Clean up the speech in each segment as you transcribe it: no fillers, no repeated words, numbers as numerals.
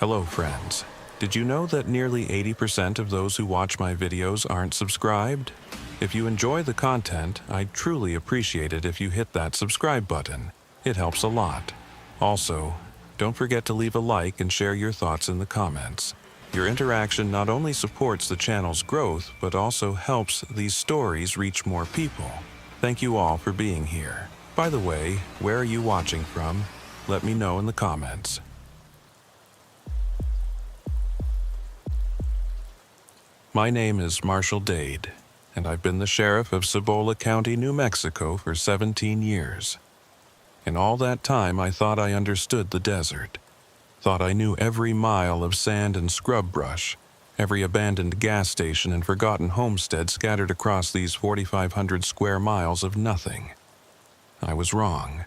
Hello, friends. Did you know that nearly 80% of those who watch my videos aren't subscribed? If you enjoy the content, I'd truly appreciate it if you hit that subscribe button. It helps a lot. Also, don't forget to leave a like and share your thoughts in the comments. Your interaction not only supports the channel's growth, but also helps these stories reach more people. Thank you all for being here. By the way, where are you watching from? Let me know in the comments. My name is Marshall Dade, and I've been the sheriff of Cibola County, New Mexico for 17 years. In all that time, I thought I understood the desert. Thought I knew every mile of sand and scrub brush, every abandoned gas station and forgotten homestead scattered across these 4,500 square miles of nothing. I was wrong.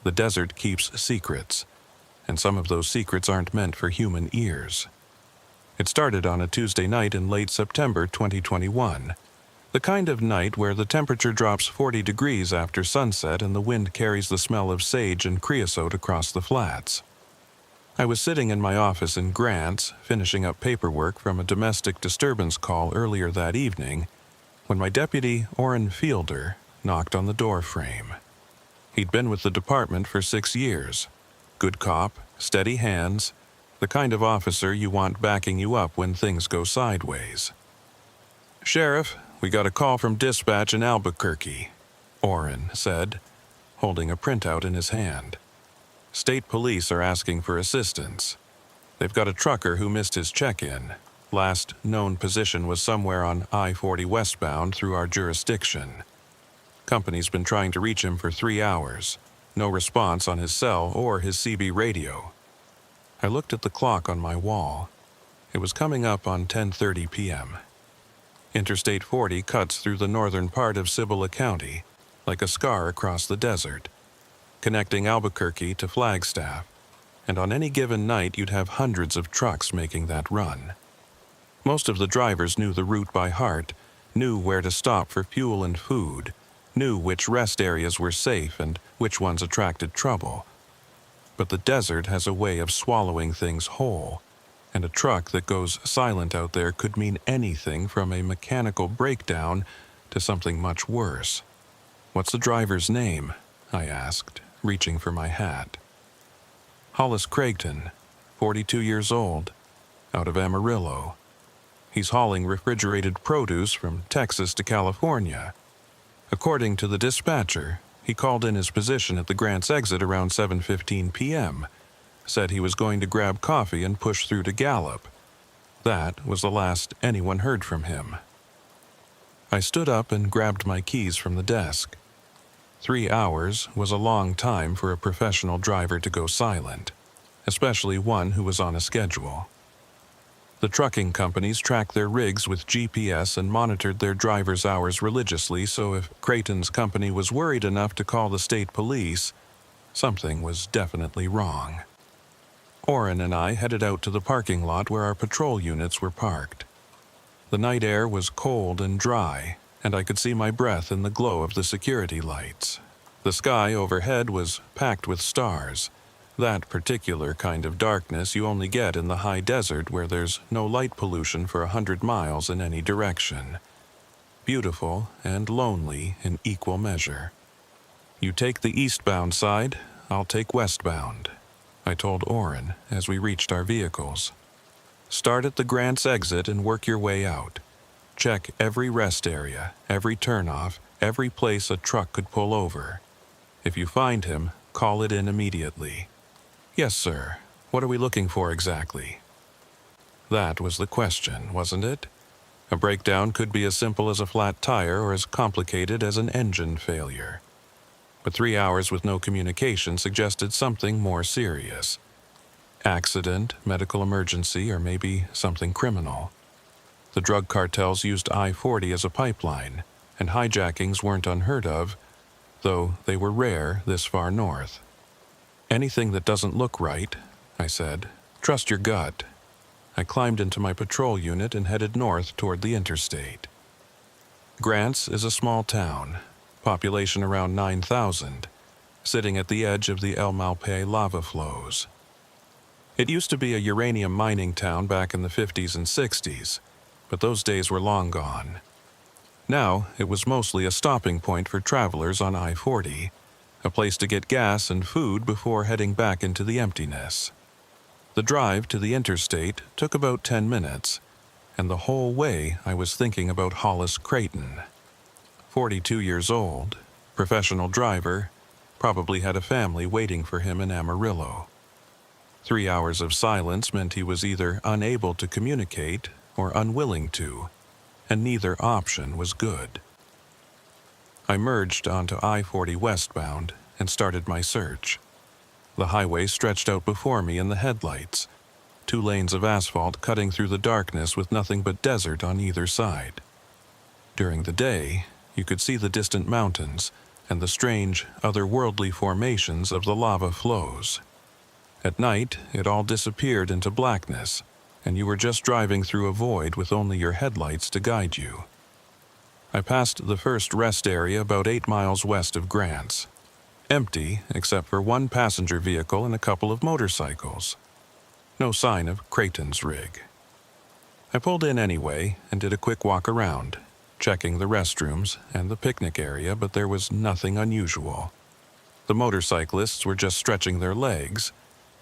The desert keeps secrets, and some of those secrets aren't meant for human ears. It started on a Tuesday night in late September 2021, the kind of night where the temperature drops 40 degrees after sunset and the wind carries the smell of sage and creosote across the flats. I was sitting in my office in Grants, finishing up paperwork from a domestic disturbance call earlier that evening, when my deputy, Orrin Fielder, knocked on the door frame. He'd been with the department for 6 years. Good cop, steady hands, the kind of officer you want backing you up when things go sideways. "Sheriff, we got a call from dispatch in Albuquerque," Orrin said, holding a printout in his hand. "State police are asking for assistance. They've got a trucker who missed his check-in. Last known position was somewhere on I-40 westbound through our jurisdiction. Company's been trying to reach him for 3 hours. No response on his cell or his CB radio." I looked at the clock on my wall. It was coming up on 10:30 p.m. Interstate 40 cuts through the northern part of Cibola County, like a scar across the desert, connecting Albuquerque to Flagstaff, and on any given night you'd have hundreds of trucks making that run. Most of the drivers knew the route by heart, knew where to stop for fuel and food, knew which rest areas were safe and which ones attracted trouble. But the desert has a way of swallowing things whole, and a truck that goes silent out there could mean anything from a mechanical breakdown to something much worse. "What's the driver's name?" I asked, reaching for my hat. "Hollis Craigton, 42 years old, out of Amarillo. He's hauling refrigerated produce from Texas to California. According to the dispatcher, he called in his position at the Grants exit around 7:15 p.m., said he was going to grab coffee and push through to Gallup. That was the last anyone heard from him." I stood up and grabbed my keys from the desk. 3 hours was a long time for a professional driver to go silent, especially one who was on a schedule. The trucking companies tracked their rigs with GPS and monitored their drivers' hours religiously, so if Creighton's company was worried enough to call the state police, something was definitely wrong. Orrin and I headed out to the parking lot where our patrol units were parked. The night air was cold and dry, and I could see my breath in the glow of the security lights. The sky overhead was packed with stars. That particular kind of darkness you only get in the high desert where there's no light pollution for 100 miles in any direction. Beautiful and lonely in equal measure. "You take the eastbound side, I'll take westbound," I told Orrin as we reached our vehicles. "Start at the Grants exit and work your way out. Check every rest area, every turnoff, every place a truck could pull over. If you find him, call it in immediately." "Yes, sir. What are we looking for exactly?" That was the question, wasn't it? A breakdown could be as simple as a flat tire or as complicated as an engine failure. But 3 hours with no communication suggested something more serious. Accident, medical emergency, or maybe something criminal. The drug cartels used I-40 as a pipeline, and hijackings weren't unheard of, though they were rare this far north. "Anything that doesn't look right," I said. "Trust your gut." I climbed into my patrol unit and headed north toward the interstate. Grants is a small town, population around 9,000, sitting at the edge of the El Malpe lava flows. It used to be a uranium mining town back in the 50s and 60s, but those days were long gone. Now, it was mostly a stopping point for travelers on I-40, a place to get gas and food before heading back into the emptiness. The drive to the interstate took about 10 minutes, and the whole way I was thinking about Hollis Creighton. 42 years old, professional driver, probably had a family waiting for him in Amarillo. 3 hours of silence meant he was either unable to communicate or unwilling to, and neither option was good. I merged onto I-40 westbound and started my search. The highway stretched out before me in the headlights, 2 lanes of asphalt cutting through the darkness with nothing but desert on either side. During the day, you could see the distant mountains and the strange, otherworldly formations of the lava flows. At night, it all disappeared into blackness, and you were just driving through a void with only your headlights to guide you. I passed the first rest area about 8 miles west of Grants. Empty, except for 1 passenger vehicle and a couple of motorcycles. No sign of Creighton's rig. I pulled in anyway and did a quick walk around, checking the restrooms and the picnic area, but there was nothing unusual. The motorcyclists were just stretching their legs,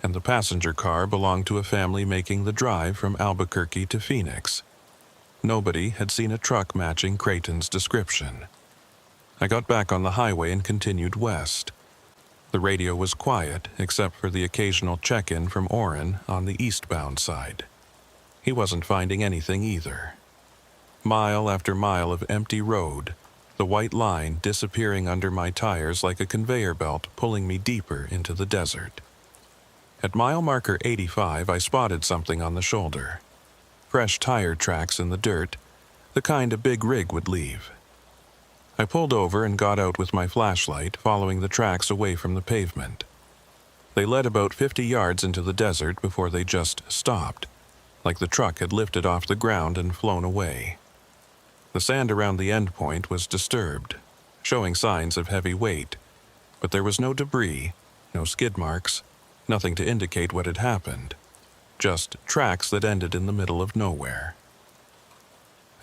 and the passenger car belonged to a family making the drive from Albuquerque to Phoenix. Nobody had seen a truck matching Creighton's description. I got back on the highway and continued west. The radio was quiet, except for the occasional check-in from Orrin on the eastbound side. He wasn't finding anything either. Mile after mile of empty road, the white line disappearing under my tires like a conveyor belt pulling me deeper into the desert. At mile marker 85, I spotted something on the shoulder. Fresh tire tracks in the dirt, the kind a big rig would leave. I pulled over and got out with my flashlight, following the tracks away from the pavement. They led about 50 yards into the desert before they just stopped, like the truck had lifted off the ground and flown away. The sand around the end point was disturbed, showing signs of heavy weight, but there was no debris, no skid marks, nothing to indicate what had happened, just tracks that ended in the middle of nowhere.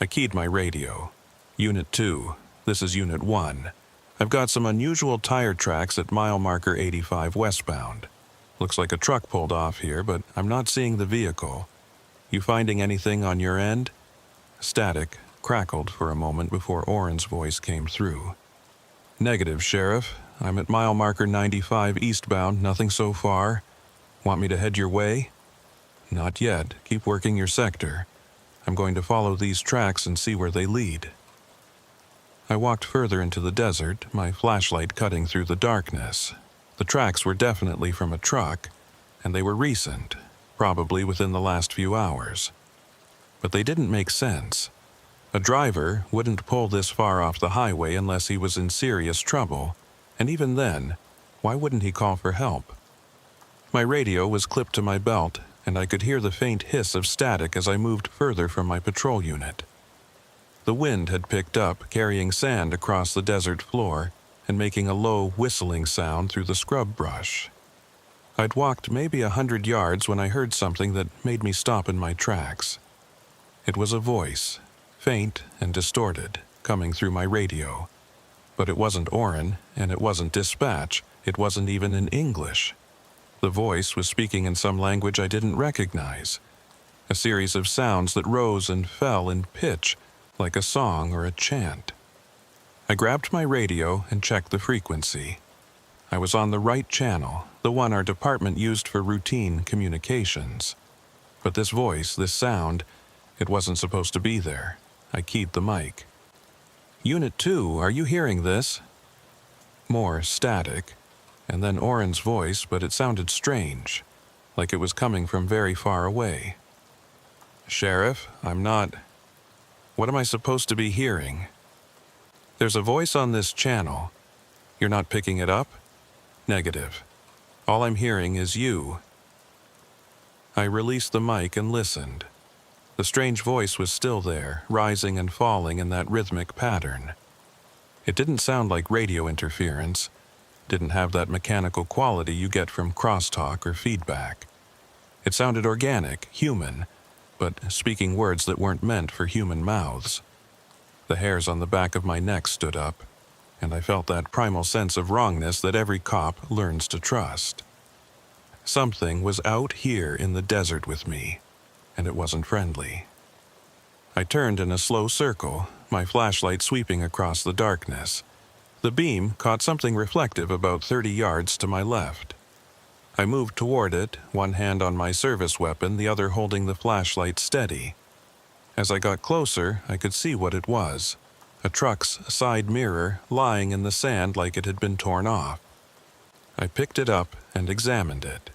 I keyed my radio. Unit 2. This is Unit 1. I've got some unusual tire tracks at mile marker 85 westbound. Looks like a truck pulled off here, but I'm not seeing the vehicle. You finding anything on your end? Static crackled for a moment before Orrin's voice came through. Negative, Sheriff. I'm at mile marker 95 eastbound, nothing so far. Want me to head your way? Not yet. Keep working your sector. I'm going to follow these tracks and see where they lead. I walked further into the desert, my flashlight cutting through the darkness. The tracks were definitely from a truck, and they were recent, probably within the last few hours. But they didn't make sense. A driver wouldn't pull this far off the highway unless he was in serious trouble, and even then, why wouldn't he call for help? My radio was clipped to my belt, and I could hear the faint hiss of static as I moved further from my patrol unit. The wind had picked up, carrying sand across the desert floor and making a low whistling sound through the scrub brush. I'd walked maybe 100 yards when I heard something that made me stop in my tracks. It was a voice, faint and distorted, coming through my radio. But it wasn't Orrin, and it wasn't dispatch. It wasn't even in English. The voice was speaking in some language I didn't recognize, a series of sounds that rose and fell in pitch, like a song or a chant. I grabbed my radio and checked the frequency. I was on the right channel, the one our department used for routine communications. But this voice, this sound, it wasn't supposed to be there. I keyed the mic. Unit 2, are you hearing this? More static, and then Orrin's voice, but it sounded strange, like it was coming from very far away. Sheriff, I'm not... What am I supposed to be hearing? There's a voice on this channel. You're not picking it up? Negative. All I'm hearing is you. I released the mic and listened. The strange voice was still there, rising and falling in that rhythmic pattern. It didn't sound like radio interference, didn't have that mechanical quality you get from crosstalk or feedback. It sounded organic, human, but speaking words that weren't meant for human mouths. The hairs on the back of my neck stood up, and I felt that primal sense of wrongness that every cop learns to trust. Something was out here in the desert with me, and it wasn't friendly. I turned in a slow circle, my flashlight sweeping across the darkness. The beam caught something reflective about 30 yards to my left. I moved toward it, one hand on my service weapon, the other holding the flashlight steady. As I got closer, I could see what it was. A truck's side mirror lying in the sand like it had been torn off. I picked it up and examined it.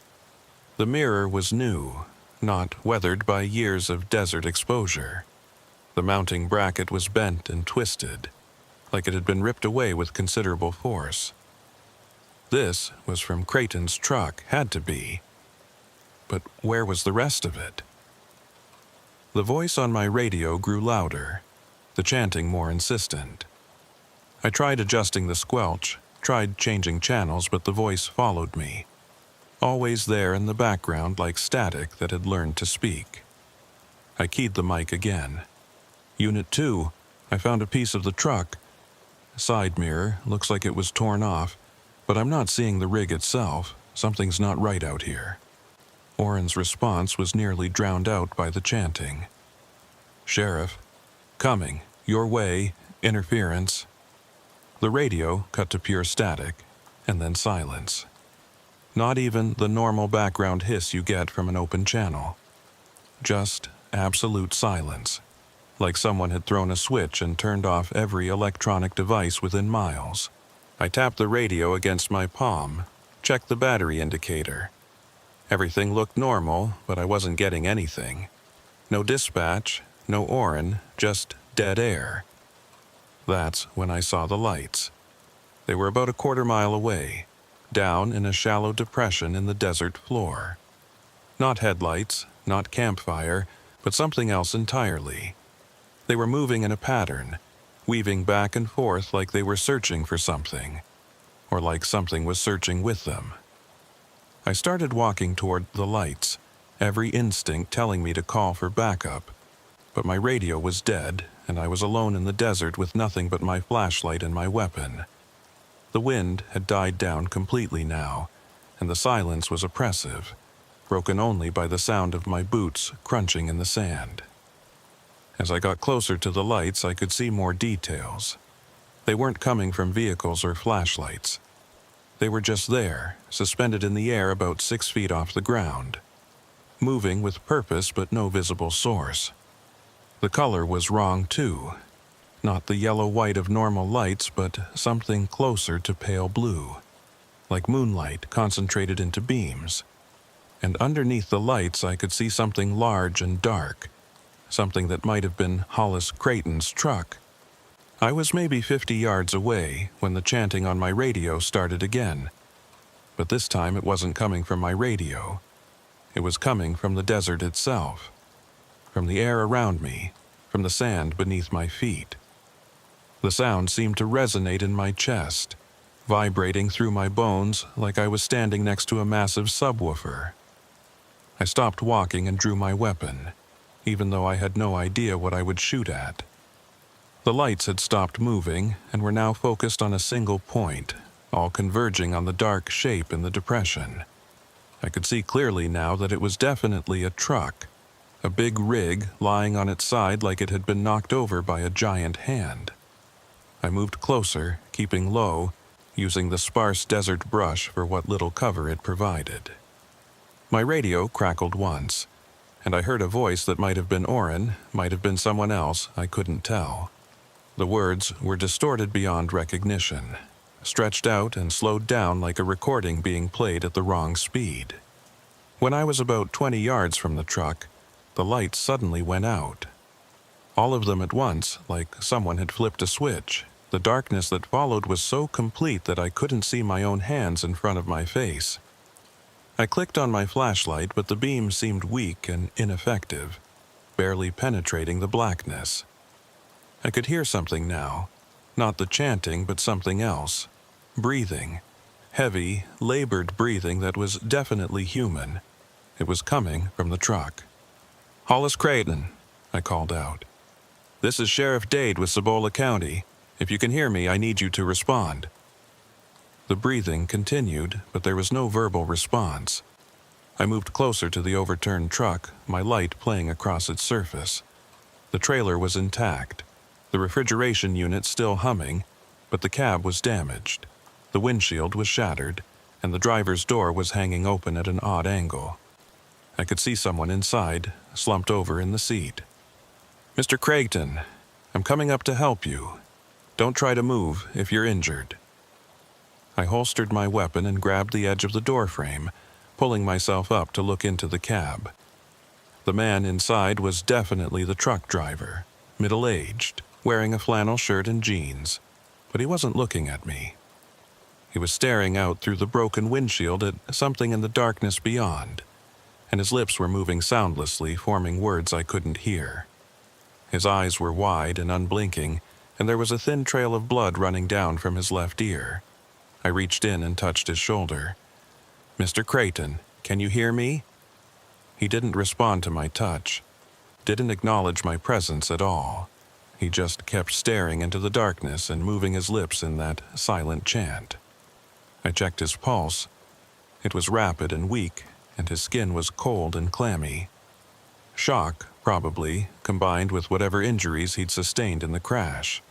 The mirror was new, not weathered by years of desert exposure. The mounting bracket was bent and twisted, like it had been ripped away with considerable force. This was from Creighton's truck, had to be. But where was the rest of it? The voice on my radio grew louder, the chanting more insistent. I tried adjusting the squelch, tried changing channels, but the voice followed me, always there in the background like static that had learned to speak. I keyed the mic again. Unit 2, I found a piece of the truck. Side mirror, looks like it was torn off, but I'm not seeing the rig itself. Something's not right out here. Oren's response was nearly drowned out by the chanting. Sheriff, coming, your way, interference. The radio cut to pure static, and then silence. Not even the normal background hiss you get from an open channel. Just absolute silence, like someone had thrown a switch and turned off every electronic device within miles. I tapped the radio against my palm, checked the battery indicator. Everything looked normal, but I wasn't getting anything. No dispatch, no Oren, just dead air. That's when I saw the lights. They were about a quarter-mile away, down in a shallow depression in the desert floor. Not headlights, not campfire, but something else entirely. They were moving in a pattern, weaving back and forth like they were searching for something, or like something was searching with them. I started walking toward the lights, every instinct telling me to call for backup, but my radio was dead, and I was alone in the desert with nothing but my flashlight and my weapon. The wind had died down completely now, and the silence was oppressive, broken only by the sound of my boots crunching in the sand. As I got closer to the lights, I could see more details. They weren't coming from vehicles or flashlights. They were just there, suspended in the air about 6 feet off the ground, moving with purpose but no visible source. The color was wrong too. Not the yellow-white of normal lights, but something closer to pale blue, like moonlight concentrated into beams. And underneath the lights I could see something large and dark, something that might have been Hollis Creighton's truck. I was maybe 50 yards away when the chanting on my radio started again. But this time it wasn't coming from my radio. It was coming from the desert itself, from the air around me, from the sand beneath my feet. The sound seemed to resonate in my chest, vibrating through my bones like I was standing next to a massive subwoofer. I stopped walking and drew my weapon, even though I had no idea what I would shoot at. The lights had stopped moving and were now focused on a single point, all converging on the dark shape in the depression. I could see clearly now that it was definitely a truck, a big rig lying on its side like it had been knocked over by a giant hand. I moved closer, keeping low, using the sparse desert brush for what little cover it provided. My radio crackled once, and I heard a voice that might have been Oren, might have been someone else, I couldn't tell. The words were distorted beyond recognition, stretched out and slowed down like a recording being played at the wrong speed. When I was about 20 yards from the truck, the lights suddenly went out. All of them at once, like someone had flipped a switch. The darkness that followed was so complete that I couldn't see my own hands in front of my face. I clicked on my flashlight, but the beam seemed weak and ineffective, barely penetrating the blackness. I could hear something now, not the chanting, but something else. Breathing. Heavy, labored breathing that was definitely human. It was coming from the truck. "Hollis Creighton," I called out. "This is Sheriff Dade with Cibola County. If you can hear me, I need you to respond." The breathing continued, but there was no verbal response. I moved closer to the overturned truck, my light playing across its surface. The trailer was intact, the refrigeration unit still humming, but the cab was damaged. The windshield was shattered, and the driver's door was hanging open at an odd angle. I could see someone inside, slumped over in the seat. "Mr. Creighton, I'm coming up to help you. Don't try to move if you're injured." I holstered my weapon and grabbed the edge of the doorframe, pulling myself up to look into the cab. The man inside was definitely the truck driver, middle-aged, wearing a flannel shirt and jeans, but he wasn't looking at me. He was staring out through the broken windshield at something in the darkness beyond, and his lips were moving soundlessly, forming words I couldn't hear. His eyes were wide and unblinking, and there was a thin trail of blood running down from his left ear. I reached in and touched his shoulder. "Mr. Creighton, can you hear me?" He didn't respond to my touch, didn't acknowledge my presence at all. He just kept staring into the darkness and moving his lips in that silent chant. I checked his pulse. It was rapid and weak, and his skin was cold and clammy. Shock, probably, combined with whatever injuries he'd sustained in the crash.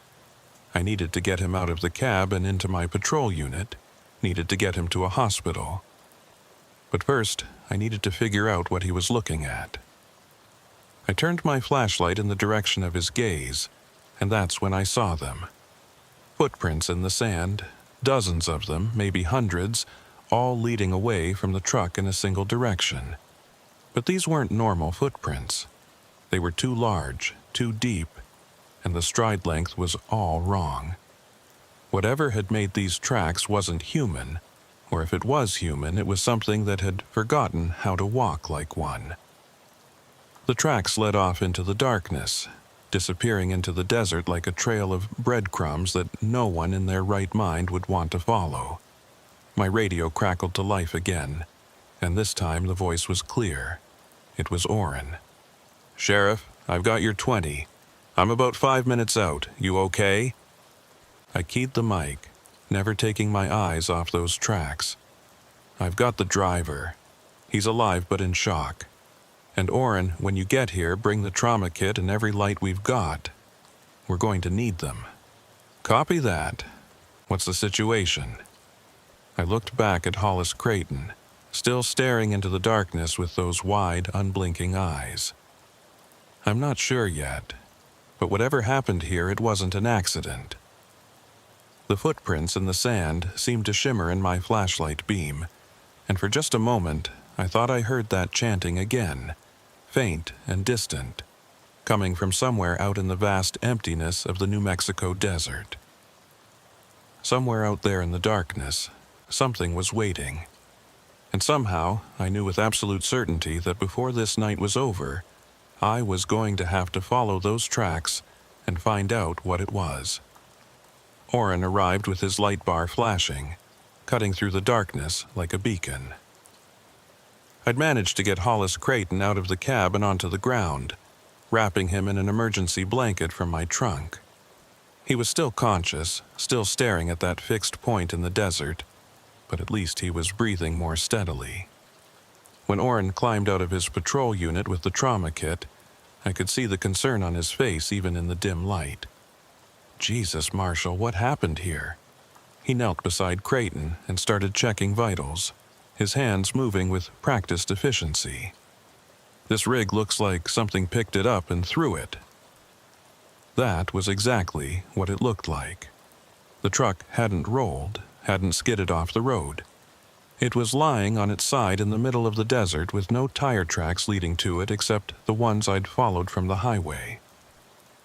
I needed to get him out of the cab and into my patrol unit, needed to get him to a hospital. But first, I needed to figure out what he was looking at. I turned my flashlight in the direction of his gaze, and that's when I saw them. Footprints in the sand, dozens of them, maybe hundreds, all leading away from the truck in a single direction. But these weren't normal footprints. They were too large, too deep, and the stride length was all wrong. Whatever had made these tracks wasn't human, or if it was human, it was something that had forgotten how to walk like one. The tracks led off into the darkness, disappearing into the desert like a trail of breadcrumbs that no one in their right mind would want to follow. My radio crackled to life again, and this time the voice was clear. It was Orrin. "Sheriff, I've got your 20. I'm about 5 minutes out. You okay?" I keyed the mic, never taking my eyes off those tracks. "I've got the driver. He's alive but in shock. And Orrin, when you get here, bring the trauma kit and every light we've got. We're going to need them." "Copy that. What's the situation?" I looked back at Hollis Creighton, still staring into the darkness with those wide, unblinking eyes. "I'm not sure yet, but whatever happened here, it wasn't an accident." The footprints in the sand seemed to shimmer in my flashlight beam, and for just a moment, I thought I heard that chanting again, faint and distant, coming from somewhere out in the vast emptiness of the New Mexico desert. Somewhere out there in the darkness, something was waiting. And somehow, I knew with absolute certainty that before this night was over, I was going to have to follow those tracks and find out what it was. Orrin arrived with his light bar flashing, cutting through the darkness like a beacon. I'd managed to get Hollis Creighton out of the cab and onto the ground, wrapping him in an emergency blanket from my trunk. He was still conscious, still staring at that fixed point in the desert, but at least he was breathing more steadily. When Orrin climbed out of his patrol unit with the trauma kit, I could see the concern on his face even in the dim light. "Jesus, Marshal, what happened here?" He knelt beside Creighton and started checking vitals, his hands moving with practiced efficiency. "This rig looks like something picked it up and threw it." That was exactly what it looked like. The truck hadn't rolled, hadn't skidded off the road. It was lying on its side in the middle of the desert with no tire tracks leading to it except the ones I'd followed from the highway.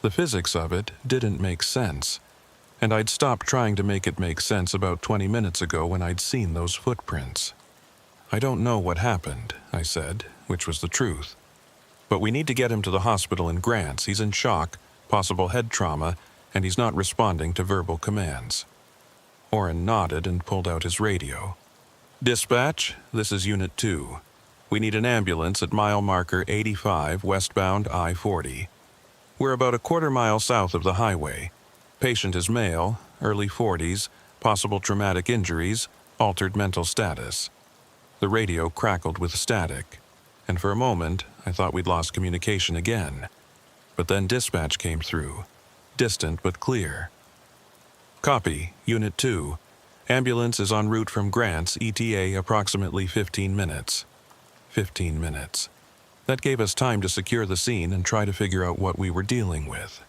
The physics of it didn't make sense, and I'd stopped trying to make it make sense about 20 minutes ago when I'd seen those footprints. "I don't know what happened," I said, which was the truth. "But we need to get him to the hospital in Grants. He's in shock, possible head trauma, and he's not responding to verbal commands." Orrin nodded and pulled out his radio. "Dispatch, this is Unit 2. We need an ambulance at mile marker 85 westbound I-40. We're about a quarter-mile south of the highway. Patient is male, early 40s, possible traumatic injuries, altered mental status. The radio crackled with static, and for a moment I thought we'd lost communication again. But then dispatch came through, distant but clear. Copy, Unit 2. Ambulance is en route from Grants, ETA approximately 15 minutes. 15 minutes. That gave us time to secure the scene and try to figure out what we were dealing with.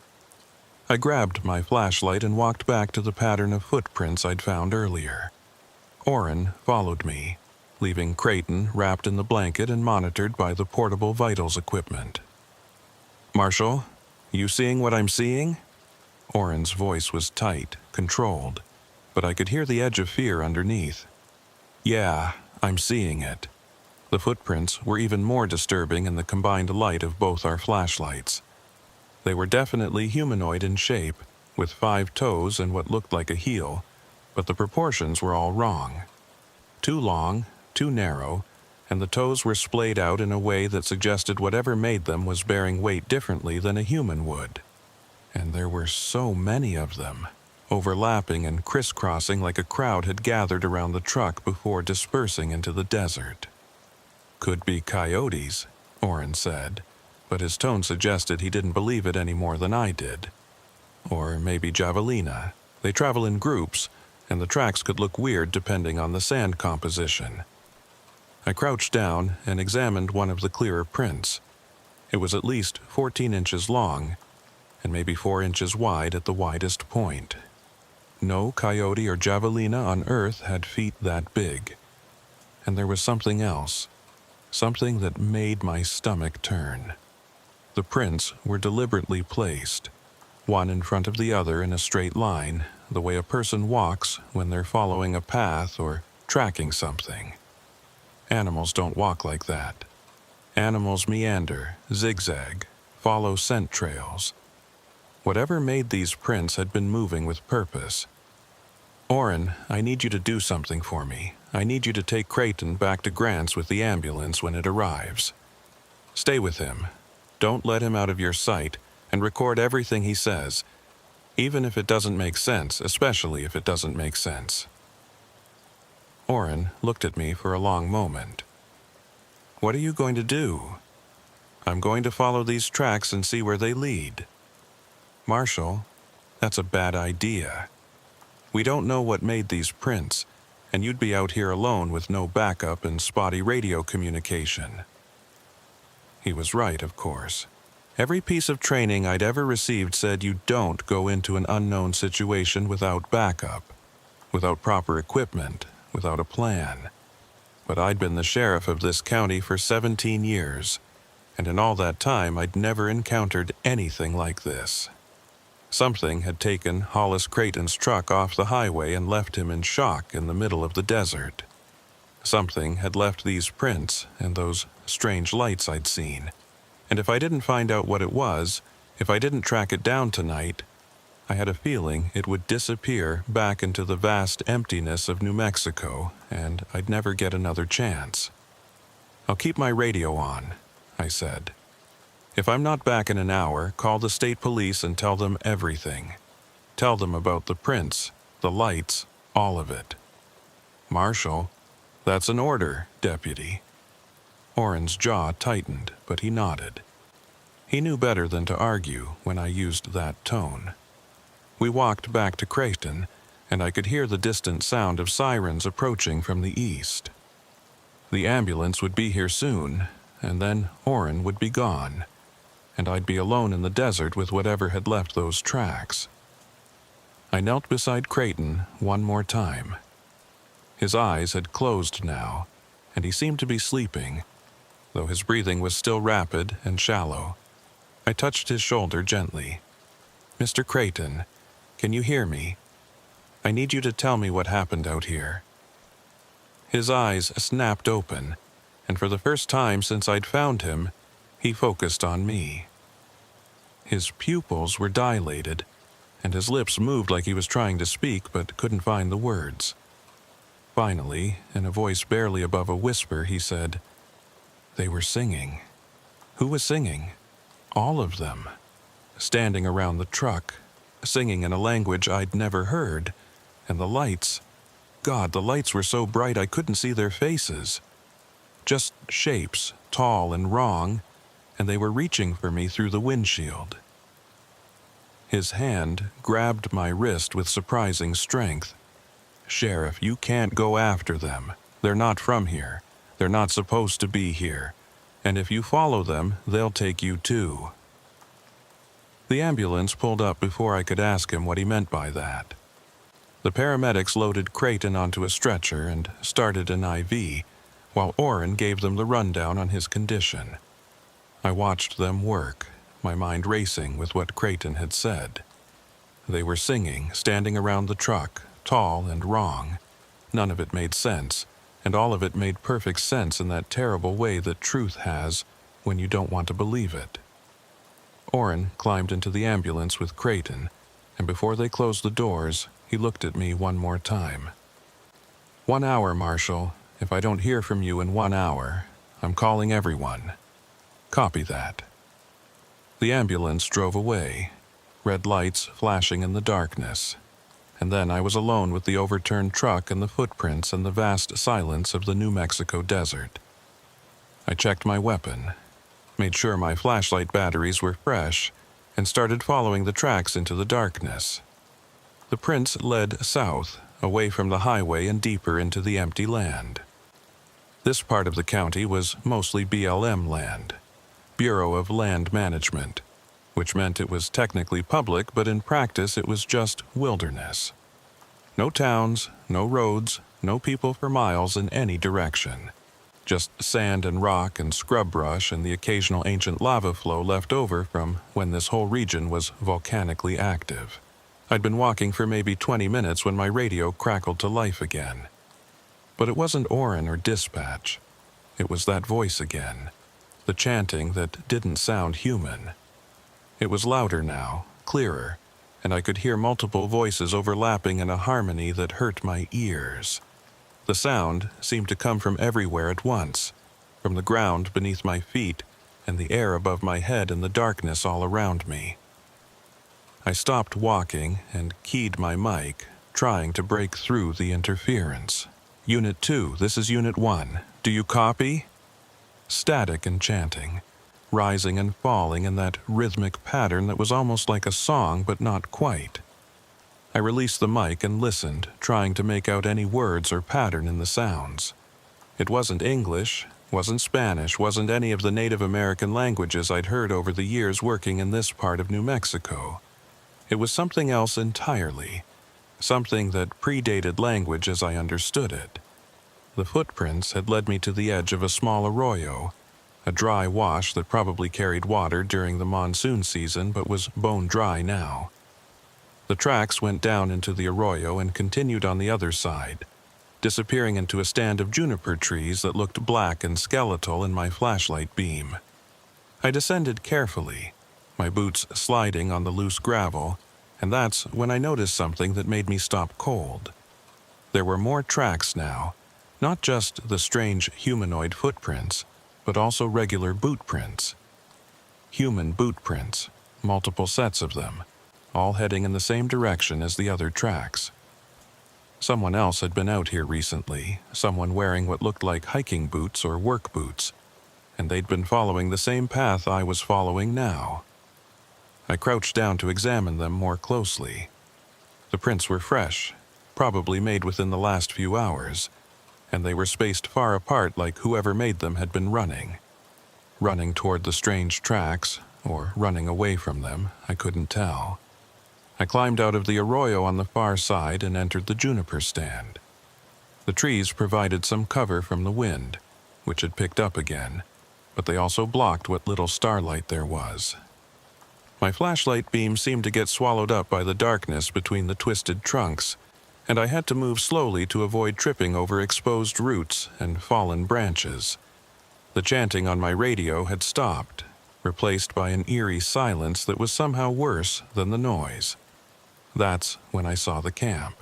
I grabbed my flashlight and walked back to the pattern of footprints I'd found earlier. Orrin followed me, leaving Creighton wrapped in the blanket and monitored by the portable vitals equipment. "Marshall, you seeing what I'm seeing?" Orrin's voice was tight, controlled, but I could hear the edge of fear underneath. "Yeah, I'm seeing it." The footprints were even more disturbing in the combined light of both our flashlights. They were definitely humanoid in shape, with 5 toes and what looked like a heel, but the proportions were all wrong. Too long, too narrow, and the toes were splayed out in a way that suggested whatever made them was bearing weight differently than a human would. And there were so many of them, overlapping and crisscrossing like a crowd had gathered around the truck before dispersing into the desert. "Could be coyotes," Orrin said, but his tone suggested he didn't believe it any more than I did. Or maybe javelina. They travel in groups, and the tracks could look weird depending on the sand composition. I crouched down and examined one of the clearer prints. It was at least 14 inches long, and maybe 4 inches wide at the widest point. No coyote or javelina on Earth had feet that big. And there was something else. Something that made my stomach turn. The prints were deliberately placed, one in front of the other in a straight line, the way a person walks when they're following a path or tracking something. Animals don't walk like that. Animals meander, zigzag, follow scent trails. Whatever made these prints had been moving with purpose. "Orrin, I need you to do something for me. I need you to take Creighton back to Grants with the ambulance when it arrives. Stay with him. Don't let him out of your sight, and record everything he says, even if it doesn't make sense, especially if it doesn't make sense." Orrin looked at me for a long moment. "What are you going to do?" "I'm going to follow these tracks and see where they lead." "Marshall, that's a bad idea. We don't know what made these prints, and you'd be out here alone with no backup and spotty radio communication." He was right, of course. Every piece of training I'd ever received said you don't go into an unknown situation without backup, without proper equipment, without a plan. But I'd been the sheriff of this county for 17 years, and in all that time I'd never encountered anything like this. Something had taken Hollis Creighton's truck off the highway and left him in shock in the middle of the desert. Something had left these prints and those strange lights I'd seen, and if I didn't find out what it was, if I didn't track it down tonight, I had a feeling it would disappear back into the vast emptiness of New Mexico, and I'd never get another chance. "I'll keep my radio on," I said. "If I'm not back in an hour, call the state police and tell them everything. Tell them about the prints, the lights, all of it." "Marshal, that's an order, Deputy." Orrin's jaw tightened, but he nodded. He knew better than to argue when I used that tone. We walked back to Creighton, and I could hear the distant sound of sirens approaching from the east. The ambulance would be here soon, and then Orrin would be gone, and I'd be alone in the desert with whatever had left those tracks. I knelt beside Creighton one more time. His eyes had closed now, and he seemed to be sleeping, though his breathing was still rapid and shallow. I touched his shoulder gently. "Mr. Creighton, can you hear me? I need you to tell me what happened out here." His eyes snapped open, and for the first time since I'd found him, he focused on me. His pupils were dilated, and his lips moved like he was trying to speak but couldn't find the words. Finally, in a voice barely above a whisper, he said, They were singing. Who was singing? All of them. Standing around the truck, singing in a language I'd never heard, and the lights. God, the lights were so bright I couldn't see their faces. Just shapes, tall and wrong, and they were reaching for me through the windshield. His hand grabbed my wrist with surprising strength. "Sheriff, you can't go after them. They're not from here. They're not supposed to be here. And if you follow them, they'll take you too." The ambulance pulled up before I could ask him what he meant by that. The paramedics loaded Creighton onto a stretcher and started an IV, while Orrin gave them the rundown on his condition. I watched them work, my mind racing with what Creighton had said. They were singing, standing around the truck, tall and wrong. None of it made sense, and all of it made perfect sense in that terrible way that truth has when you don't want to believe it. Orrin climbed into the ambulance with Creighton, and before they closed the doors, he looked at me one more time. "1 hour, Marshal. If I don't hear from you in 1 hour, I'm calling everyone. Copy that." The ambulance drove away, red lights flashing in the darkness, and then I was alone with the overturned truck and the footprints and the vast silence of the New Mexico desert. I checked my weapon, made sure my flashlight batteries were fresh, and started following the tracks into the darkness. The prints led south, away from the highway and deeper into the empty land. This part of the county was mostly BLM land, Bureau of Land Management, which meant it was technically public, but in practice it was just wilderness. No towns, no roads, no people for miles in any direction. Just sand and rock and scrub brush and the occasional ancient lava flow left over from when this whole region was volcanically active. I'd been walking for maybe 20 minutes when my radio crackled to life again. But it wasn't Orrin or dispatch. It was that voice again, the chanting that didn't sound human. It was louder now, clearer, and I could hear multiple voices overlapping in a harmony that hurt my ears. The sound seemed to come from everywhere at once, from the ground beneath my feet and the air above my head and the darkness all around me. I stopped walking and keyed my mic, trying to break through the interference. "Unit 2, this is Unit 1. Do you copy?" Static and chanting, rising and falling in that rhythmic pattern that was almost like a song but not quite. I released the mic and listened, trying to make out any words or pattern in the sounds. It wasn't English, wasn't Spanish, wasn't any of the Native American languages I'd heard over the years working in this part of New Mexico. It was something else entirely, something that predated language as I understood it. The footprints had led me to the edge of a small arroyo, a dry wash that probably carried water during the monsoon season but was bone dry now. The tracks went down into the arroyo and continued on the other side, disappearing into a stand of juniper trees that looked black and skeletal in my flashlight beam. I descended carefully, my boots sliding on the loose gravel, and that's when I noticed something that made me stop cold. There were more tracks now, not just the strange humanoid footprints, but also regular boot prints. Human boot prints, multiple sets of them, all heading in the same direction as the other tracks. Someone else had been out here recently, someone wearing what looked like hiking boots or work boots, and they'd been following the same path I was following now. I crouched down to examine them more closely. The prints were fresh, probably made within the last few hours, and they were spaced far apart like whoever made them had been running. Running toward the strange tracks, or running away from them, I couldn't tell. I climbed out of the arroyo on the far side and entered the juniper stand. The trees provided some cover from the wind, which had picked up again, but they also blocked what little starlight there was. My flashlight beam seemed to get swallowed up by the darkness between the twisted trunks, and I had to move slowly to avoid tripping over exposed roots and fallen branches. The chanting on my radio had stopped, replaced by an eerie silence that was somehow worse than the noise. That's when I saw the camp.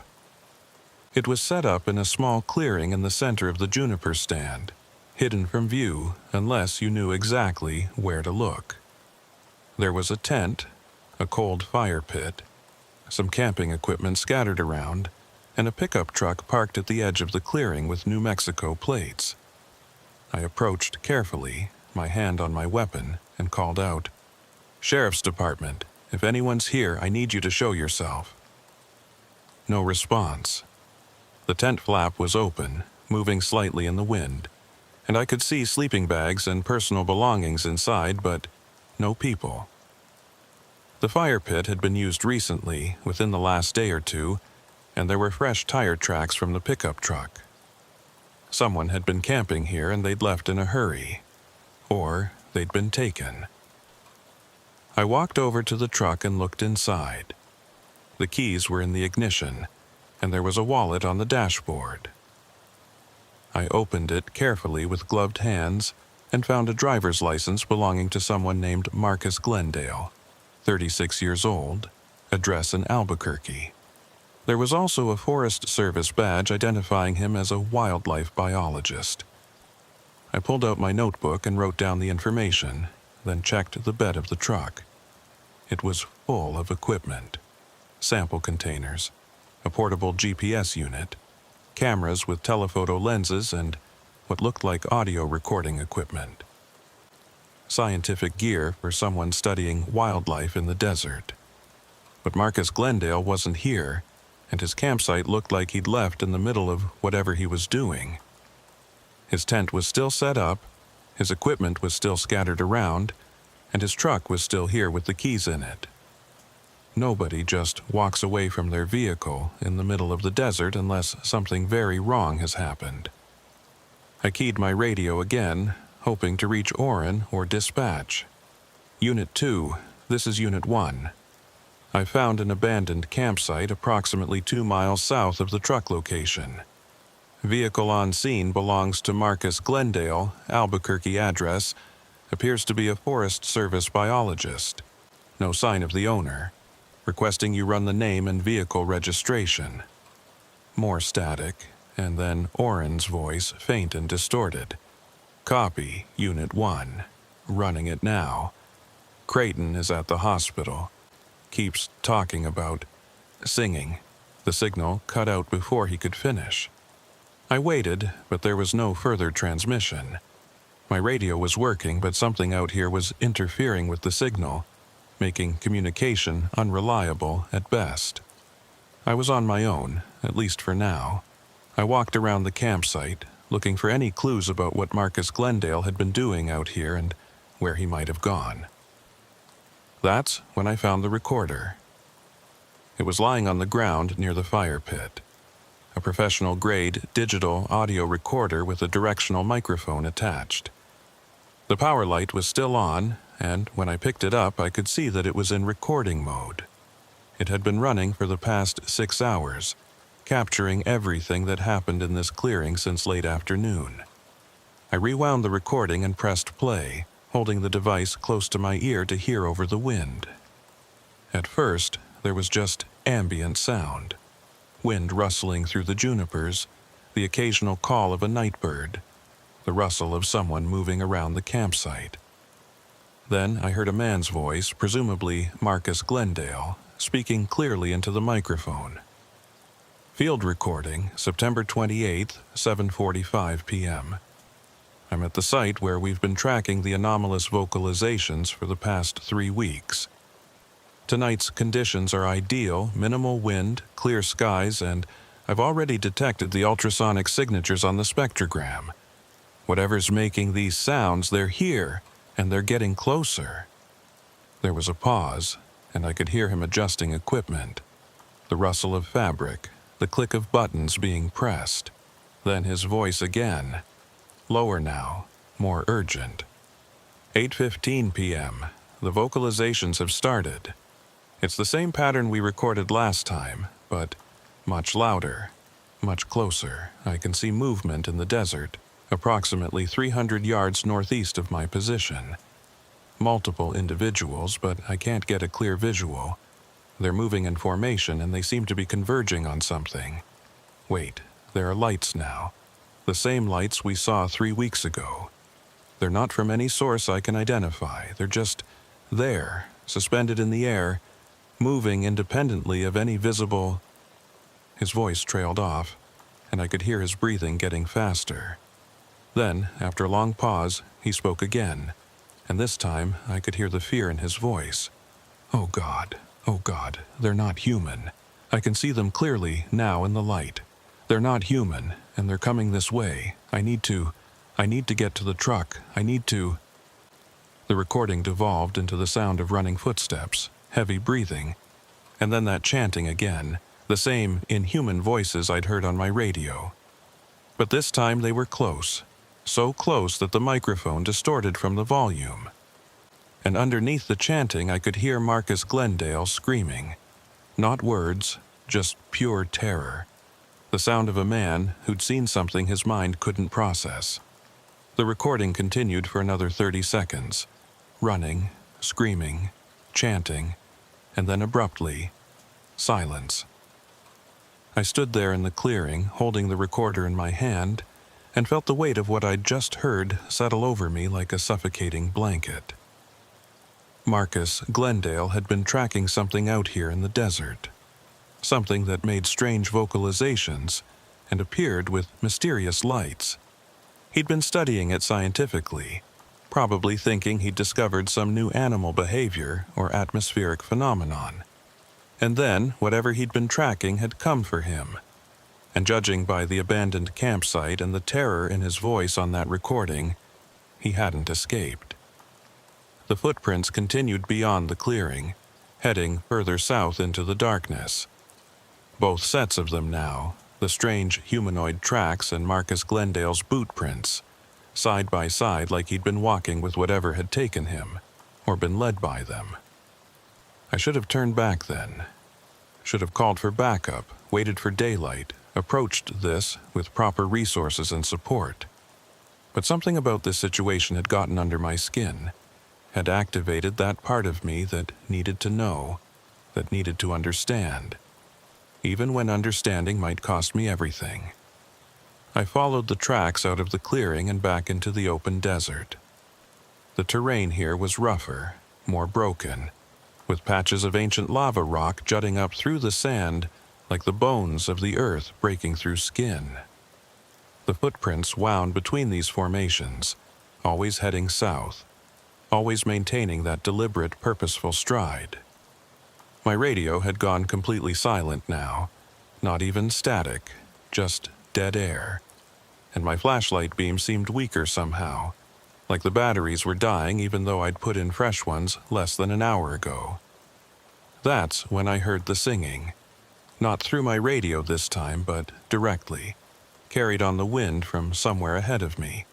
It was set up in a small clearing in the center of the juniper stand, hidden from view unless you knew exactly where to look. There was a tent, a cold fire pit, some camping equipment scattered around, and a pickup truck parked at the edge of the clearing with New Mexico plates. I approached carefully, my hand on my weapon, and called out, "Sheriff's Department, if anyone's here, I need you to show yourself." No response. The tent flap was open, moving slightly in the wind, and I could see sleeping bags and personal belongings inside, but no people. The fire pit had been used recently, within the last day or two, and there were fresh tire tracks from the pickup truck. Someone had been camping here and they'd left in a hurry. Or they'd been taken. I walked over to the truck and looked inside. The keys were in the ignition, and there was a wallet on the dashboard. I opened it carefully with gloved hands and found a driver's license belonging to someone named Marcus Glendale, 36 years old, address in Albuquerque. There was also a Forest Service badge identifying him as a wildlife biologist. I pulled out my notebook and wrote down the information, then checked the bed of the truck. It was full of equipment. Sample containers, a portable GPS unit, cameras with telephoto lenses, and what looked like audio recording equipment. Scientific gear for someone studying wildlife in the desert. But Marcus Glendale wasn't here, and his campsite looked like he'd left in the middle of whatever he was doing. His tent was still set up, his equipment was still scattered around, and his truck was still here with the keys in it. Nobody just walks away from their vehicle in the middle of the desert unless something very wrong has happened. I keyed my radio again, hoping to reach Orrin or dispatch. Unit 2, this is Unit 1. I found an abandoned campsite approximately 2 miles south of the truck location. Vehicle on scene belongs to Marcus Glendale, Albuquerque address, appears to be a Forest Service biologist. No sign of the owner. Requesting you run the name and vehicle registration. More static, and then Orrin's voice, faint and distorted. Copy, Unit 1. Running it now. Creighton is at the hospital. Keeps talking about singing. The signal cut out before he could finish. I waited, but there was no further transmission. My radio was working, but something out here was interfering with the signal, making communication unreliable at best. I was on my own, at least for now. I walked around the campsite, looking for any clues about what Marcus Glendale had been doing out here and where he might have gone. That's when I found the recorder. It was lying on the ground near the fire pit. A professional-grade digital audio recorder with a directional microphone attached. The power light was still on, and when I picked it up, I could see that it was in recording mode. It had been running for the past 6 hours, capturing everything that happened in this clearing since late afternoon. I rewound the recording and pressed play, holding the device close to my ear to hear over the wind. At first, there was just ambient sound. Wind rustling through the junipers, the occasional call of a night bird, the rustle of someone moving around the campsite. Then I heard a man's voice, presumably Marcus Glendale, speaking clearly into the microphone. Field recording, September 28th, 7:45 p.m. I'm at the site where we've been tracking the anomalous vocalizations for the past 3 weeks. Tonight's conditions are ideal, minimal wind, clear skies, and I've already detected the ultrasonic signatures on the spectrogram. Whatever's making these sounds, they're here, and they're getting closer. There was a pause, and I could hear him adjusting equipment. The rustle of fabric, the click of buttons being pressed. Then his voice again. Lower now, more urgent. 8:15 p.m. The vocalizations have started. It's the same pattern we recorded last time, but much louder, much closer. I can see movement in the desert, approximately 300 yards northeast of my position. Multiple individuals, but I can't get a clear visual. They're moving in formation and they seem to be converging on something. Wait, there are lights now. The same lights we saw 3 weeks ago. They're not from any source I can identify. They're just there, suspended in the air, moving independently of any visible... His voice trailed off, and I could hear his breathing getting faster. Then, after a long pause, he spoke again, and this time I could hear the fear in his voice. Oh God, they're not human. I can see them clearly now in the light. They're not human, and they're coming this way. I need to get to the truck. The recording devolved into the sound of running footsteps, heavy breathing, and then that chanting again, the same inhuman voices I'd heard on my radio. But this time they were close, so close that the microphone distorted from the volume. And underneath the chanting I could hear Marcus Glendale screaming. Not words, just pure terror. The sound of a man who'd seen something his mind couldn't process. The recording continued for another 30 seconds, running, screaming, chanting, and then abruptly, silence. I stood there in the clearing, holding the recorder in my hand, and felt the weight of what I'd just heard settle over me like a suffocating blanket. Marcus Glendale had been tracking something out here in the desert, something that made strange vocalizations and appeared with mysterious lights. He'd been studying it scientifically, probably thinking he'd discovered some new animal behavior or atmospheric phenomenon. And then, whatever he'd been tracking had come for him. And judging by the abandoned campsite and the terror in his voice on that recording, he hadn't escaped. The footprints continued beyond the clearing, heading further south into the darkness. Both sets of them now, the strange humanoid tracks and Marcus Glendale's boot prints, side by side like he'd been walking with whatever had taken him, or been led by them. I should have turned back then. Should have called for backup, waited for daylight, approached this with proper resources and support. But something about this situation had gotten under my skin, had activated that part of me that needed to know, that needed to understand, even when understanding might cost me everything. I followed the tracks out of the clearing and back into the open desert. The terrain here was rougher, more broken, with patches of ancient lava rock jutting up through the sand like the bones of the earth breaking through skin. The footprints wound between these formations, always heading south, always maintaining that deliberate, purposeful stride. My radio had gone completely silent now, not even static, just dead air, and my flashlight beam seemed weaker somehow, like the batteries were dying even though I'd put in fresh ones less than an hour ago. That's when I heard the singing, not through my radio this time, but directly, carried on the wind from somewhere ahead of me.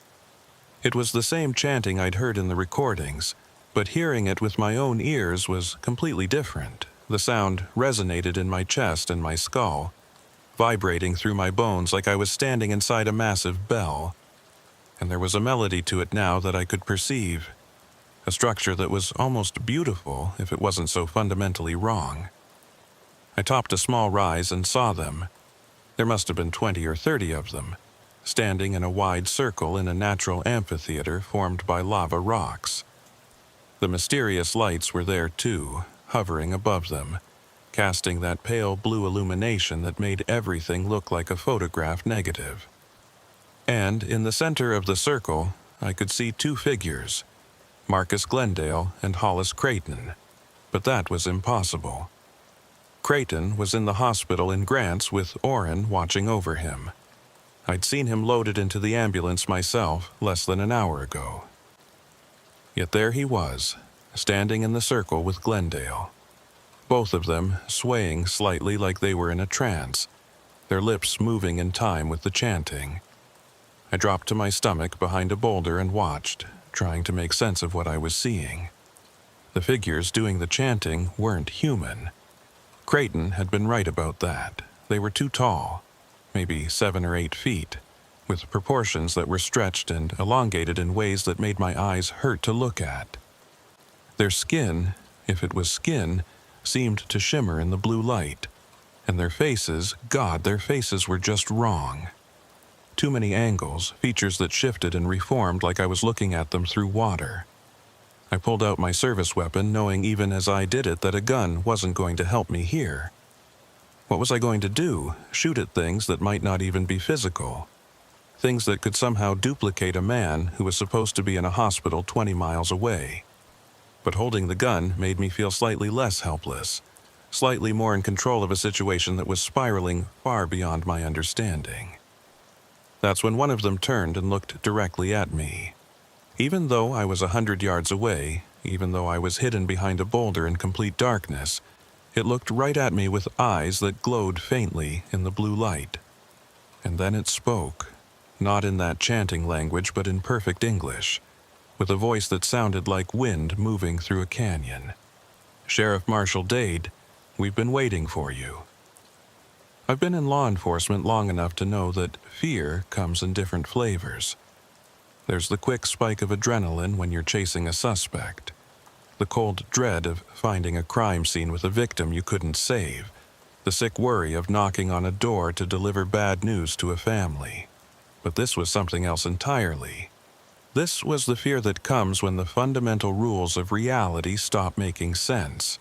It was the same chanting I'd heard in the recordings, but hearing it with my own ears was completely different. The sound resonated in my chest and my skull, vibrating through my bones like I was standing inside a massive bell. And there was a melody to it now that I could perceive, a structure that was almost beautiful if it wasn't so fundamentally wrong. I topped a small rise and saw them. There must have been 20 or 30 of them, standing in a wide circle in a natural amphitheater formed by lava rocks. The mysterious lights were there too, hovering above them, casting that pale blue illumination that made everything look like a photograph negative. And in the center of the circle, I could see 2 figures, Marcus Glendale and Hollis Creighton, but that was impossible. Creighton was in the hospital in Grants with Orrin watching over him. I'd seen him loaded into the ambulance myself less than an hour ago. Yet there he was, standing in the circle with Glendale, both of them swaying slightly like they were in a trance, their lips moving in time with the chanting. I dropped to my stomach behind a boulder and watched, trying to make sense of what I was seeing. The figures doing the chanting weren't human. Creighton had been right about that. They were too tall, maybe 7 or 8 feet, with proportions that were stretched and elongated in ways that made my eyes hurt to look at. Their skin, if it was skin, seemed to shimmer in the blue light, and their faces, God, their faces were just wrong. Too many angles, features that shifted and reformed like I was looking at them through water. I pulled out my service weapon, knowing even as I did it that a gun wasn't going to help me here. What was I going to do? Shoot at things that might not even be physical. Things that could somehow duplicate a man who was supposed to be in a hospital 20 miles away. But holding the gun made me feel slightly less helpless, slightly more in control of a situation that was spiraling far beyond my understanding. That's when one of them turned and looked directly at me. Even though I was 100 yards away, even though I was hidden behind a boulder in complete darkness, it looked right at me with eyes that glowed faintly in the blue light. And then it spoke, not in that chanting language but in perfect English, with a voice that sounded like wind moving through a canyon. "Sheriff Marshal Dade, we've been waiting for you." I've been in law enforcement long enough to know that fear comes in different flavors. There's the quick spike of adrenaline when you're chasing a suspect, the cold dread of finding a crime scene with a victim you couldn't save, the sick worry of knocking on a door to deliver bad news to a family. But this was something else entirely. This was the fear that comes when the fundamental rules of reality stop making sense,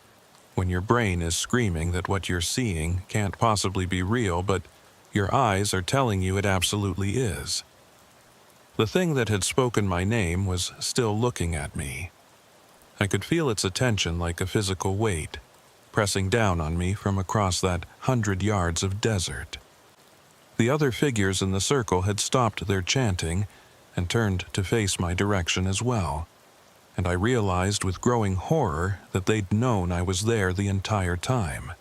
when your brain is screaming that what you're seeing can't possibly be real, but your eyes are telling you it absolutely is. The thing that had spoken my name was still looking at me. I could feel its attention like a physical weight, pressing down on me from across that 100 yards of desert. The other figures in the circle had stopped their chanting and turned to face my direction as well, and I realized with growing horror that they'd known I was there the entire time.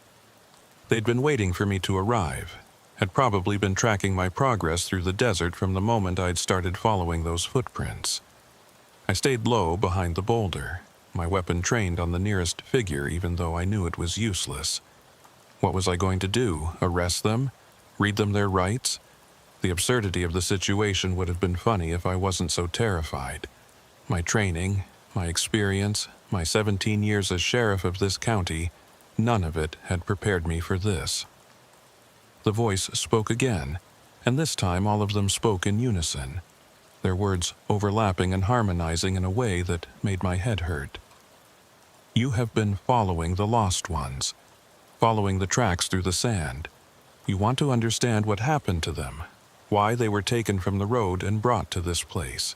They'd been waiting for me to arrive, had probably been tracking my progress through the desert from the moment I'd started following those footprints. I stayed low behind the boulder, my weapon trained on the nearest figure even though I knew it was useless. What was I going to do? Arrest them? Read them their rights? The absurdity of the situation would have been funny if I wasn't so terrified. My training, my experience, my 17 years as sheriff of this county, none of it had prepared me for this. The voice spoke again, and this time all of them spoke in unison, their words overlapping and harmonizing in a way that made my head hurt. "You have been following the lost ones, following the tracks through the sand. You want to understand what happened to them, why they were taken from the road and brought to this place.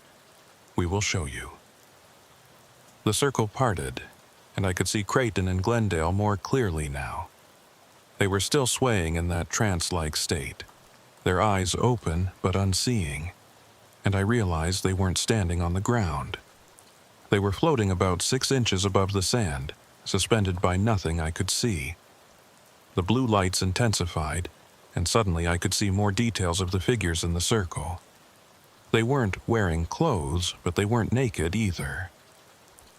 We will show you." The circle parted, and I could see Creighton and Glendale more clearly now. They were still swaying in that trance-like state, their eyes open but unseeing, and I realized they weren't standing on the ground. They were floating about 6 inches above the sand, suspended by nothing I could see. The blue lights intensified, and suddenly I could see more details of the figures in the circle. They weren't wearing clothes, but they weren't naked either.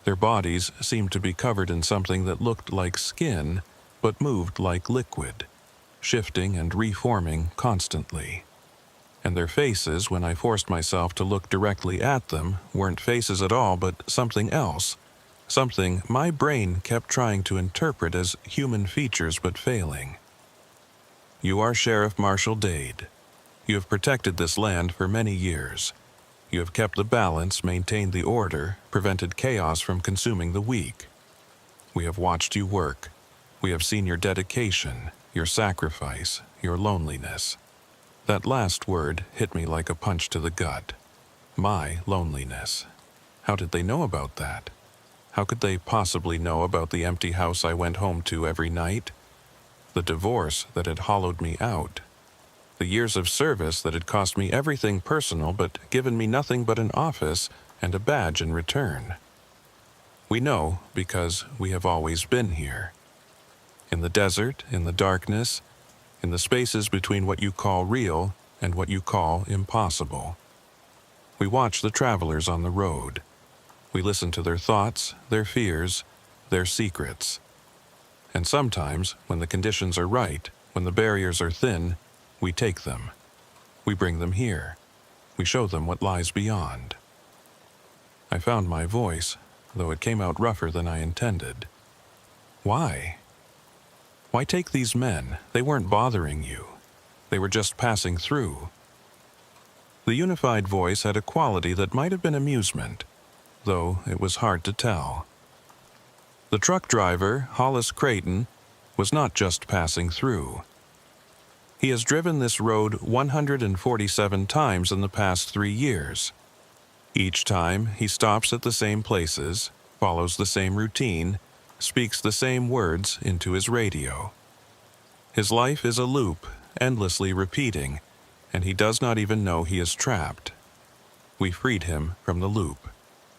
Their bodies seemed to be covered in something that looked like skin, but moved like liquid, shifting and reforming constantly. And their faces, when I forced myself to look directly at them, weren't faces at all, but something else, something my brain kept trying to interpret as human features but failing. "You are Sheriff Marshal Dade. You have protected this land for many years. You have kept the balance, maintained the order, prevented chaos from consuming the weak. We have watched you work. We have seen your dedication, your sacrifice, your loneliness." That last word hit me like a punch to the gut. My loneliness. How did they know about that? How could they possibly know about the empty house I went home to every night? The divorce that had hollowed me out. The years of service that had cost me everything personal but given me nothing but an office and a badge in return. We know because we have always been here. In the desert, in the darkness, in the spaces between what you call real and what you call impossible. We watch the travelers on the road. We listen to their thoughts, their fears, their secrets. And sometimes, when the conditions are right, when the barriers are thin, we take them. We bring them here. We show them what lies beyond. I found my voice, though it came out rougher than I intended. Why? Why take these men? They weren't bothering you. They were just passing through. The unified voice had a quality that might have been amusement, though it was hard to tell. The truck driver, Hollis Creighton, was not just passing through. He has driven this road 147 times in the past 3 years. Each time, he stops at the same places, follows the same routine, speaks the same words into his radio. His life is a loop, endlessly repeating, and he does not even know he is trapped. We freed him from the loop.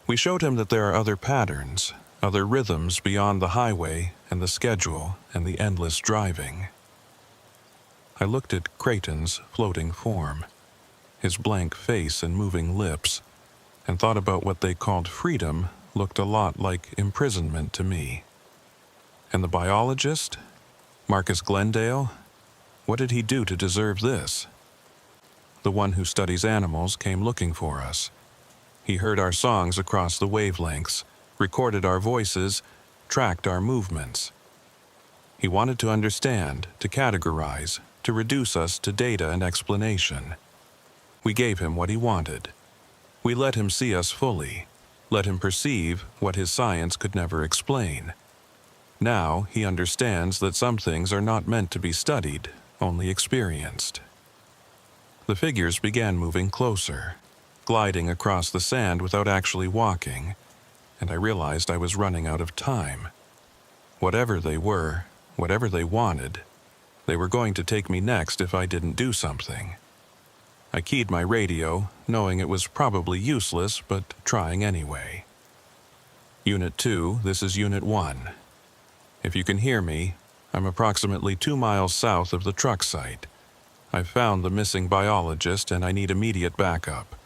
We showed him that there are other patterns, other rhythms beyond the highway and the schedule and the endless driving. I looked at Creighton's floating form, his blank face and moving lips, and thought about what they called freedom looked a lot like imprisonment to me. And the biologist, Marcus Glendale, what did he do to deserve this? The one who studies animals came looking for us. He heard our songs across the wavelengths, recorded our voices, tracked our movements. He wanted to understand, to categorize, to reduce us to data and explanation. We gave him what he wanted. We let him see us fully, let him perceive what his science could never explain. Now he understands that some things are not meant to be studied, only experienced. The figures began moving closer, gliding across the sand without actually walking, and I realized I was running out of time. Whatever they were, whatever they wanted, they were going to take me next if I didn't do something. I keyed my radio, knowing it was probably useless, but trying anyway. Unit 2, this is Unit 1. If you can hear me, I'm approximately 2 miles south of the truck site. I've found the missing biologist and I need immediate backup.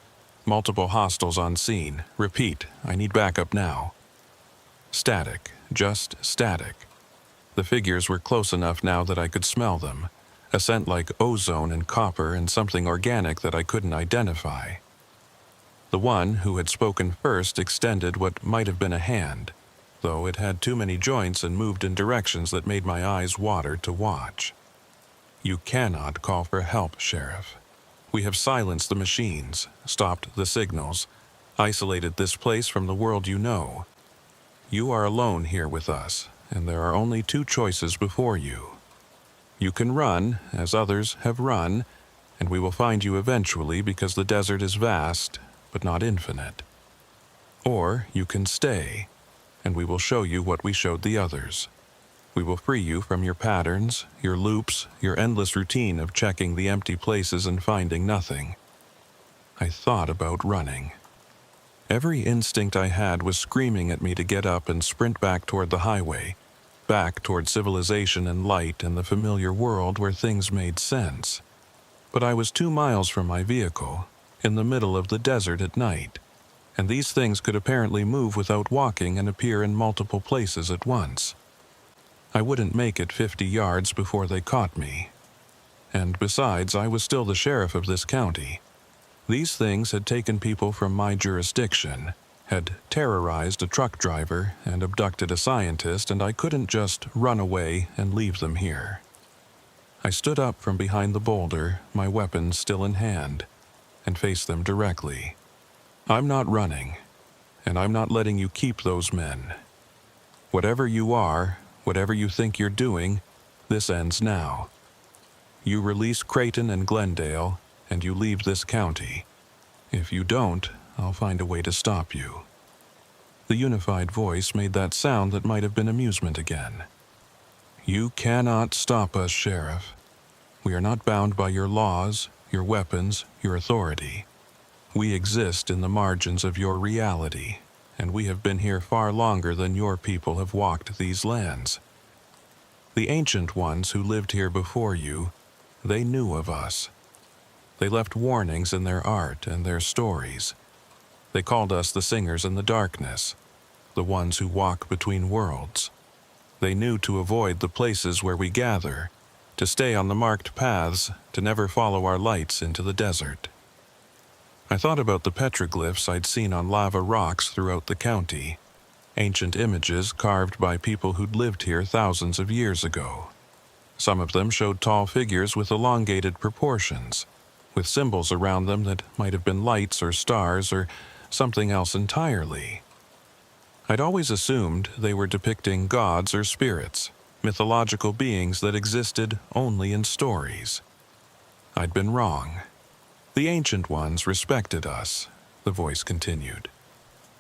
Multiple hostiles on scene. Repeat, I need backup now. Static, just static. The figures were close enough now that I could smell them. A scent like ozone and copper and something organic that I couldn't identify. The one who had spoken first extended what might have been a hand, though it had too many joints and moved in directions that made my eyes water to watch. You cannot call for help, Sheriff. We have silenced the machines, stopped the signals, isolated this place from the world you know. You are alone here with us, and there are only 2 choices before you. You can run, as others have run, and we will find you eventually because the desert is vast, but not infinite. Or you can stay, and we will show you what we showed the others. We will free you from your patterns, your loops, your endless routine of checking the empty places and finding nothing. I thought about running. Every instinct I had was screaming at me to get up and sprint back toward the highway, back toward civilization and light and the familiar world where things made sense. But I was 2 miles from my vehicle, in the middle of the desert at night, and these things could apparently move without walking and appear in multiple places at once. I wouldn't make it 50 yards before they caught me. And besides, I was still the sheriff of this county. These things had taken people from my jurisdiction, had terrorized a truck driver and abducted a scientist, and I couldn't just run away and leave them here. I stood up from behind the boulder, my weapon still in hand, and faced them directly. I'm not running, and I'm not letting you keep those men. Whatever you are, whatever you think you're doing, this ends now. You release Creighton and Glendale, and you leave this county. If you don't, I'll find a way to stop you. The unified voice made that sound that might have been amusement again. You cannot stop us, Sheriff. We are not bound by your laws, your weapons, your authority. We exist in the margins of your reality, and we have been here far longer than your people have walked these lands. The ancient ones who lived here before you, they knew of us. They left warnings in their art and their stories. They called us the singers in the darkness, the ones who walk between worlds. They knew to avoid the places where we gather, to stay on the marked paths, to never follow our lights into the desert. I thought about the petroglyphs I'd seen on lava rocks throughout the county, ancient images carved by people who'd lived here thousands of years ago. Some of them showed tall figures with elongated proportions, with symbols around them that might have been lights or stars or something else entirely. I'd always assumed they were depicting gods or spirits, mythological beings that existed only in stories. I'd been wrong. The ancient ones respected us, the voice continued.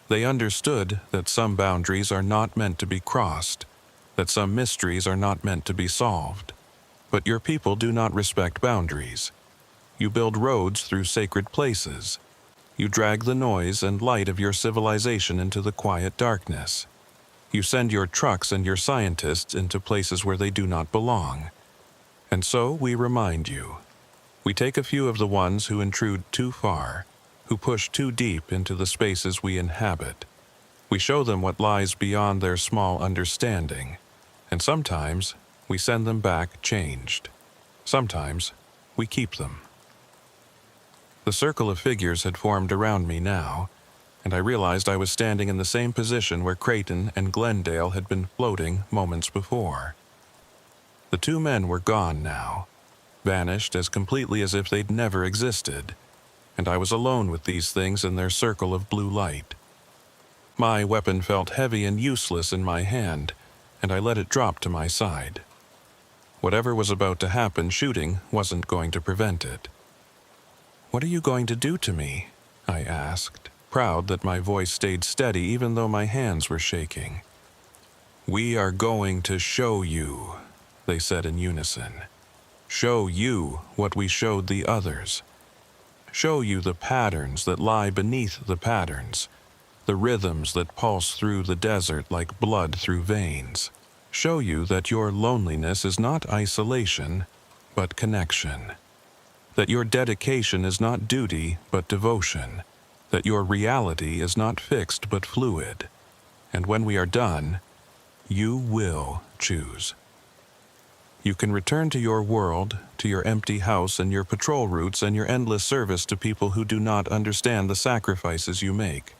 They understood that some boundaries are not meant to be crossed, that some mysteries are not meant to be solved. But your people do not respect boundaries. You build roads through sacred places. You drag the noise and light of your civilization into the quiet darkness. You send your trucks and your scientists into places where they do not belong. And so we remind you. We take a few of the ones who intrude too far, who push too deep into the spaces we inhabit. We show them what lies beyond their small understanding, and sometimes we send them back changed. Sometimes we keep them. The circle of figures had formed around me now, and I realized I was standing in the same position where Creighton and Glendale had been floating moments before. The two men were gone now, vanished as completely as if they'd never existed, and I was alone with these things in their circle of blue light. My weapon felt heavy and useless in my hand, and I let it drop to my side. Whatever was about to happen, shooting wasn't going to prevent it. "What are you going to do to me?" I asked, proud that my voice stayed steady even though my hands were shaking. "We are going to show you," they said in unison. "Show you what we showed the others. Show you the patterns that lie beneath the patterns, the rhythms that pulse through the desert like blood through veins. Show you that your loneliness is not isolation, but connection. That your dedication is not duty, but devotion. That your reality is not fixed, but fluid. And when we are done, you will choose. You can return to your world, to your empty house and your patrol routes and your endless service to people who do not understand the sacrifices you make.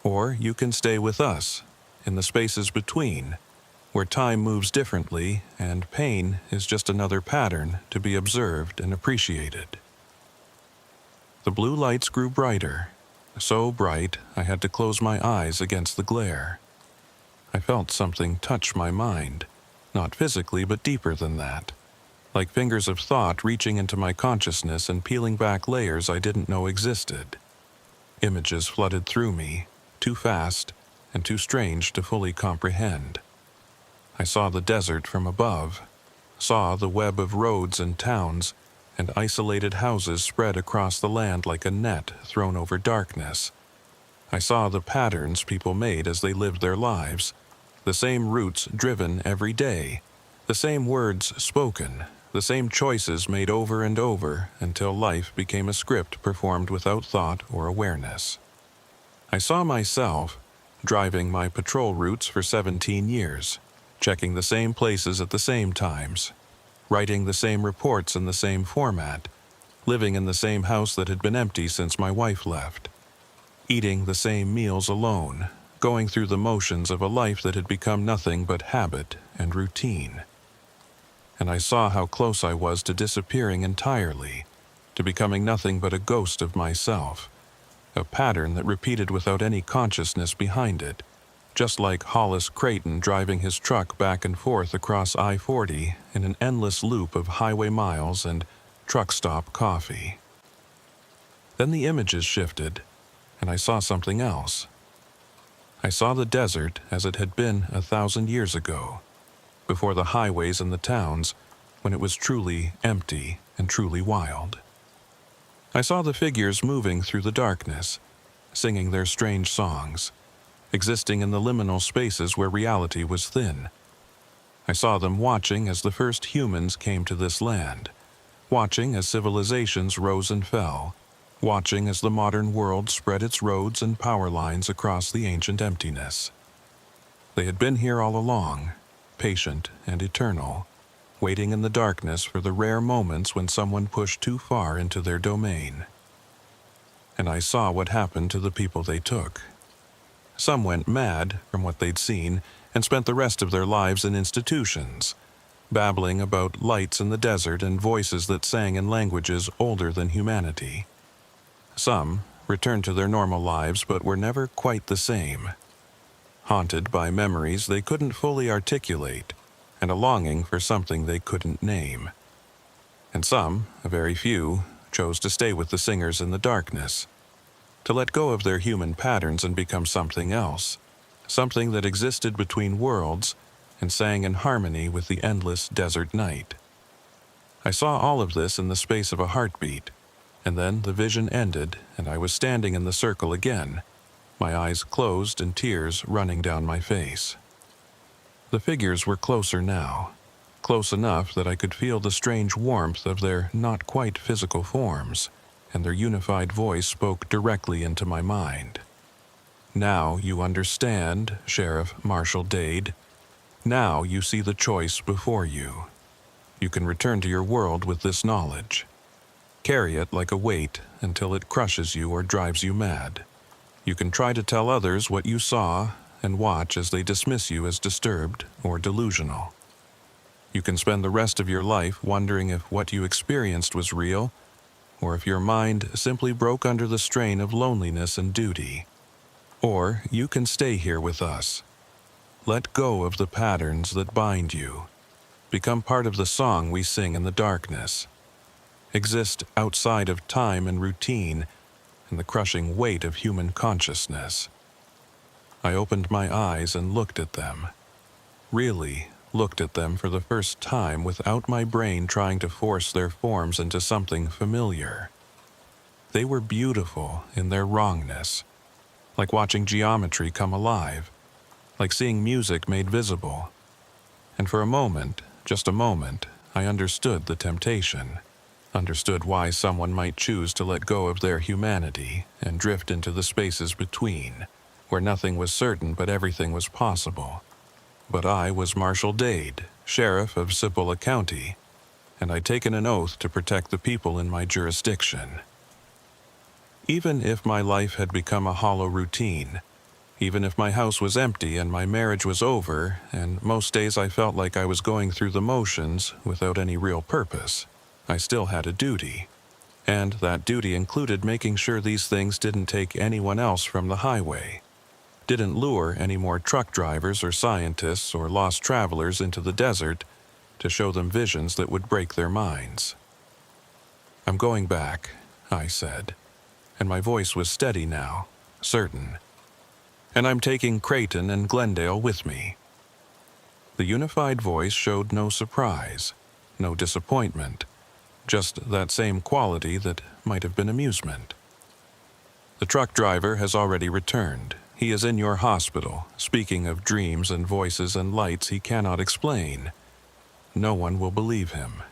Or you can stay with us, in the spaces between, where time moves differently and pain is just another pattern to be observed and appreciated." The blue lights grew brighter, so bright I had to close my eyes against the glare. I felt something touch my mind, not physically but deeper than that, like fingers of thought reaching into my consciousness and peeling back layers I didn't know existed. Images flooded through me, too fast and too strange to fully comprehend. I saw the desert from above, saw the web of roads and towns and isolated houses spread across the land like a net thrown over darkness. I saw the patterns people made as they lived their lives, the same routes driven every day, the same words spoken, the same choices made over and over until life became a script performed without thought or awareness. I saw myself driving my patrol routes for 17 years, checking the same places at the same times, writing the same reports in the same format, living in the same house that had been empty since my wife left, eating the same meals alone, going through the motions of a life that had become nothing but habit and routine. And I saw how close I was to disappearing entirely, to becoming nothing but a ghost of myself, a pattern that repeated without any consciousness behind it, just like Hollis Creighton driving his truck back and forth across I-40 in an endless loop of highway miles and truck stop coffee. Then the images shifted, and I saw something else. I saw the desert as it had been 1,000 years ago, before the highways and the towns, when it was truly empty and truly wild. I saw the figures moving through the darkness, singing their strange songs, existing in the liminal spaces where reality was thin. I saw them watching as the first humans came to this land, watching as civilizations rose and fell, watching as the modern world spread its roads and power lines across the ancient emptiness. They had been here all along, patient and eternal, waiting in the darkness for the rare moments when someone pushed too far into their domain. And I saw what happened to the people they took. Some went mad from what they'd seen and spent the rest of their lives in institutions. babbling about lights in the desert and voices that sang in languages older than humanity. Some returned to their normal lives but were never quite the same, haunted by memories they couldn't fully articulate and a longing for something they couldn't name. And some, a very few, chose to stay with the singers in the darkness, to let go of their human patterns and become something else, something that existed between worlds and sang in harmony with the endless desert night. I saw all of this in the space of a heartbeat, and then the vision ended and I was standing in the circle again, my eyes closed and tears running down my face. The figures were closer now, close enough that I could feel the strange warmth of their not quite physical forms, and their unified voice spoke directly into my mind. "Now you understand, Sheriff Marshall Dade. Now you see the choice before you. You can return to your world with this knowledge. Carry it like a weight until it crushes you or drives you mad. You can try to tell others what you saw and watch as they dismiss you as disturbed or delusional. You can spend the rest of your life wondering if what you experienced was real, or if your mind simply broke under the strain of loneliness and duty. Or you can stay here with us. Let go of the patterns that bind you. Become part of the song we sing in the darkness. Exist outside of time and routine and the crushing weight of human consciousness." I opened my eyes and looked at them. Really looked at them for the first time without my brain trying to force their forms into something familiar. They were beautiful in their wrongness, like watching geometry come alive, like seeing music made visible. And for a moment, just a moment, I understood the temptation, understood why someone might choose to let go of their humanity and drift into the spaces between, where nothing was certain but everything was possible. But I was Marshall Dade, Sheriff of Cibola County, and I'd taken an oath to protect the people in my jurisdiction. Even if my life had become a hollow routine, even if my house was empty and my marriage was over, and most days I felt like I was going through the motions without any real purpose, I still had a duty. And that duty included making sure these things didn't take anyone else from the highway, didn't lure any more truck drivers or scientists or lost travelers into the desert to show them visions that would break their minds. "I'm going back," I said, and my voice was steady now, certain. "And I'm taking Creighton and Glendale with me." The unified voice showed no surprise, no disappointment, just that same quality that might have been amusement. "The truck driver has already returned. He is in your hospital, speaking of dreams and voices and lights he cannot explain. No one will believe him.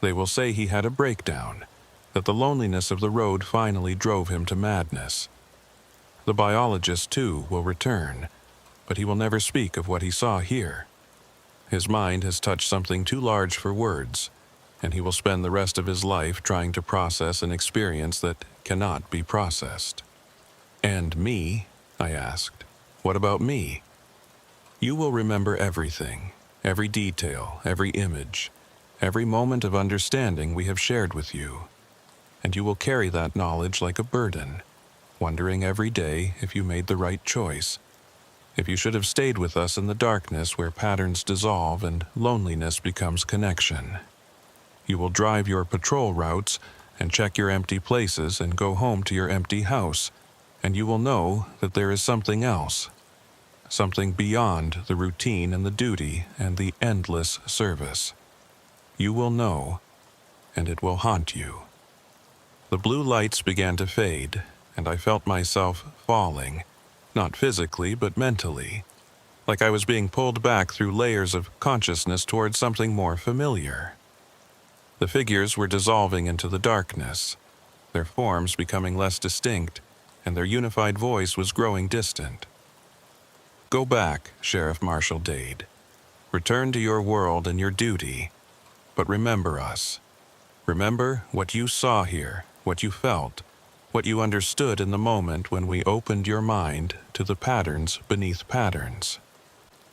They will say he had a breakdown, that the loneliness of the road finally drove him to madness. The biologist, too, will return, but he will never speak of what he saw here. His mind has touched something too large for words, and he will spend the rest of his life trying to process an experience that cannot be processed." "And me?" I asked. "What about me?" "You will remember everything, every detail, every image, every moment of understanding we have shared with you. And you will carry that knowledge like a burden, wondering every day if you made the right choice, if you should have stayed with us in the darkness where patterns dissolve and loneliness becomes connection. You will drive your patrol routes and check your empty places and go home to your empty house, and you will know that there is something else, something beyond the routine and the duty and the endless service. You will know, and it will haunt you." The blue lights began to fade, and I felt myself falling, not physically but mentally, like I was being pulled back through layers of consciousness towards something more familiar. The figures were dissolving into the darkness, their forms becoming less distinct, and their unified voice was growing distant. "Go back, Sheriff Marshall Dade. Return to your world and your duty, but remember us. Remember what you saw here, what you felt, what you understood in the moment when we opened your mind to the patterns beneath patterns.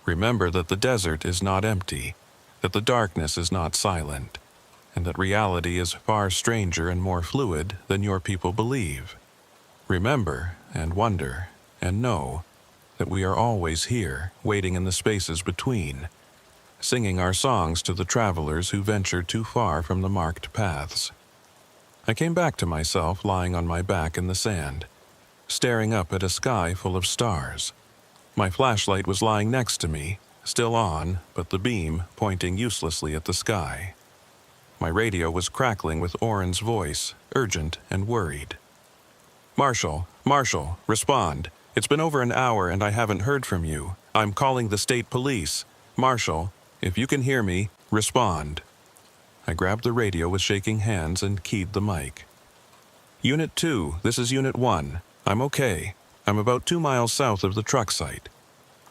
Remember that the desert is not empty, that the darkness is not silent, and that reality is far stranger and more fluid than your people believe. Remember and wonder and know that we are always here, waiting in the spaces between, singing our songs to the travelers who venture too far from the marked paths. I came back to myself lying on my back in the sand, staring up at a sky full of stars. My flashlight was lying next to me, still on, but the beam pointing uselessly at the sky. My radio was crackling with Oren's voice, urgent and worried. "Marshal, Marshal, respond. It's been over an hour and I haven't heard from you. I'm calling the state police. Marshal, if you can hear me, respond." I grabbed the radio with shaking hands and keyed the mic. "Unit 2, this is Unit 1. I'm okay. I'm about 2 miles south of the truck site.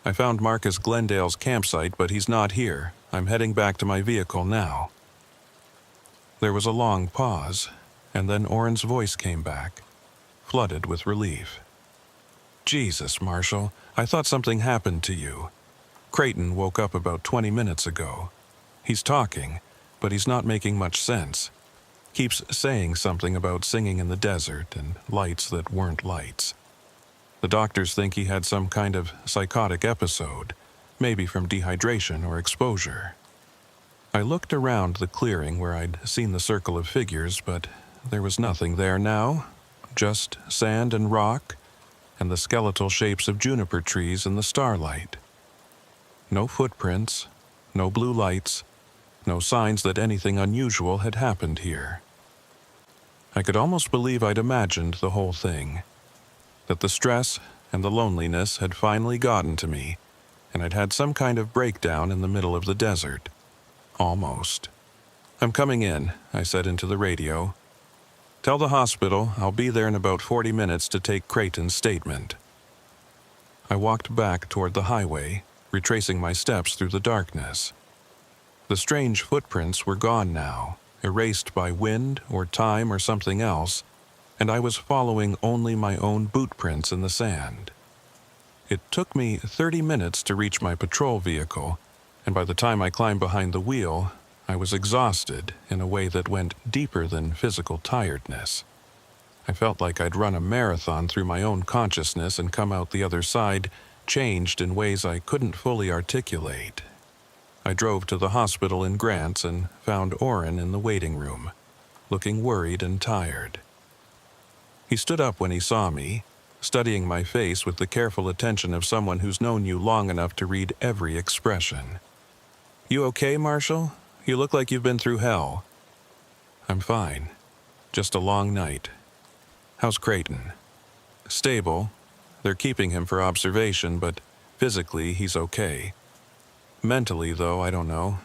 I found Marcus Glendale's campsite, but he's not here. I'm heading back to my vehicle now." There was a long pause, and then Oren's voice came back, flooded with relief. "Jesus, Marshal, I thought something happened to you. Creighton woke up about 20 minutes ago. He's talking, but he's not making much sense. Keeps saying something about singing in the desert and lights that weren't lights. The doctors think he had some kind of psychotic episode, maybe from dehydration or exposure." I looked around the clearing where I'd seen the circle of figures, but there was nothing there now, just sand and rock, and the skeletal shapes of juniper trees in the starlight. No footprints, no blue lights, no signs that anything unusual had happened here. I could almost believe I'd imagined the whole thing, that the stress and the loneliness had finally gotten to me, and I'd had some kind of breakdown in the middle of the desert. Almost. "I'm coming in," I said into the radio. "Tell the hospital I'll be there in about 40 minutes to take Creighton's statement." I walked back toward the highway, retracing my steps through the darkness. The strange footprints were gone now, erased by wind or time or something else, and I was following only my own boot prints in the sand. It took me 30 minutes to reach my patrol vehicle, and by the time I climbed behind the wheel, I was exhausted in a way that went deeper than physical tiredness. I felt like I'd run a marathon through my own consciousness and come out the other side changed in ways I couldn't fully articulate. I drove to the hospital in Grants and found Oren in the waiting room, looking worried and tired. He stood up when he saw me, studying my face with the careful attention of someone who's known you long enough to read every expression. "You okay, Marshal? You look like you've been through hell." "I'm fine. Just a long night." "How's Creighton?" "Stable. They're keeping him for observation, but physically he's okay. Mentally, though, I don't know.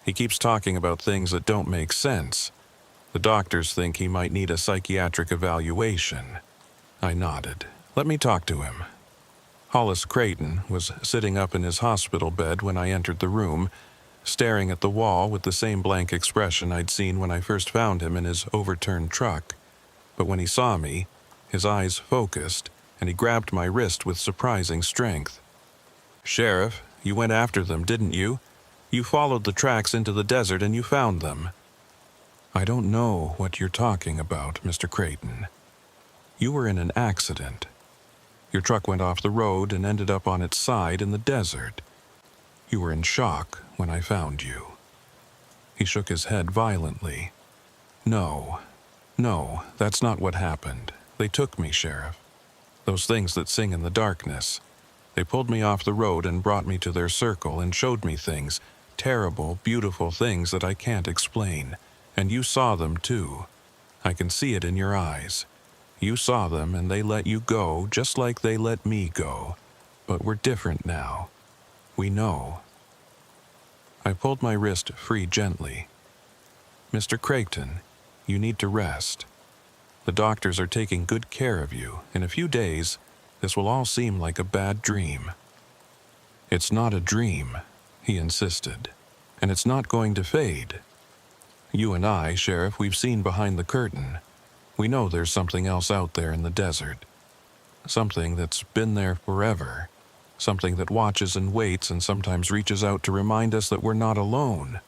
He keeps talking about things that don't make sense. The doctors think he might need a psychiatric evaluation." I nodded. "Let me talk to him." Hollis Creighton was sitting up in his hospital bed when I entered the room, staring at the wall with the same blank expression I'd seen when I first found him in his overturned truck. But when he saw me, his eyes focused, and he grabbed my wrist with surprising strength. "Sheriff, you went after them, didn't you? You followed the tracks into the desert and you found them." "I don't know what you're talking about, Mr. Creighton. You were in an accident. Your truck went off the road and ended up on its side in the desert. You were in shock when I found you." He shook his head violently. No, that's not what happened. They took me, Sheriff. Those things that sing in the darkness. They pulled me off the road and brought me to their circle and showed me things, terrible, beautiful things that I can't explain. And you saw them too. I can see it in your eyes. You saw them and they let you go just like they let me go. But we're different now. We know. I pulled my wrist free gently. "Mr. Creighton, you need to rest. The doctors are taking good care of you. In a few days, this will all seem like a bad dream." "It's not a dream," he insisted, "and it's not going to fade. You and I, Sheriff, we've seen behind the curtain. We know there's something else out there in the desert. Something that's been there forever. Something that watches and waits and sometimes reaches out to remind us that we're not alone.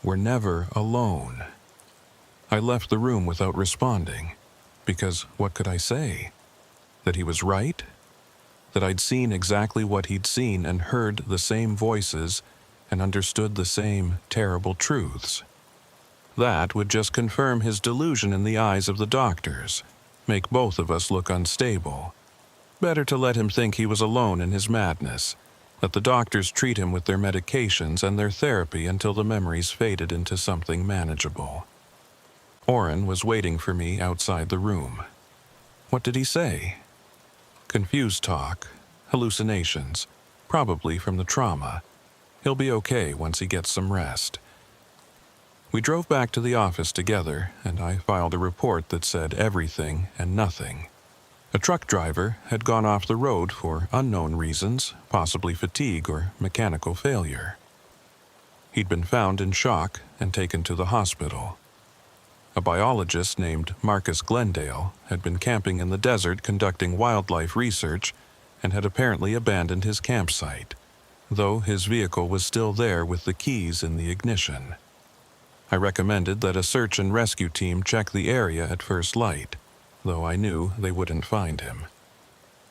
were never alone. I left the room without responding, because what could I say? That he was right? That I'd seen exactly what he'd seen and heard the same voices and understood the same terrible truths? That would just confirm his delusion in the eyes of the doctors, make both of us look unstable. Better to let him think he was alone in his madness, let the doctors treat him with their medications and their therapy until the memories faded into something manageable. Orrin was waiting for me outside the room. What did he say? Confused talk, hallucinations, probably from the trauma. He'll be okay once he gets some rest. We drove back to the office together, and I filed a report that said everything and nothing. A truck driver had gone off the road for unknown reasons, possibly fatigue or mechanical failure. He'd been found in shock and taken to the hospital. A biologist named Marcus Glendale had been camping in the desert conducting wildlife research and had apparently abandoned his campsite, though his vehicle was still there with the keys in the ignition. I recommended that a search and rescue team check the area at first light, though I knew they wouldn't find him.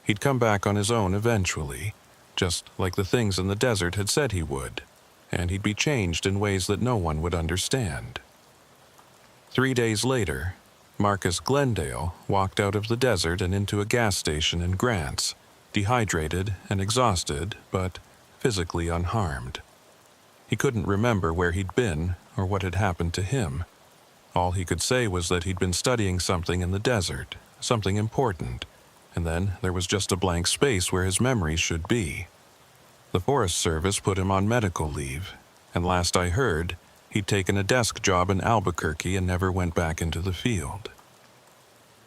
He'd come back on his own eventually, just like the things in the desert had said he would, and he'd be changed in ways that no one would understand. 3 days later, Marcus Glendale walked out of the desert and into a gas station in Grants, dehydrated and exhausted, but physically unharmed. He couldn't remember where he'd been or what had happened to him. All he could say was that he'd been studying something in the desert, something important, and then there was just a blank space where his memories should be. The Forest Service put him on medical leave, and last I heard, he'd taken a desk job in Albuquerque and never went back into the field.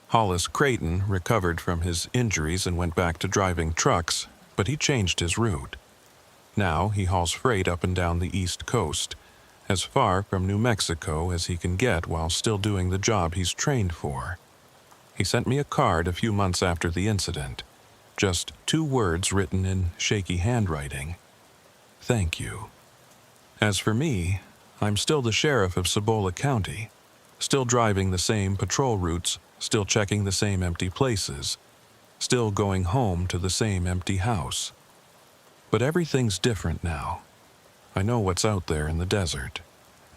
Hollis Creighton recovered from his injuries and went back to driving trucks, but he changed his route. Now he hauls freight up and down the East Coast, as far from New Mexico as he can get while still doing the job he's trained for. He sent me a card a few months after the incident, just 2 words written in shaky handwriting. Thank you. As for me, I'm still the sheriff of Cibola County, still driving the same patrol routes, still checking the same empty places, still going home to the same empty house. But everything's different now. I know what's out there in the desert,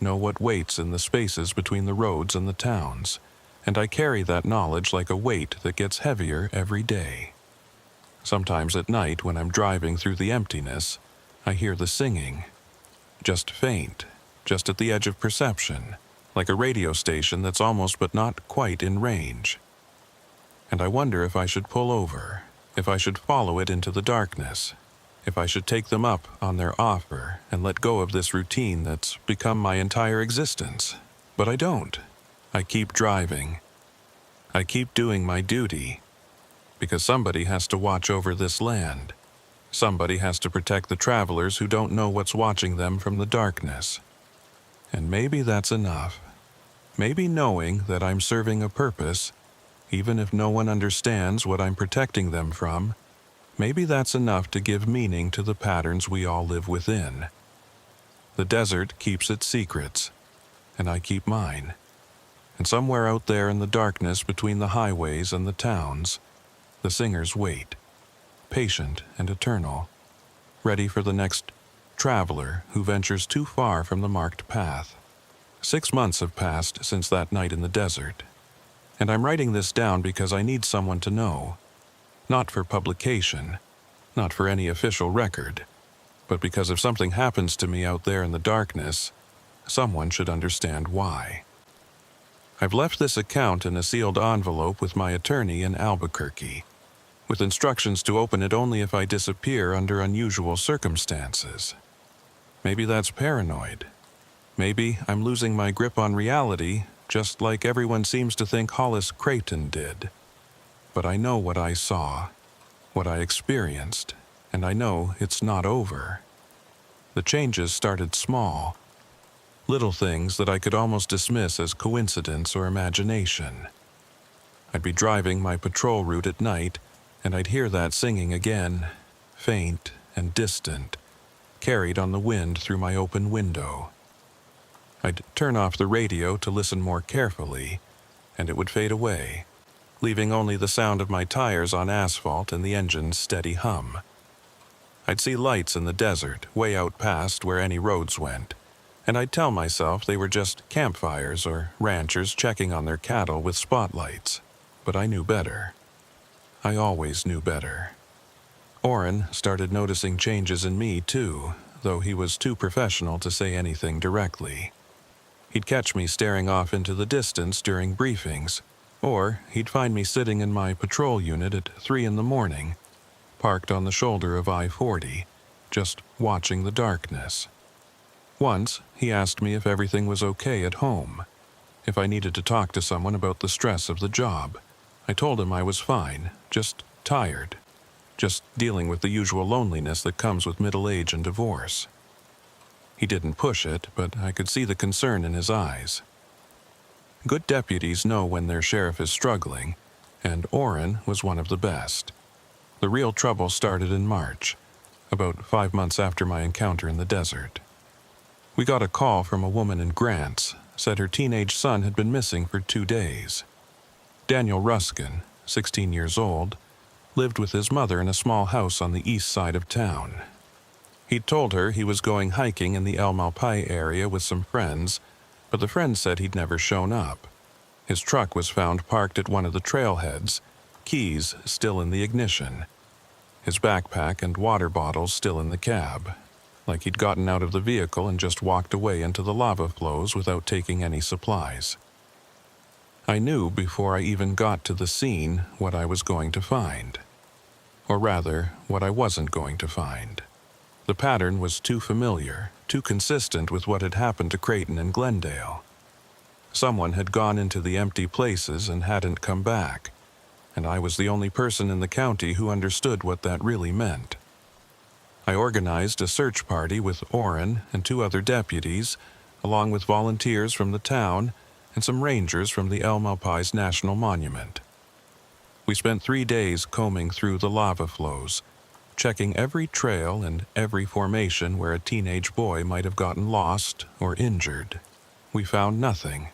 know what waits in the spaces between the roads and the towns, and I carry that knowledge like a weight that gets heavier every day. Sometimes at night when I'm driving through the emptiness, I hear the singing, just faint, just at the edge of perception, like a radio station that's almost but not quite in range. And I wonder if I should pull over, if I should follow it into the darkness, if I should take them up on their offer and let go of this routine that's become my entire existence. But I don't. I keep driving. I keep doing my duty. Because somebody has to watch over this land. Somebody has to protect the travelers who don't know what's watching them from the darkness. And maybe that's enough. Maybe knowing that I'm serving a purpose, even if no one understands what I'm protecting them from, maybe that's enough to give meaning to the patterns we all live within. The desert keeps its secrets, and I keep mine. And somewhere out there in the darkness between the highways and the towns, the singers wait, patient and eternal, ready for the next traveler who ventures too far from the marked path. 6 months have passed since that night in the desert, and I'm writing this down because I need someone to know. Not for publication, not for any official record, but because if something happens to me out there in the darkness, someone should understand why. I've left this account in a sealed envelope with my attorney in Albuquerque, with instructions to open it only if I disappear under unusual circumstances. Maybe that's paranoid. Maybe I'm losing my grip on reality, just like everyone seems to think Hollis Creighton did. But I know what I saw, what I experienced, and I know it's not over. The changes started small. Little things that I could almost dismiss as coincidence or imagination. I'd be driving my patrol route at night, and I'd hear that singing again, faint and distant, carried on the wind through my open window. I'd turn off the radio to listen more carefully, and it would fade away, leaving only the sound of my tires on asphalt and the engine's steady hum. I'd see lights in the desert, way out past where any roads went, and I'd tell myself they were just campfires or ranchers checking on their cattle with spotlights. But I knew better. I always knew better. Orrin started noticing changes in me, too, though he was too professional to say anything directly. He'd catch me staring off into the distance during briefings, or he'd find me sitting in my patrol unit at 3 in the morning, parked on the shoulder of I-40, just watching the darkness. Once, he asked me if everything was okay at home, if I needed to talk to someone about the stress of the job. I told him I was fine, just tired, just dealing with the usual loneliness that comes with middle age and divorce. He didn't push it, but I could see the concern in his eyes. Good deputies know when their sheriff is struggling, and Orrin was one of the best. The real trouble started in March, about 5 months after my encounter in the desert. We got a call from a woman in Grants, said her teenage son had been missing for 2 days. Daniel Ruskin, 16 years old, lived with his mother in a small house on the east side of town. He'd told her he was going hiking in the El Malpai area with some friends, but the friends said he'd never shown up. His truck was found parked at one of the trailheads, keys still in the ignition, his backpack and water bottles still in the cab, like he'd gotten out of the vehicle and just walked away into the lava flows without taking any supplies. I knew before I even got to the scene what I was going to find. Or rather, what I wasn't going to find. The pattern was too familiar, too consistent with what had happened to Creighton and Glendale. Someone had gone into the empty places and hadn't come back, and I was the only person in the county who understood what that really meant. I organized a search party with Orrin and 2 other deputies, along with volunteers from the town and some rangers from the El Malpais National Monument. We spent 3 days combing through the lava flows, checking every trail and every formation where a teenage boy might have gotten lost or injured. We found nothing.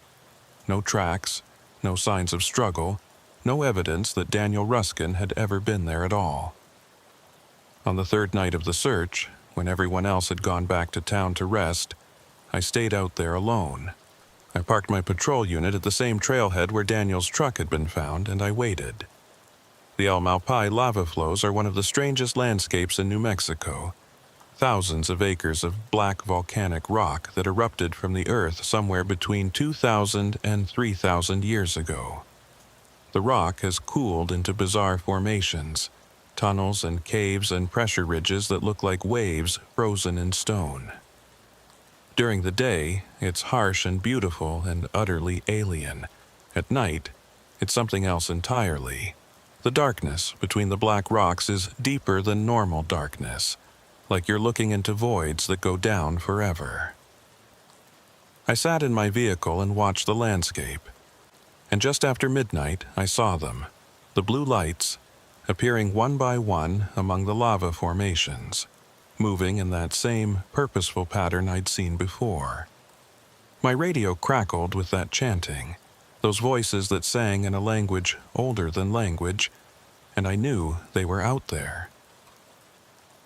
No tracks, no signs of struggle, no evidence that Daniel Ruskin had ever been there at all. On the 3rd night of the search, when everyone else had gone back to town to rest, I stayed out there alone. I parked my patrol unit at the same trailhead where Daniel's truck had been found, and I waited. The El Malpai lava flows are one of the strangest landscapes in New Mexico. Thousands of acres of black volcanic rock that erupted from the earth somewhere between 2,000 and 3,000 years ago. The rock has cooled into bizarre formations, tunnels and caves and pressure ridges that look like waves frozen in stone. During the day, it's harsh and beautiful and utterly alien. At night, it's something else entirely. The darkness between the black rocks is deeper than normal darkness, like you're looking into voids that go down forever. I sat in my vehicle and watched the landscape, and just after midnight I saw them, the blue lights, appearing one by one among the lava formations, moving in that same purposeful pattern I'd seen before. My radio crackled with that chanting, those voices that sang in a language older than language, and I knew they were out there.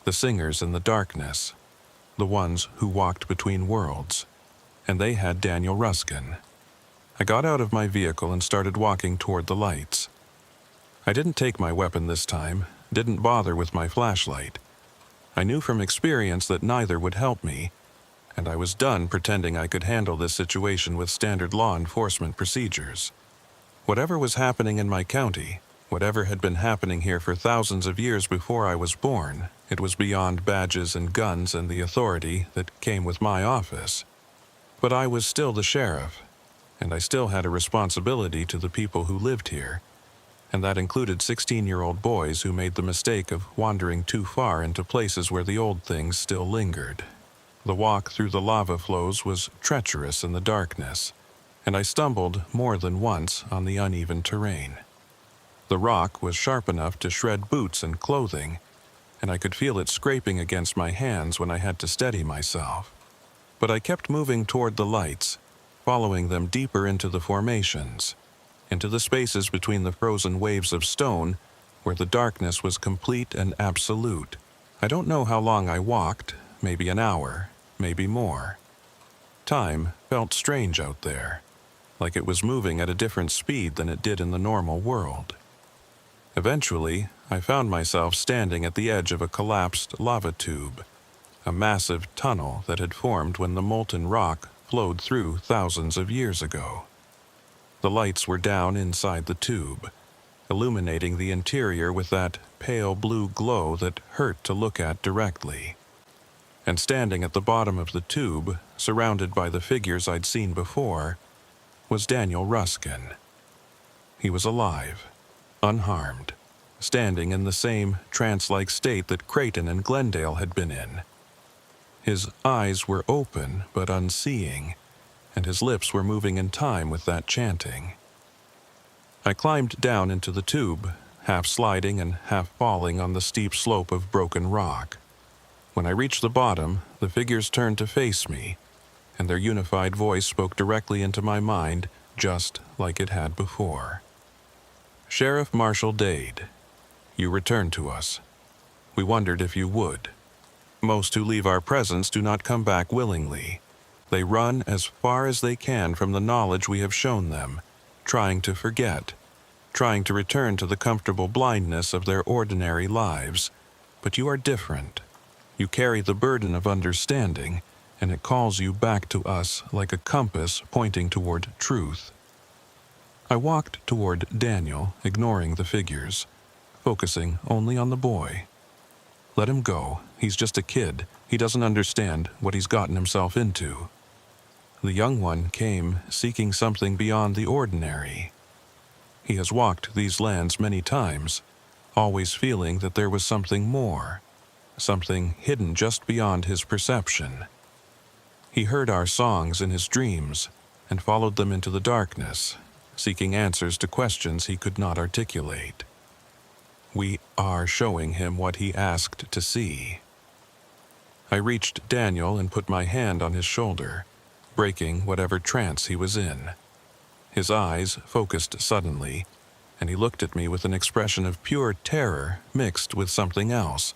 The singers in the darkness, the ones who walked between worlds, and they had Daniel Ruskin. I got out of my vehicle and started walking toward the lights. I didn't take my weapon this time, didn't bother with my flashlight. I knew from experience that neither would help me, and I was done pretending I could handle this situation with standard law enforcement procedures. Whatever was happening in my county, whatever had been happening here for thousands of years before I was born, it was beyond badges and guns and the authority that came with my office. But I was still the sheriff, and I still had a responsibility to the people who lived here, and that included 16-year-old boys who made the mistake of wandering too far into places where the old things still lingered. The walk through the lava flows was treacherous in the darkness, and I stumbled more than once on the uneven terrain. The rock was sharp enough to shred boots and clothing, and I could feel it scraping against my hands when I had to steady myself. But I kept moving toward the lights, following them deeper into the formations, into the spaces between the frozen waves of stone where the darkness was complete and absolute. I don't know how long I walked, maybe an hour, maybe more. Time felt strange out there, like it was moving at a different speed than it did in the normal world. Eventually, I found myself standing at the edge of a collapsed lava tube, a massive tunnel that had formed when the molten rock flowed through thousands of years ago. The lights were down inside the tube, illuminating the interior with that pale blue glow that hurt to look at directly. And standing at the bottom of the tube, surrounded by the figures I'd seen before, was Daniel Ruskin. He was alive, unharmed, standing in the same trance-like state that Creighton and Glendale had been in. His eyes were open but unseeing, and his lips were moving in time with that chanting. I climbed down into the tube, half sliding and half falling on the steep slope of broken rock. When I reached the bottom, the figures turned to face me, and their unified voice spoke directly into my mind, just like it had before. "Sheriff Marshall Dade, you returned to us. We wondered if you would. Most who leave our presence do not come back willingly. They run as far as they can from the knowledge we have shown them, trying to forget, trying to return to the comfortable blindness of their ordinary lives. But you are different. You carry the burden of understanding, and it calls you back to us like a compass pointing toward truth." I walked toward Daniel, ignoring the figures, focusing only on the boy. Let him go. He's just a kid. He doesn't understand what he's gotten himself into. The young one came seeking something beyond the ordinary. He has walked these lands many times, always feeling that there was something more, something hidden just beyond his perception. He heard our songs in his dreams and followed them into the darkness, seeking answers to questions he could not articulate. We are showing him what he asked to see. I reached Daniel and put my hand on his shoulder, breaking whatever trance he was in. His eyes focused suddenly, and he looked at me with an expression of pure terror mixed with something else,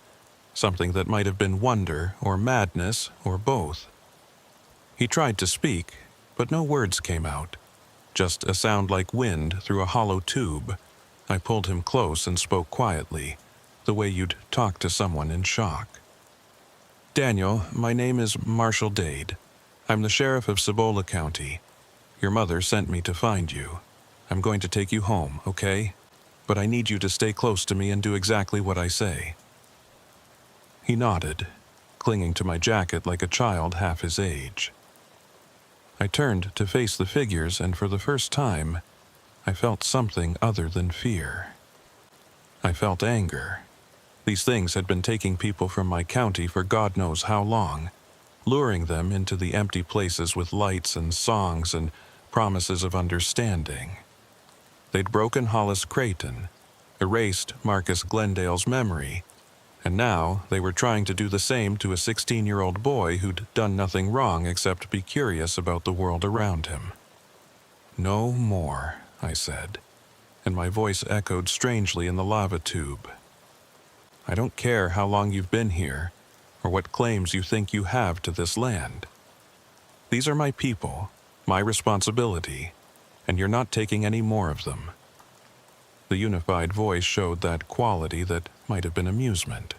something that might have been wonder or madness or both. He tried to speak, but no words came out, just a sound like wind through a hollow tube. I pulled him close and spoke quietly, the way you'd talk to someone in shock. "Daniel, my name is Marshall Dade. I'm the sheriff of Cibola County. Your mother sent me to find you. I'm going to take you home, okay? But I need you to stay close to me and do exactly what I say." He nodded, clinging to my jacket like a child half his age. I turned to face the figures, and for the first time, I felt something other than fear. I felt anger. These things had been taking people from my county for God knows how long, luring them into the empty places with lights and songs and promises of understanding. They'd broken Hollis Creighton, erased Marcus Glendale's memory, and now they were trying to do the same to a 16-year-old boy who'd done nothing wrong except be curious about the world around him. "No more," I said, and my voice echoed strangely in the lava tube. "I don't care how long you've been here, or what claims you think you have to this land. These are my people, my responsibility, and you're not taking any more of them." The unified voice showed that quality that might have been amusement.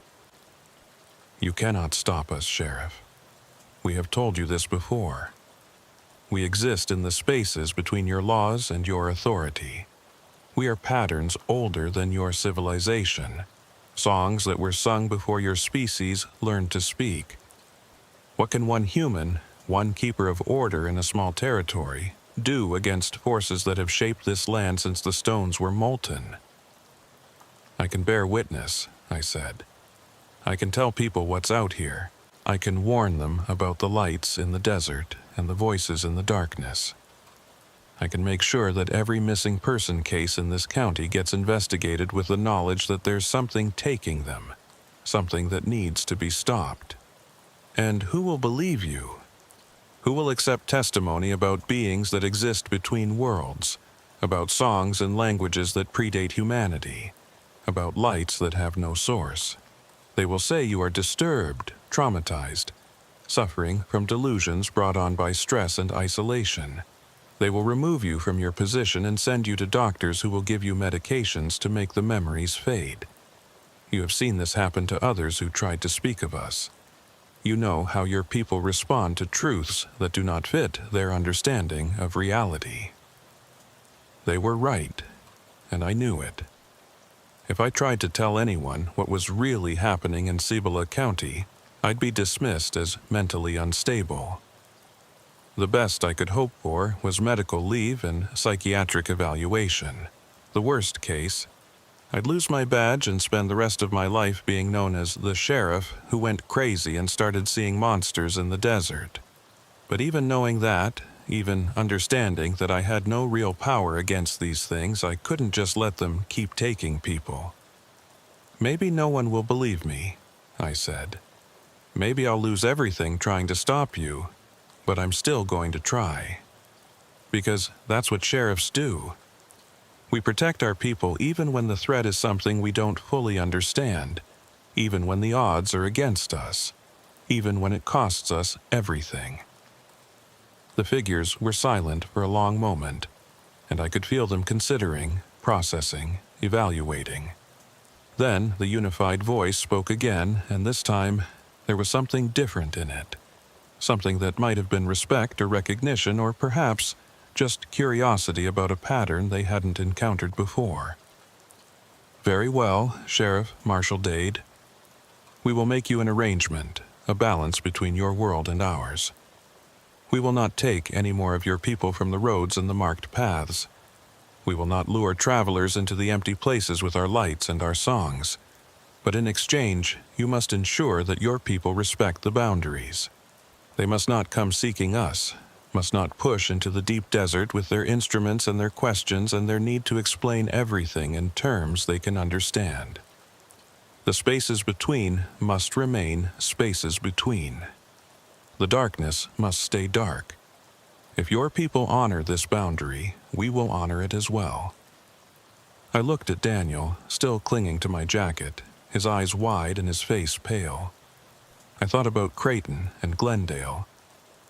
"You cannot stop us, Sheriff. We have told you this before. We exist in the spaces between your laws and your authority. We are patterns older than your civilization, songs that were sung before your species learned to speak. What can one human, one keeper of order in a small territory, do against forces that have shaped this land since the stones were molten?" "I can bear witness," I said. "I can tell people what's out here. I can warn them about the lights in the desert and the voices in the darkness. I can make sure that every missing person case in this county gets investigated with the knowledge that there's something taking them, something that needs to be stopped. And who will believe you? Who will accept testimony about beings that exist between worlds, about songs and languages that predate humanity, about lights that have no source? They will say you are disturbed, traumatized, suffering from delusions brought on by stress and isolation. They will remove you from your position and send you to doctors who will give you medications to make the memories fade. You have seen this happen to others who tried to speak of us. You know how your people respond to truths that do not fit their understanding of reality. They were right, and I knew it. If I tried to tell anyone what was really happening in Cibola County, I'd be dismissed as mentally unstable. The best I could hope for was medical leave and psychiatric evaluation. The worst case, I'd lose my badge and spend the rest of my life being known as the sheriff who went crazy and started seeing monsters in the desert. But even knowing that, even understanding that I had no real power against these things, I couldn't just let them keep taking people. Maybe no one will believe me, I said. Maybe I'll lose everything trying to stop you, but I'm still going to try. Because that's what sheriffs do. We protect our people even when the threat is something we don't fully understand, even when the odds are against us, even when it costs us everything. The figures were silent for a long moment, and I could feel them considering, processing, evaluating. Then the unified voice spoke again, and this time there was something different in it. Something that might have been respect or recognition, or perhaps just curiosity about a pattern they hadn't encountered before. Very well, Sheriff Marshal Dade. We will make you an arrangement, a balance between your world and ours. We will not take any more of your people from the roads and the marked paths. We will not lure travelers into the empty places with our lights and our songs. But in exchange, you must ensure that your people respect the boundaries. They must not come seeking us, must not push into the deep desert with their instruments and their questions and their need to explain everything in terms they can understand. The spaces between must remain spaces between. The darkness must stay dark. If your people honor this boundary, we will honor it as well. I looked at Daniel, still clinging to my jacket, his eyes wide and his face pale. I thought about Creighton and Glendale,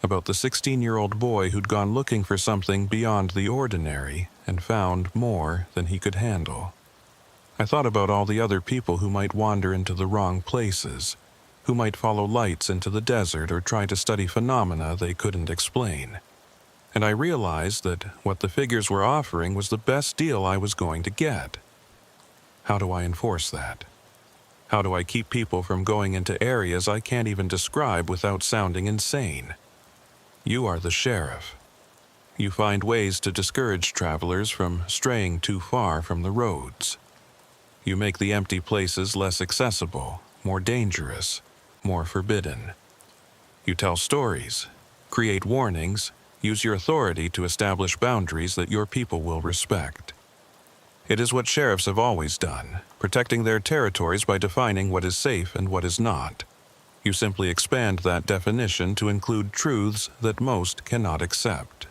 about the 16-year-old boy who'd gone looking for something beyond the ordinary and found more than he could handle. I thought about all the other people who might wander into the wrong places, who might follow lights into the desert or try to study phenomena they couldn't explain. And I realized that what the figures were offering was the best deal I was going to get. How do I enforce that? How do I keep people from going into areas I can't even describe without sounding insane? You are the sheriff. You find ways to discourage travelers from straying too far from the roads. You make the empty places less accessible, more dangerous, more forbidden. You tell stories, create warnings, use your authority to establish boundaries that your people will respect. It is what sheriffs have always done, protecting their territories by defining what is safe and what is not. You simply expand that definition to include truths that most cannot accept.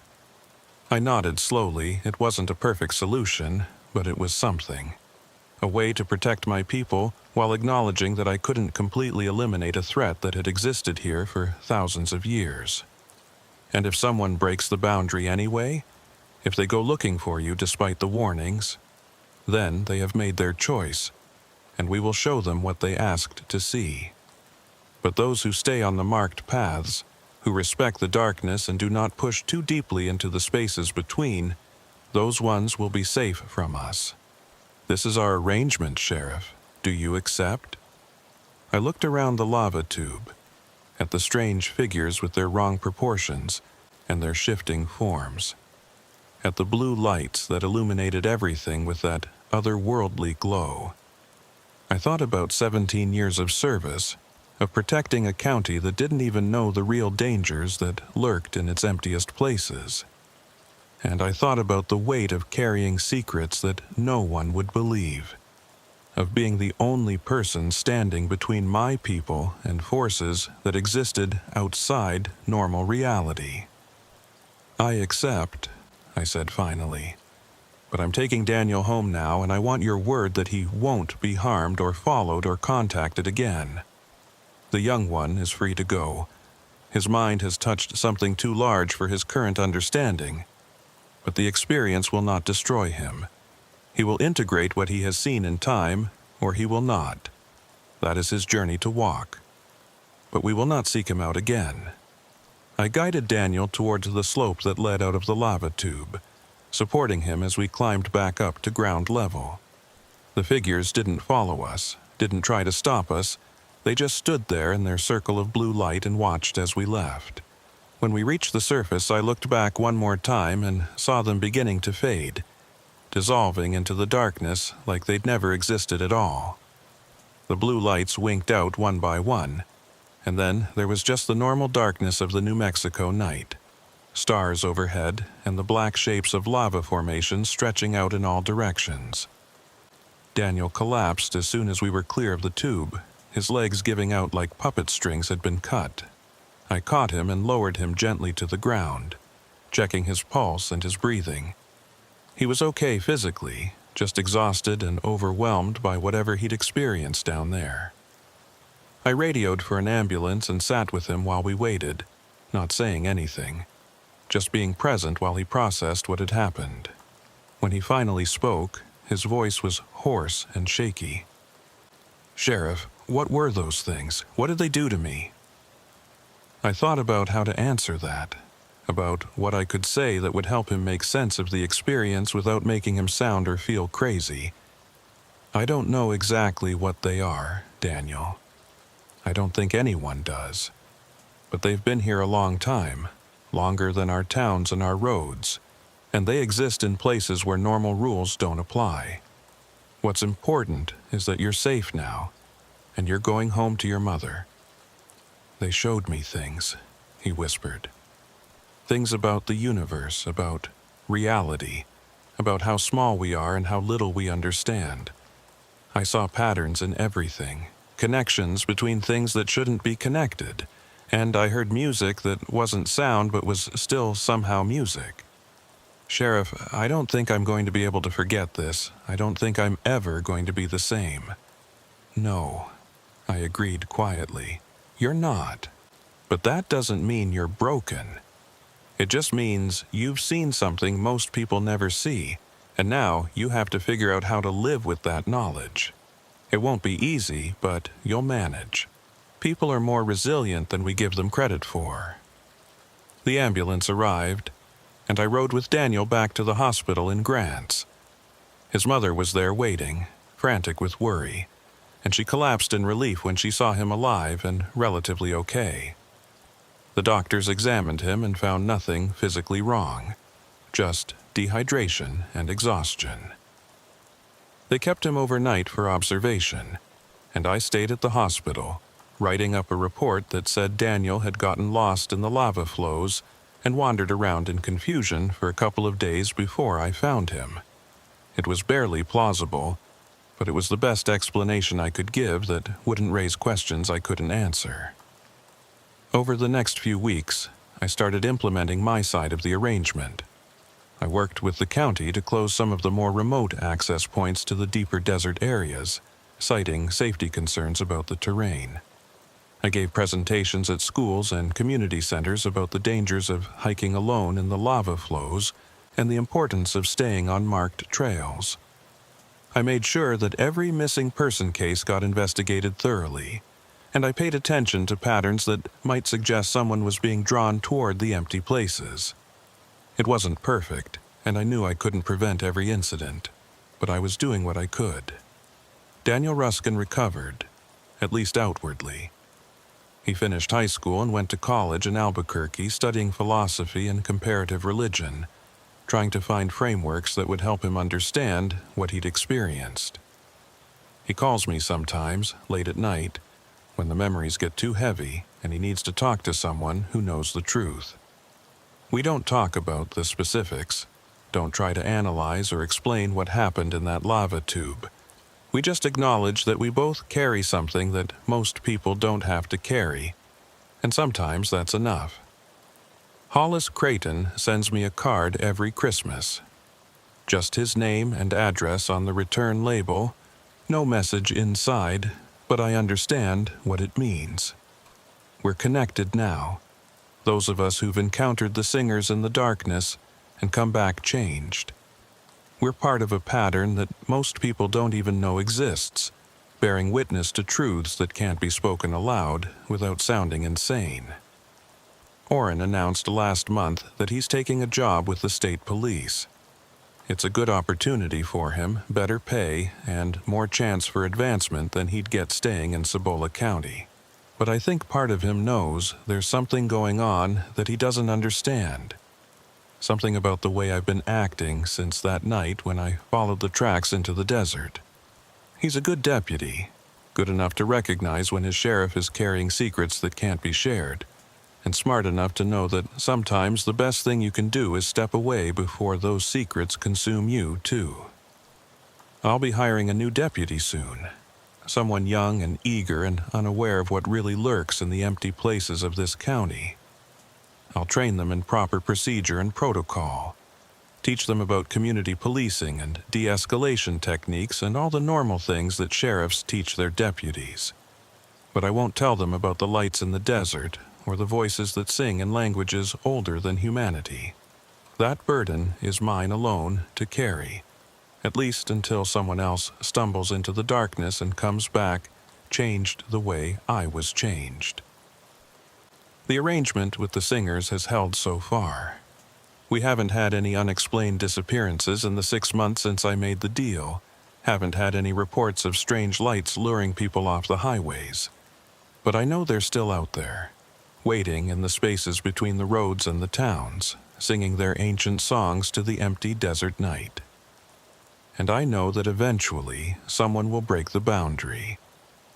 I nodded slowly. It wasn't a perfect solution, but it was something. A way to protect my people while acknowledging that I couldn't completely eliminate a threat that had existed here for thousands of years. And if someone breaks the boundary anyway, if they go looking for you despite the warnings, then they have made their choice, and we will show them what they asked to see. But those who stay on the marked paths, who respect the darkness and do not push too deeply into the spaces between, those ones will be safe from us. This is our arrangement, Sheriff. Do you accept? I looked around the lava tube, at the strange figures with their wrong proportions and their shifting forms, at the blue lights that illuminated everything with that otherworldly glow. I thought about 17 years of service, of protecting a county that didn't even know the real dangers that lurked in its emptiest places. And I thought about the weight of carrying secrets that no one would believe, of being the only person standing between my people and forces that existed outside normal reality. "I accept," I said finally. "But I'm taking Daniel home now, and I want your word that he won't be harmed or followed or contacted again. The young one is free to go. His mind has touched something too large for his current understanding, but the experience will not destroy him. He will integrate what he has seen in time, or he will not. That is his journey to walk. But we will not seek him out again." I guided Daniel towards the slope that led out of the lava tube, supporting him as we climbed back up to ground level. The figures didn't follow us, didn't try to stop us. They just stood there in their circle of blue light and watched as we left. When we reached the surface, I looked back one more time and saw them beginning to fade, dissolving into the darkness like they'd never existed at all. The blue lights winked out one by one, and then there was just the normal darkness of the New Mexico night. Stars overhead and the black shapes of lava formations stretching out in all directions. Daniel collapsed as soon as we were clear of the tube, his legs giving out like puppet strings had been cut. I caught him and lowered him gently to the ground, checking his pulse and his breathing. He was okay physically, just exhausted and overwhelmed by whatever he'd experienced down there. I radioed for an ambulance and sat with him while we waited, not saying anything, just being present while he processed what had happened. When he finally spoke, his voice was hoarse and shaky. "Sheriff, what were those things? What did they do to me?" I thought about how to answer that, about what I could say that would help him make sense of the experience without making him sound or feel crazy. "I don't know exactly what they are, Daniel. I don't think anyone does. But they've been here a long time, longer than our towns and our roads, and they exist in places where normal rules don't apply. What's important is that you're safe now, and you're going home to your mother." "They showed me things," he whispered. "Things about the universe, about reality, about how small we are and how little we understand. I saw patterns in everything, connections between things that shouldn't be connected, and I heard music that wasn't sound but was still somehow music. Sheriff, I don't think I'm going to be able to forget this. I don't think I'm ever going to be the same." "No," I agreed quietly. "You're not. But that doesn't mean you're broken. It just means you've seen something most people never see, and now you have to figure out how to live with that knowledge. It won't be easy, but you'll manage. People are more resilient than we give them credit for." The ambulance arrived, and I rode with Daniel back to the hospital in Grants. His mother was there waiting, frantic with worry, and she collapsed in relief when she saw him alive and relatively okay. The doctors examined him and found nothing physically wrong, just dehydration and exhaustion. They kept him overnight for observation, and I stayed at the hospital, writing up a report that said Daniel had gotten lost in the lava flows and wandered around in confusion for a couple of days before I found him. It was barely plausible, but it was the best explanation I could give that wouldn't raise questions I couldn't answer. Over the next few weeks, I started implementing my side of the arrangement. I worked with the county to close some of the more remote access points to the deeper desert areas, citing safety concerns about the terrain. I gave presentations at schools and community centers about the dangers of hiking alone in the lava flows and the importance of staying on marked trails. I made sure that every missing person case got investigated thoroughly, and I paid attention to patterns that might suggest someone was being drawn toward the empty places. It wasn't perfect, and I knew I couldn't prevent every incident, but I was doing what I could. Daniel Ruskin recovered, at least outwardly. He finished high school and went to college in Albuquerque studying philosophy and comparative religion, trying to find frameworks that would help him understand what he'd experienced. He calls me sometimes, late at night, when the memories get too heavy and he needs to talk to someone who knows the truth. We don't talk about the specifics, don't try to analyze or explain what happened in that lava tube. We just acknowledge that we both carry something that most people don't have to carry, and sometimes that's enough. Hollis Creighton sends me a card every Christmas. Just his name and address on the return label, no message inside, but I understand what it means. We're connected now, those of us who've encountered the singers in the darkness and come back changed. We're part of a pattern that most people don't even know exists, bearing witness to truths that can't be spoken aloud without sounding insane. Orrin announced last month that he's taking a job with the state police. It's a good opportunity for him, better pay, and more chance for advancement than he'd get staying in Cibola County. But I think part of him knows there's something going on that he doesn't understand. Something about the way I've been acting since that night when I followed the tracks into the desert. He's a good deputy, good enough to recognize when his sheriff is carrying secrets that can't be shared, and smart enough to know that sometimes the best thing you can do is step away before those secrets consume you, too. I'll be hiring a new deputy soon, someone young and eager and unaware of what really lurks in the empty places of this county. I'll train them in proper procedure and protocol, teach them about community policing and de-escalation techniques and all the normal things that sheriffs teach their deputies. But I won't tell them about the lights in the desert or the voices that sing in languages older than humanity. That burden is mine alone to carry, at least until someone else stumbles into the darkness and comes back, changed the way I was changed. The arrangement with the singers has held so far. We haven't had any unexplained disappearances in the 6 months since I made the deal, haven't had any reports of strange lights luring people off the highways. But I know they're still out there, waiting in the spaces between the roads and the towns, singing their ancient songs to the empty desert night. And I know that eventually someone will break the boundary,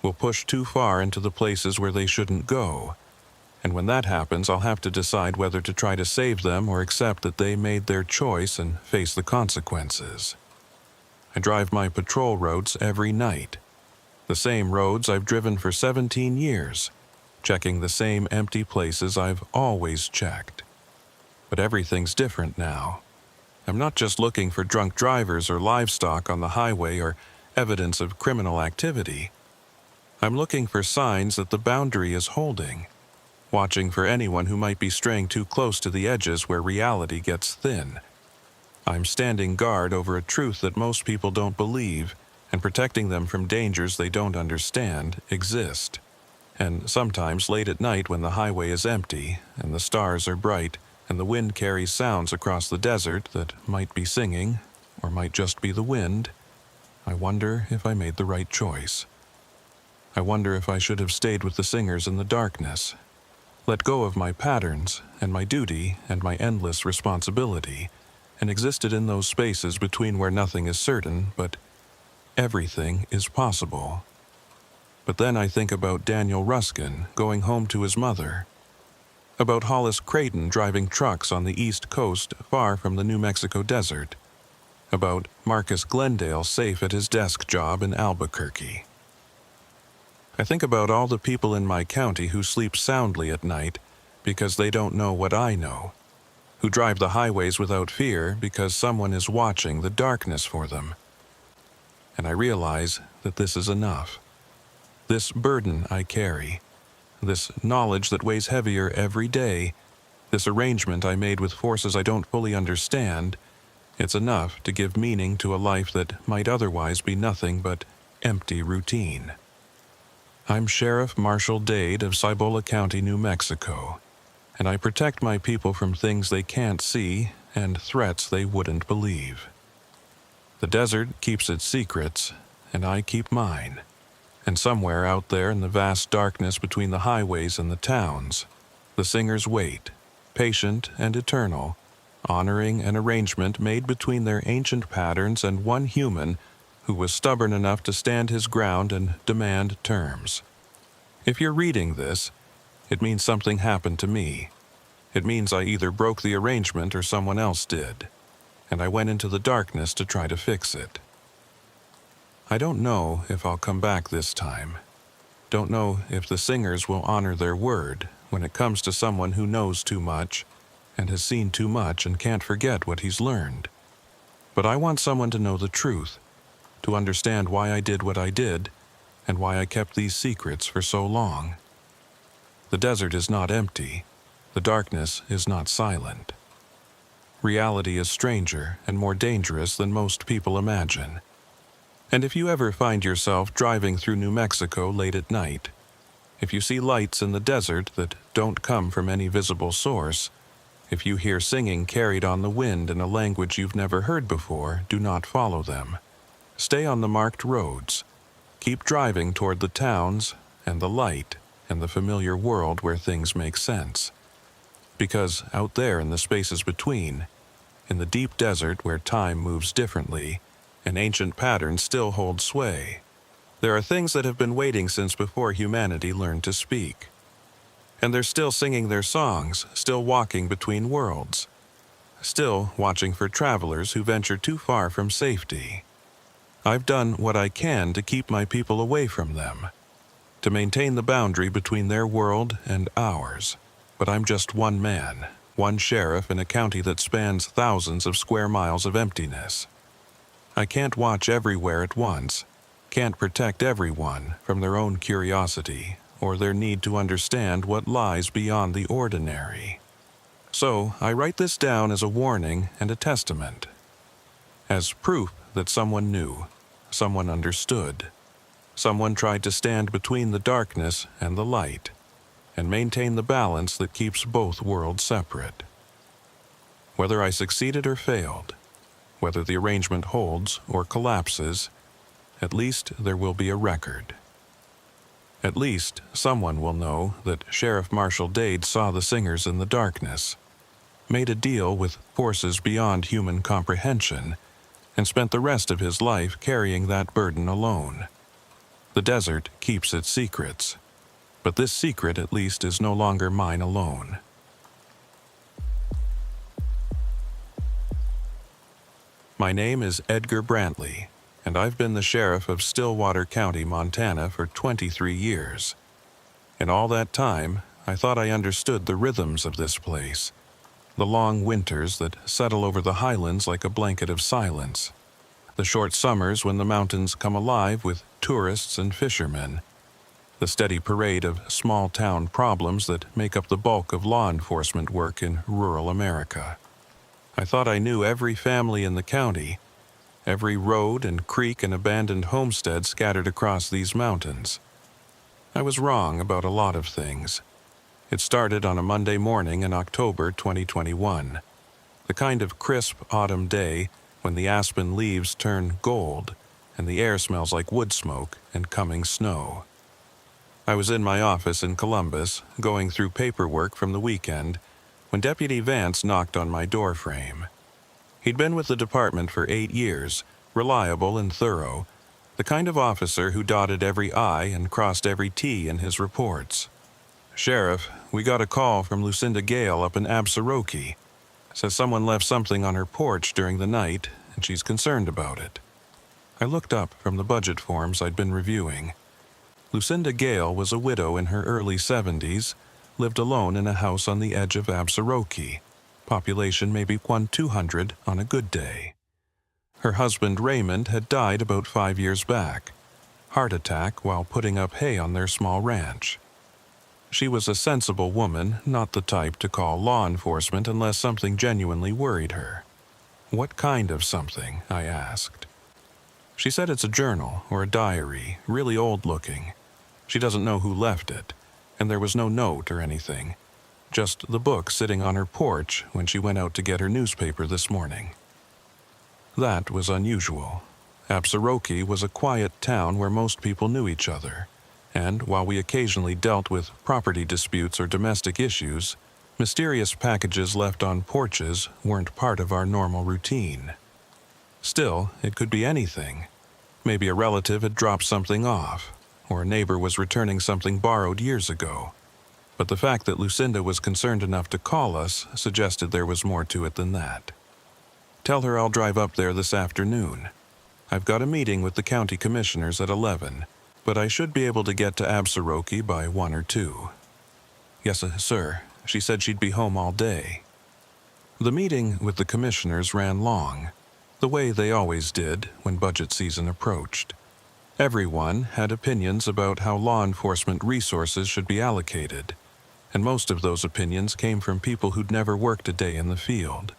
will push too far into the places where they shouldn't go, and when that happens I'll have to decide whether to try to save them or accept that they made their choice and face the consequences. I drive my patrol routes every night, the same roads I've driven for 17 years, checking the same empty places I've always checked. But everything's different now. I'm not just looking for drunk drivers or livestock on the highway or evidence of criminal activity. I'm looking for signs that the boundary is holding, watching for anyone who might be straying too close to the edges where reality gets thin. I'm standing guard over a truth that most people don't believe and protecting them from dangers they don't understand exist. And sometimes late at night when the highway is empty and the stars are bright and the wind carries sounds across the desert that might be singing or might just be the wind, I wonder if I made the right choice. I wonder if I should have stayed with the singers in the darkness, let go of my patterns and my duty and my endless responsibility, and existed in those spaces between where nothing is certain, but everything is possible. But then I think about Daniel Ruskin going home to his mother, about Hollis Creighton driving trucks on the East Coast far from the New Mexico desert, about Marcus Glendale safe at his desk job in Albuquerque. I think about all the people in my county who sleep soundly at night because they don't know what I know, who drive the highways without fear because someone is watching the darkness for them. And I realize that this is enough. This burden I carry, this knowledge that weighs heavier every day, this arrangement I made with forces I don't fully understand, it's enough to give meaning to a life that might otherwise be nothing but empty routine. I'm Sheriff Marshall Dade of Cibola County, New Mexico, and I protect my people from things they can't see and threats they wouldn't believe. The desert keeps its secrets, and I keep mine. And somewhere out there in the vast darkness between the highways and the towns, the singers wait, patient and eternal, honoring an arrangement made between their ancient patterns and one human who was stubborn enough to stand his ground and demand terms. If you're reading this, it means something happened to me. It means I either broke the arrangement or someone else did, and I went into the darkness to try to fix it. I don't know if I'll come back this time. Don't know if the singers will honor their word when it comes to someone who knows too much and has seen too much and can't forget what he's learned. But I want someone to know the truth, to understand why I did what I did and why I kept these secrets for so long. The desert is not empty. The darkness is not silent. Reality is stranger and more dangerous than most people imagine. And if you ever find yourself driving through New Mexico late at night, if you see lights in the desert that don't come from any visible source, if you hear singing carried on the wind in a language you've never heard before, do not follow them. Stay on the marked roads. Keep driving toward the towns and the light and the familiar world where things make sense. Because out there in the spaces between, in the deep desert where time moves differently, and ancient patterns still hold sway, there are things that have been waiting since before humanity learned to speak. And they're still singing their songs, still walking between worlds, still watching for travelers who venture too far from safety. I've done what I can to keep my people away from them, to maintain the boundary between their world and ours. But I'm just one man, one sheriff in a county that spans thousands of square miles of emptiness. I can't watch everywhere at once, can't protect everyone from their own curiosity or their need to understand what lies beyond the ordinary. So I write this down as a warning and a testament, as proof that someone knew, someone understood, someone tried to stand between the darkness and the light and maintain the balance that keeps both worlds separate. Whether I succeeded or failed, whether the arrangement holds or collapses, at least there will be a record. At least someone will know that Sheriff Marshall Dade saw the singers in the darkness, made a deal with forces beyond human comprehension, and spent the rest of his life carrying that burden alone. The desert keeps its secrets, but this secret at least is no longer mine alone. My name is Edgar Brantley, and I've been the sheriff of Stillwater County, Montana for 23 years. In all that time, I thought I understood the rhythms of this place, the long winters that settle over the highlands like a blanket of silence, the short summers when the mountains come alive with tourists and fishermen, the steady parade of small-town problems that make up the bulk of law enforcement work in rural America. I thought I knew every family in the county, every road and creek and abandoned homestead scattered across these mountains. I was wrong about a lot of things. It started on a Monday morning in October 2021, the kind of crisp autumn day when the aspen leaves turn gold and the air smells like wood smoke and coming snow. I was in my office in Columbus, going through paperwork from the weekend, when Deputy Vance knocked on my doorframe. He'd been with the department for 8 years, reliable and thorough, the kind of officer who dotted every I and crossed every T in his reports. "Sheriff, we got a call from Lucinda Gale up in Absaroki. Says someone left something on her porch during the night, and she's concerned about it." I looked up from the budget forms I'd been reviewing. Lucinda Gale was a widow in her early 70s, lived alone in a house on the edge of Absaroki, population maybe 1-200 on a good day. Her husband Raymond had died about 5 years back, heart attack while putting up hay on their small ranch. She was a sensible woman, not the type to call law enforcement unless something genuinely worried her. "What kind of something?" I asked. She said it's a journal or a diary, really old-looking. She doesn't know who left it, and there was no note or anything, just the book sitting on her porch when she went out to get her newspaper this morning. That was unusual. Absaroki was a quiet town where most people knew each other, and while we occasionally dealt with property disputes or domestic issues, mysterious packages left on porches weren't part of our normal routine. Still, it could be anything. Maybe a relative had dropped something off, or a neighbor was returning something borrowed years ago. But the fact that Lucinda was concerned enough to call us suggested there was more to it than that. "Tell her I'll drive up there this afternoon." I've got a meeting with the county commissioners at 11, but I should be able to get to Absaroki by 1 or 2. Yes, sir. She said she'd be home all day. The meeting with the commissioners ran long, the way they always did when budget season approached. Everyone had opinions about how law enforcement resources should be allocated, and most of those opinions came from people who'd never worked a day in the field.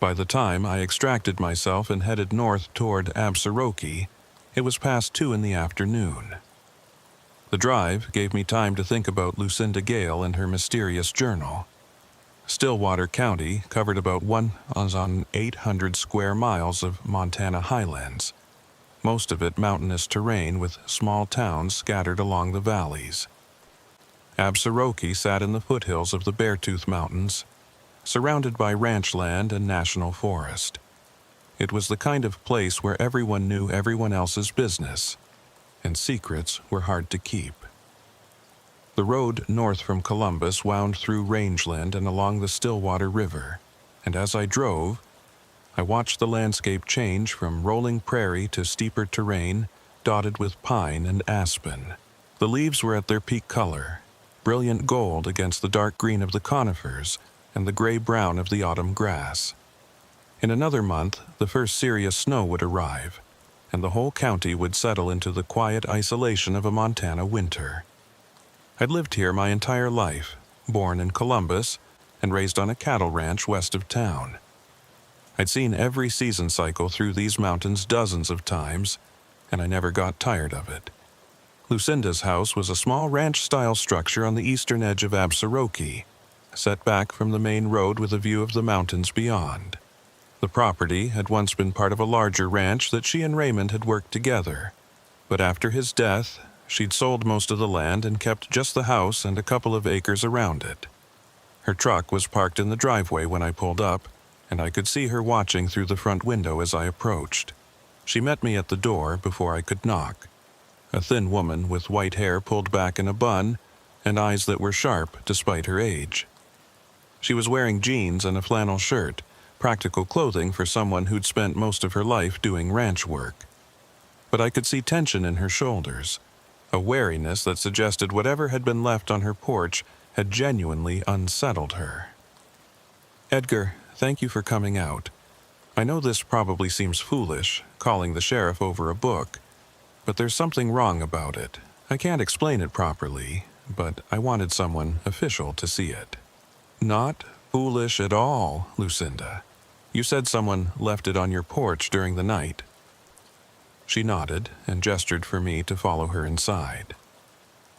By the time I extracted myself and headed north toward Absaroki, it was past 2 in the afternoon. The drive gave me time to think about Lucinda Gale and her mysterious journal. Stillwater County covered about 1,800 square miles of Montana highlands, most of it mountainous terrain with small towns scattered along the valleys. Absaroki sat in the foothills of the Beartooth Mountains, surrounded by ranch land and national forest. It was the kind of place where everyone knew everyone else's business, and secrets were hard to keep. The road north from Columbus wound through rangeland and along the Stillwater River, and as I drove, I watched the landscape change from rolling prairie to steeper terrain dotted with pine and aspen. The leaves were at their peak color, brilliant gold against the dark green of the conifers and the gray-brown of the autumn grass. In another month, the first serious snow would arrive, and the whole county would settle into the quiet isolation of a Montana winter. I'd lived here my entire life, born in Columbus and raised on a cattle ranch west of town. I'd seen every season cycle through these mountains dozens of times, and I never got tired of it. Lucinda's house was a small ranch-style structure on the eastern edge of Absaroki, set back from the main road with a view of the mountains beyond. The property had once been part of a larger ranch that she and Raymond had worked together, but after his death, she'd sold most of the land and kept just the house and a couple of acres around it. Her truck was parked in the driveway when I pulled up, and I could see her watching through the front window as I approached. She met me at the door before I could knock. A thin woman with white hair pulled back in a bun and eyes that were sharp despite her age. She was wearing jeans and a flannel shirt, practical clothing for someone who'd spent most of her life doing ranch work. But I could see tension in her shoulders, a wariness that suggested whatever had been left on her porch had genuinely unsettled her. "Edgar, thank you for coming out. I know this probably seems foolish, calling the sheriff over a book, but there's something wrong about it. I can't explain it properly, but I wanted someone official to see it." "Not foolish at all, Lucinda. You said someone left it on your porch during the night." She nodded and gestured for me to follow her inside.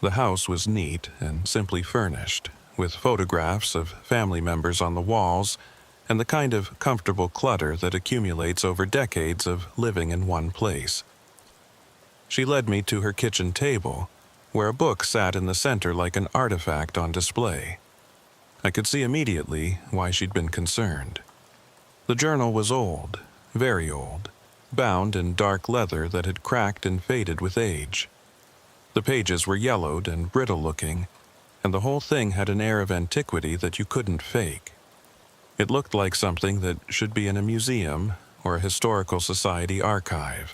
The house was neat and simply furnished, with photographs of family members on the walls and the kind of comfortable clutter that accumulates over decades of living in one place. She led me to her kitchen table, where a book sat in the center like an artifact on display. I could see immediately why she'd been concerned. The journal was old, very old, bound in dark leather that had cracked and faded with age. The pages were yellowed and brittle-looking, and the whole thing had an air of antiquity that you couldn't fake. It looked like something that should be in a museum or a historical society archive,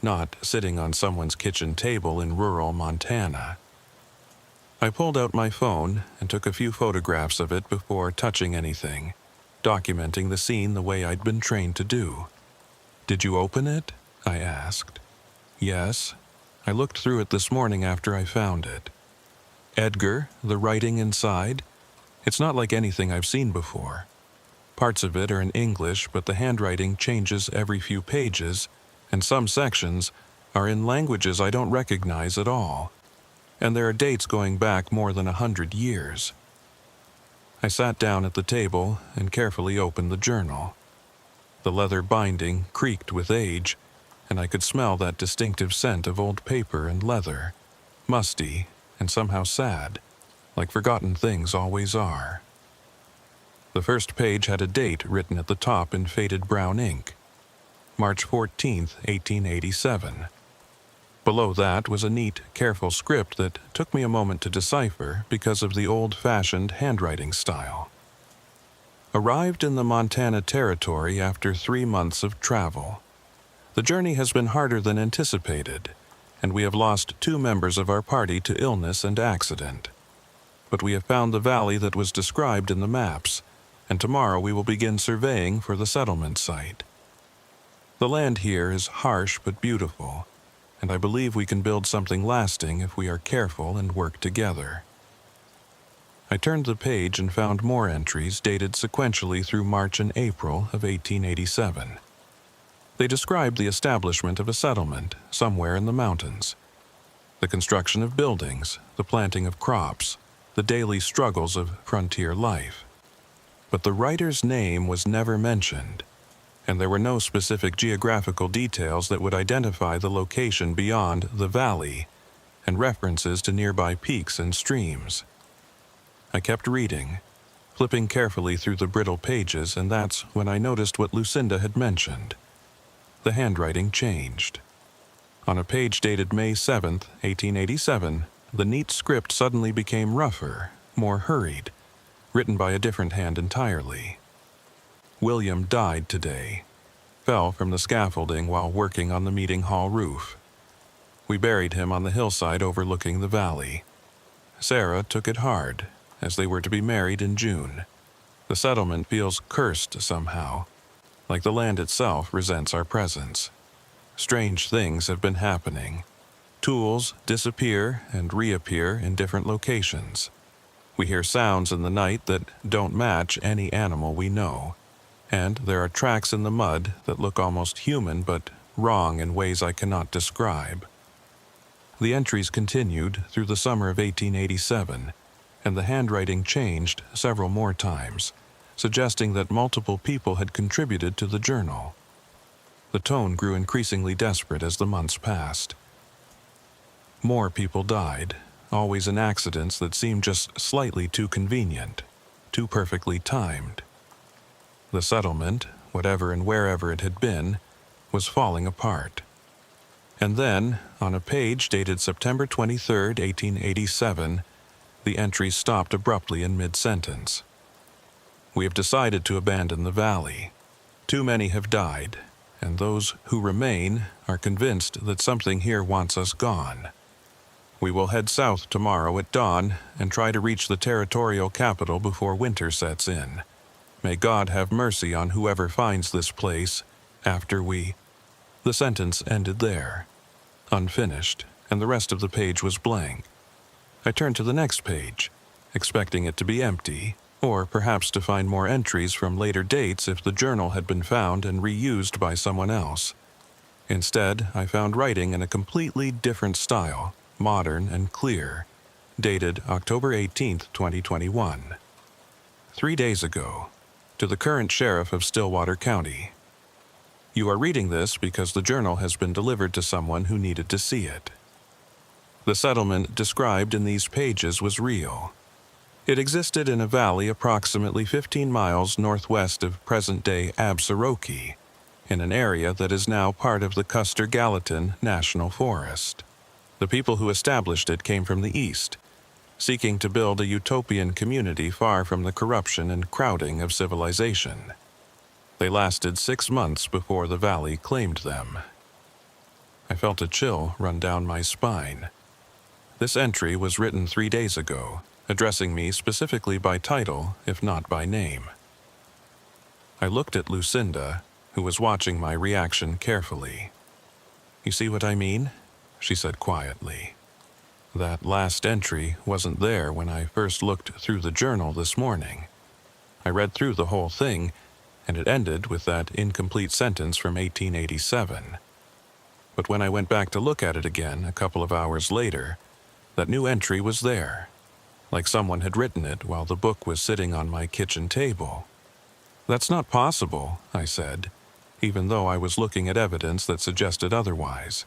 not sitting on someone's kitchen table in rural Montana. I pulled out my phone and took a few photographs of it before touching anything, documenting the scene the way I'd been trained to do. "Did you open it?" I asked. "Yes. I looked through it this morning after I found it." "Edgar, the writing inside? It's not like anything I've seen before. Parts of it are in English, but the handwriting changes every few pages, and some sections are in languages I don't recognize at all. And there are dates going back more than 100 years." I sat down at the table and carefully opened the journal. The leather binding creaked with age, and I could smell that distinctive scent of old paper and leather, musty and somehow sad, like forgotten things always are. The first page had a date written at the top in faded brown ink, March 14th, 1887. Below that was a neat, careful script that took me a moment to decipher because of the old-fashioned handwriting style. "Arrived in the Montana Territory after 3 months of travel. The journey has been harder than anticipated, and we have lost 2 members of our party to illness and accident. But we have found the valley that was described in the maps, and tomorrow we will begin surveying for the settlement site. The land here is harsh but beautiful, and I believe we can build something lasting if we are careful and work together. I turned the page and found more entries dated sequentially through March and April of 1887. They described the establishment of a settlement somewhere in the mountains, the construction of buildings, the planting of crops, the daily struggles of frontier life. But the writer's name was never mentioned, and there were no specific geographical details that would identify the location beyond the valley and references to nearby peaks and streams. I kept reading, flipping carefully through the brittle pages, and that's when I noticed what Lucinda had mentioned. The handwriting changed. On a page dated May 7th, 1887, the neat script suddenly became rougher, more hurried, written by a different hand entirely. William died today, fell from the scaffolding while working on the meeting hall roof. We buried him on the hillside overlooking the valley. Sarah took it hard, as they were to be married in June. The settlement feels cursed somehow, like the land itself resents our presence. Strange things have been happening. Tools disappear and reappear in different locations. We hear sounds in the night that don't match any animal we know, and there are tracks in the mud that look almost human but wrong in ways I cannot describe. The entries continued through the summer of 1887, and the handwriting changed several more times, suggesting that multiple people had contributed to the journal. The tone grew increasingly desperate as the months passed. More people died, always in accidents that seemed just slightly too convenient, too perfectly timed. The settlement, whatever and wherever it had been, was falling apart. And then, on a page dated September 23, 1887, the entry stopped abruptly in mid-sentence. We have decided to abandon the valley. Too many have died, and those who remain are convinced that something here wants us gone. We will head south tomorrow at dawn and try to reach the territorial capital before winter sets in. May God have mercy on whoever finds this place after we... The sentence ended there, unfinished, and the rest of the page was blank. I turned to the next page, expecting it to be empty, or perhaps to find more entries from later dates if the journal had been found and reused by someone else. Instead, I found writing in a completely different style, modern and clear, dated October 18, 2021. 3 days ago, to the current sheriff of Stillwater County. You are reading this because the journal has been delivered to someone who needed to see it. The settlement described in these pages was real. It existed in a valley approximately 15 miles northwest of present-day Absaroki, in an area that is now part of the Custer-Gallatin National Forest. The people who established it came from the east, seeking to build a utopian community far from the corruption and crowding of civilization. They lasted 6 months before the valley claimed them. I felt a chill run down my spine. This entry was written 3 days ago, addressing me specifically by title, if not by name. I looked at Lucinda, who was watching my reaction carefully. "You see what I mean?" she said quietly. "That last entry wasn't there when I first looked through the journal this morning. I read through the whole thing, and it ended with that incomplete sentence from 1887. But when I went back to look at it again a couple of hours later, that new entry was there, like someone had written it while the book was sitting on my kitchen table. "That's not possible," I said, even though I was looking at evidence that suggested otherwise.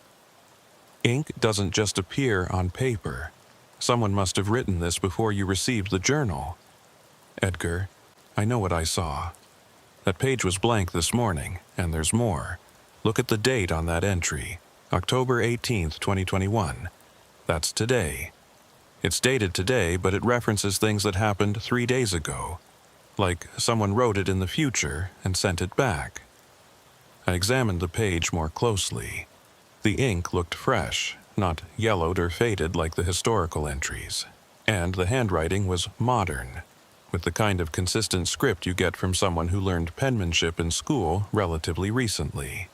"Ink doesn't just appear on paper. Someone must have written this before you received the journal. Edgar, I know what I saw. That page was blank this morning, and there's more. Look at the date on that entry, October 18th, 2021. That's today. It's dated today, but it references things that happened 3 days ago, like someone wrote it in the future and sent it back." I examined the page more closely. The ink looked fresh, not yellowed or faded like the historical entries, and the handwriting was modern, with the kind of consistent script you get from someone who learned penmanship in school relatively recently.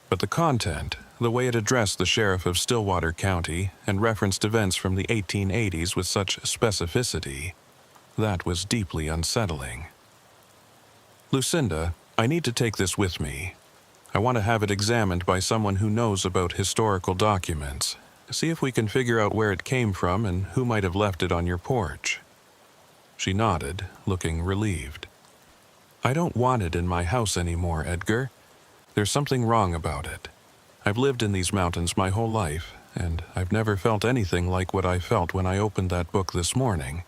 But the content, the way it addressed the sheriff of Stillwater County and referenced events from the 1880s with such specificity, that was deeply unsettling. "Lucinda, I need to take this with me. I want to have it examined by someone who knows about historical documents. See if we can figure out where it came from and who might have left it on your porch." She nodded, looking relieved. "I don't want it in my house anymore, Edgar. There's something wrong about it. I've lived in these mountains my whole life, and I've never felt anything like what I felt when I opened that book this morning.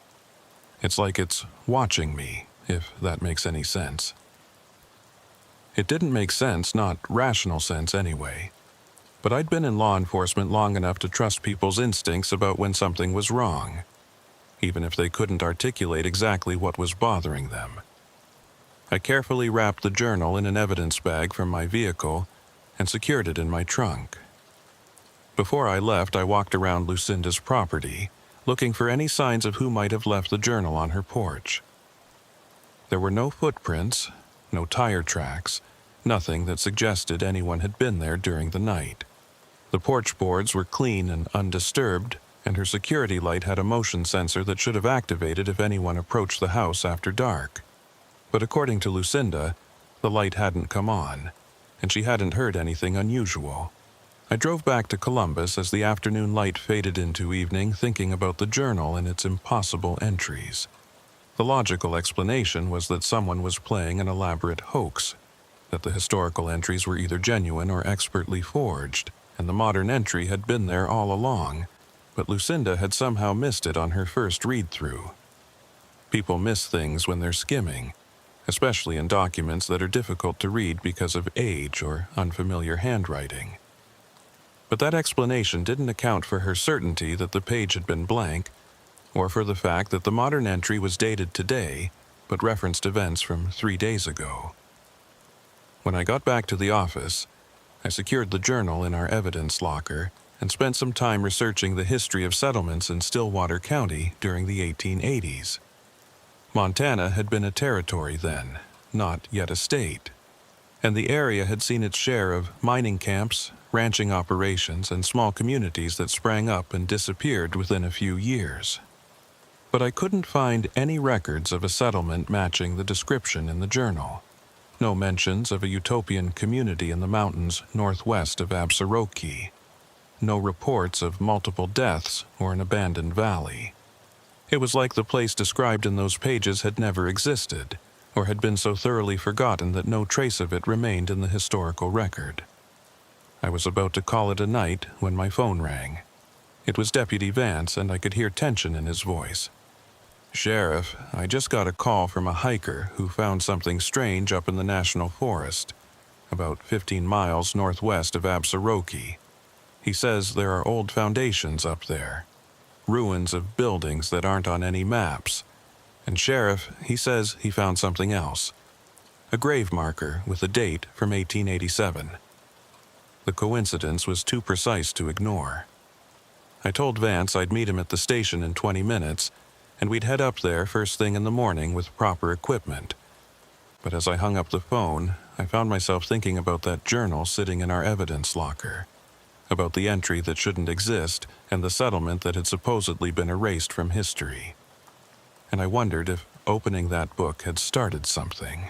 It's like it's watching me, if that makes any sense." It didn't make sense, not rational sense anyway. But I'd been in law enforcement long enough to trust people's instincts about when something was wrong, even if they couldn't articulate exactly what was bothering them. I carefully wrapped the journal in an evidence bag from my vehicle and secured it in my trunk. Before I left, I walked around Lucinda's property, looking for any signs of who might have left the journal on her porch. There were no footprints, no tire tracks, nothing that suggested anyone had been there during the night. The porch boards were clean and undisturbed, and her security light had a motion sensor that should have activated if anyone approached the house after dark. But according to Lucinda, the light hadn't come on, and she hadn't heard anything unusual. I drove back to Columbus as the afternoon light faded into evening, thinking about the journal and its impossible entries. The logical explanation was that someone was playing an elaborate hoax, that the historical entries were either genuine or expertly forged, and the modern entry had been there all along, but Lucinda had somehow missed it on her first read-through. People miss things when they're skimming, especially in documents that are difficult to read because of age or unfamiliar handwriting. But that explanation didn't account for her certainty that the page had been blank, or for the fact that the modern entry was dated today, but referenced events from 3 days ago. When I got back to the office, I secured the journal in our evidence locker and spent some time researching the history of settlements in Stillwater County during the 1880s. Montana had been a territory then, not yet a state, and the area had seen its share of mining camps, ranching operations, and small communities that sprang up and disappeared within a few years. But I couldn't find any records of a settlement matching the description in the journal. No mentions of a utopian community in the mountains northwest of Absaroki. No reports of multiple deaths or an abandoned valley. It was like the place described in those pages had never existed, or had been so thoroughly forgotten that no trace of it remained in the historical record. I was about to call it a night when my phone rang. It was Deputy Vance, and I could hear tension in his voice. "Sheriff, I just got a call from a hiker who found something strange up in the National Forest, about 15 miles northwest of Absaroki. He says there are old foundations up there, ruins of buildings that aren't on any maps. And Sheriff, he says he found something else. A grave marker with a date from 1887. The coincidence was too precise to ignore. I told Vance I'd meet him at the station in 20 minutes, and we'd head up there first thing in the morning with proper equipment. But as I hung up the phone, I found myself thinking about that journal sitting in our evidence locker, about the entry that shouldn't exist and the settlement that had supposedly been erased from history. And I wondered if opening that book had started something,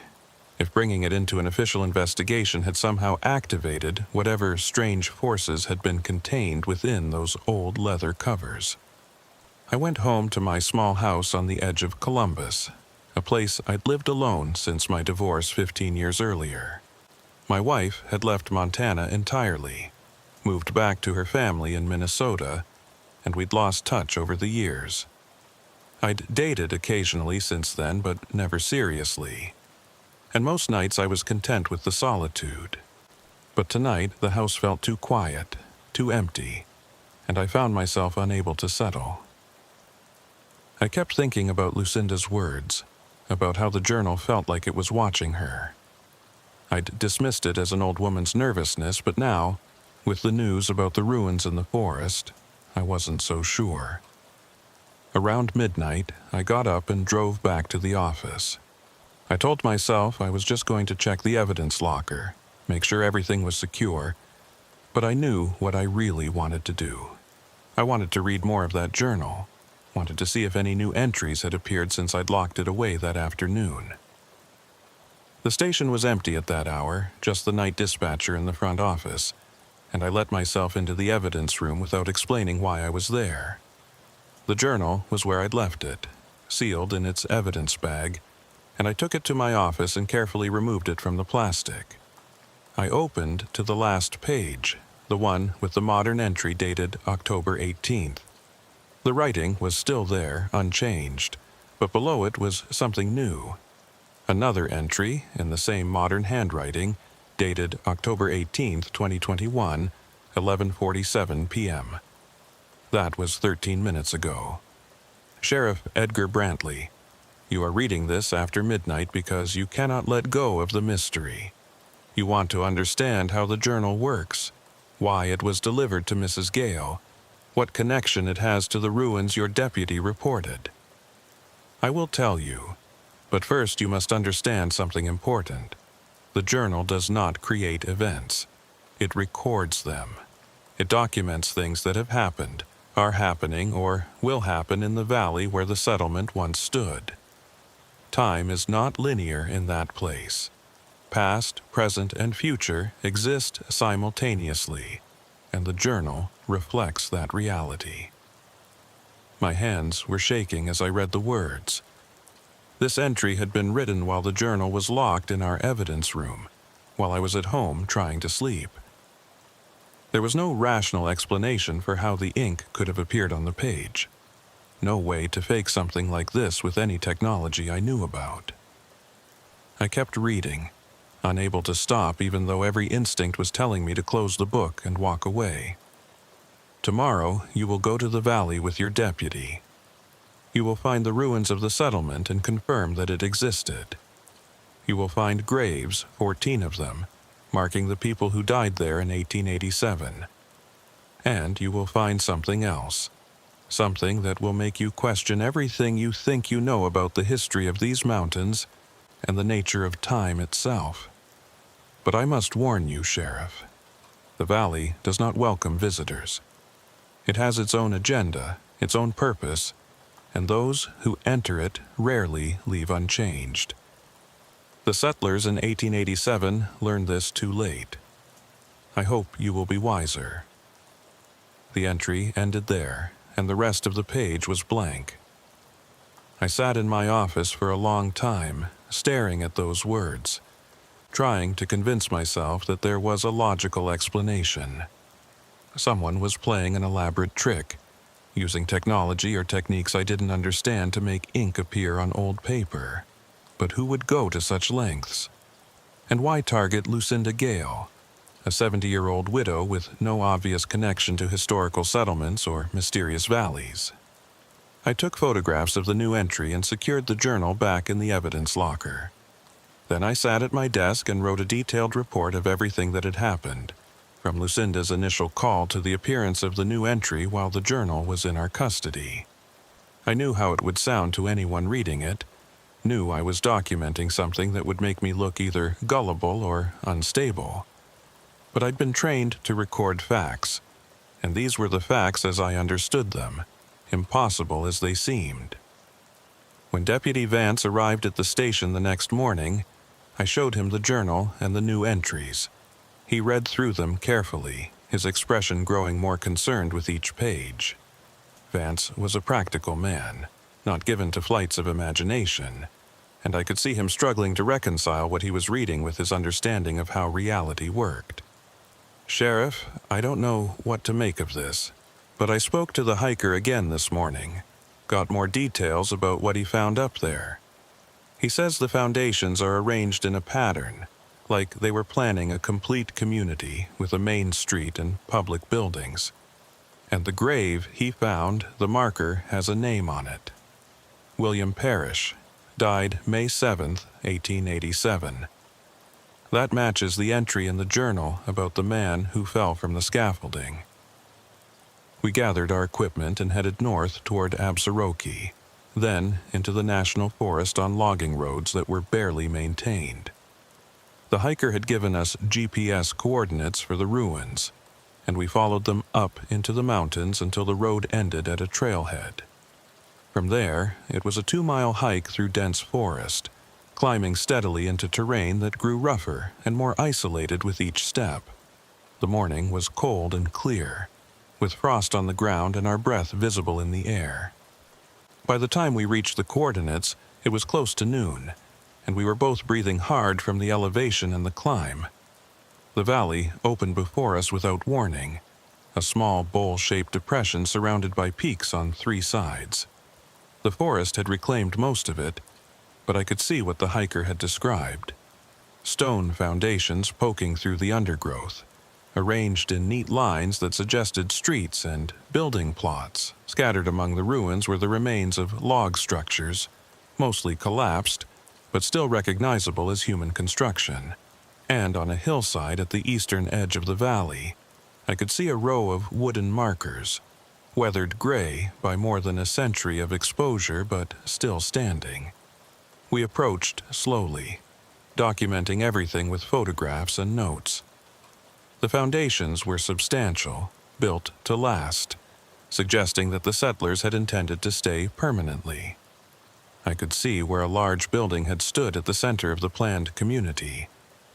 if bringing it into an official investigation had somehow activated whatever strange forces had been contained within those old leather covers. I went home to my small house on the edge of Columbus, a place I'd lived alone since my divorce 15 years earlier. My wife had left Montana entirely, moved back to her family in Minnesota, and we'd lost touch over the years. I'd dated occasionally since then, but never seriously. And most nights I was content with the solitude. But tonight the house felt too quiet, too empty, and I found myself unable to settle. I kept thinking about Lucinda's words, about how the journal felt like it was watching her. I'd dismissed it as an old woman's nervousness, but now, with the news about the ruins in the forest, I wasn't so sure. Around midnight, I got up and drove back to the office. I told myself I was just going to check the evidence locker, make sure everything was secure, but I knew what I really wanted to do. I wanted to read more of that journal, wanted to see if any new entries had appeared since I'd locked it away that afternoon. The station was empty at that hour, just the night dispatcher in the front office, and I let myself into the evidence room without explaining why I was there. The journal was where I'd left it, sealed in its evidence bag, and I took it to my office and carefully removed it from the plastic. I opened to the last page, the one with the modern entry dated October 18th. The writing was still there, unchanged, but below it was something new. Another entry, in the same modern handwriting, dated October 18th, 2021, 11:47 p.m. That was 13 minutes ago. Sheriff Edgar Brantley, you are reading this after midnight because you cannot let go of the mystery. You want to understand how the journal works, why it was delivered to Mrs. Gale, what connection it has to the ruins your deputy reported. I will tell you, but first you must understand something important. The journal does not create events. It records them. It documents things that have happened, are happening, or will happen in the valley where the settlement once stood. Time is not linear in that place. Past, present, and future exist simultaneously, and the journal reflects that reality. My hands were shaking as I read the words. This entry had been written while the journal was locked in our evidence room, while I was at home trying to sleep. There was no rational explanation for how the ink could have appeared on the page. No way to fake something like this with any technology I knew about. I kept reading, unable to stop even though every instinct was telling me to close the book and walk away. Tomorrow, you will go to the valley with your deputy. You will find the ruins of the settlement and confirm that it existed. You will find graves, 14 of them, marking the people who died there in 1887. And you will find something else. Something that will make you question everything you think you know about the history of these mountains and the nature of time itself. But I must warn you, Sheriff. The valley does not welcome visitors. It has its own agenda, its own purpose, and those who enter it rarely leave unchanged. The settlers in 1887 learned this too late. I hope you will be wiser. The entry ended there, and the rest of the page was blank. I sat in my office for a long time, staring at those words, trying to convince myself that there was a logical explanation. Someone was playing an elaborate trick, using technology or techniques I didn't understand to make ink appear on old paper. But who would go to such lengths? And why target Lucinda Gale, a 70-year-old widow with no obvious connection to historical settlements or mysterious valleys? I took photographs of the new entry and secured the journal back in the evidence locker. Then I sat at my desk and wrote a detailed report of everything that had happened, from Lucinda's initial call to the appearance of the new entry while the journal was in our custody. I knew how it would sound to anyone reading it, knew I was documenting something that would make me look either gullible or unstable. But I'd been trained to record facts, and these were the facts as I understood them, impossible as they seemed. When Deputy Vance arrived at the station the next morning, I showed him the journal and the new entries. He read through them carefully, his expression growing more concerned with each page. Vance was a practical man, not given to flights of imagination, and I could see him struggling to reconcile what he was reading with his understanding of how reality worked. Sheriff, I don't know what to make of this, but I spoke to the hiker again this morning, got more details about what he found up there. He says the foundations are arranged in a pattern, like they were planning a complete community with a main street and public buildings. And the grave he found, the marker, has a name on it. William Parrish, died May 7th, 1887. That matches the entry in the journal about the man who fell from the scaffolding. We gathered our equipment and headed north toward Absaroki, then into the national forest on logging roads that were barely maintained. The hiker had given us GPS coordinates for the ruins, and we followed them up into the mountains until the road ended at a trailhead. From there, it was a 2-mile hike through dense forest, climbing steadily into terrain that grew rougher and more isolated with each step. The morning was cold and clear, with frost on the ground and our breath visible in the air. By the time we reached the coordinates, it was close to noon, and we were both breathing hard from the elevation and the climb. The valley opened before us without warning, a small bowl-shaped depression surrounded by peaks on 3 sides. The forest had reclaimed most of it, but I could see what the hiker had described. Stone foundations poking through the undergrowth, arranged in neat lines that suggested streets and building plots. Scattered among the ruins were the remains of log structures, mostly collapsed, but still recognizable as human construction. And on a hillside at the eastern edge of the valley, I could see a row of wooden markers, weathered gray by more than a century of exposure but still standing. We approached slowly, documenting everything with photographs and notes. The foundations were substantial, built to last, suggesting that the settlers had intended to stay permanently. I could see where a large building had stood at the center of the planned community,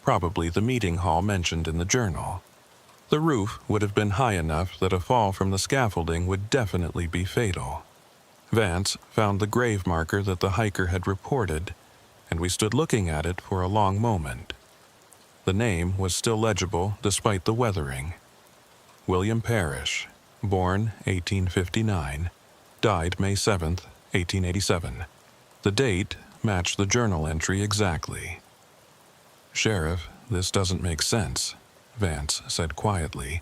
probably the meeting hall mentioned in the journal. The roof would have been high enough that a fall from the scaffolding would definitely be fatal. Vance found the grave marker that the hiker had reported, and we stood looking at it for a long moment. The name was still legible despite the weathering. William Parrish, born 1859, died May 7, 1887. The date matched the journal entry exactly. "Sheriff, this doesn't make sense," Vance said quietly.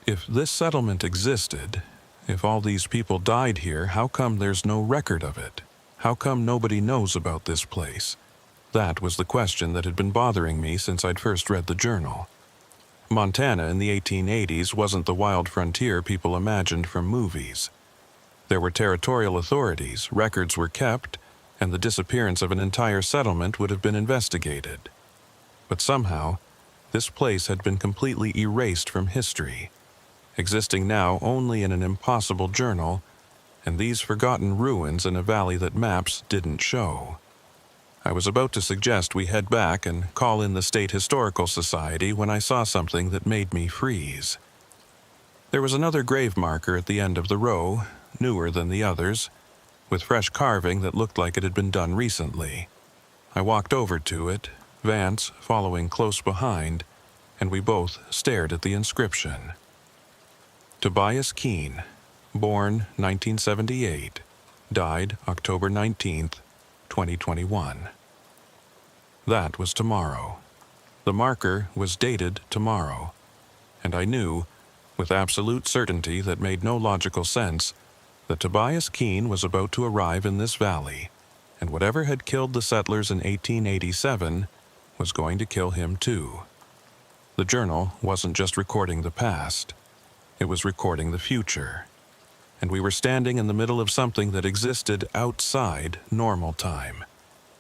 "If this settlement existed, if all these people died here, how come there's no record of it? How come nobody knows about this place?" That was the question that had been bothering me since I'd first read the journal. Montana in the 1880s wasn't the wild frontier people imagined from movies. There were territorial authorities, records were kept, and the disappearance of an entire settlement would have been investigated. But somehow, this place had been completely erased from history, existing now only in an impossible journal, and these forgotten ruins in a valley that maps didn't show. I was about to suggest we head back and call in the State Historical Society when I saw something that made me freeze. There was another grave marker at the end of the row, newer than the others, with fresh carving that looked like it had been done recently. I walked over to it, Vance following close behind, and we both stared at the inscription. Tobias Keene, born 1978, died October 19th, 2021. That was tomorrow. The marker was dated tomorrow, and I knew, with absolute certainty that made no logical sense, that Tobias Keene was about to arrive in this valley, and whatever had killed the settlers in 1887 was going to kill him too. The journal wasn't just recording the past, it was recording the future. And we were standing in the middle of something that existed outside normal time,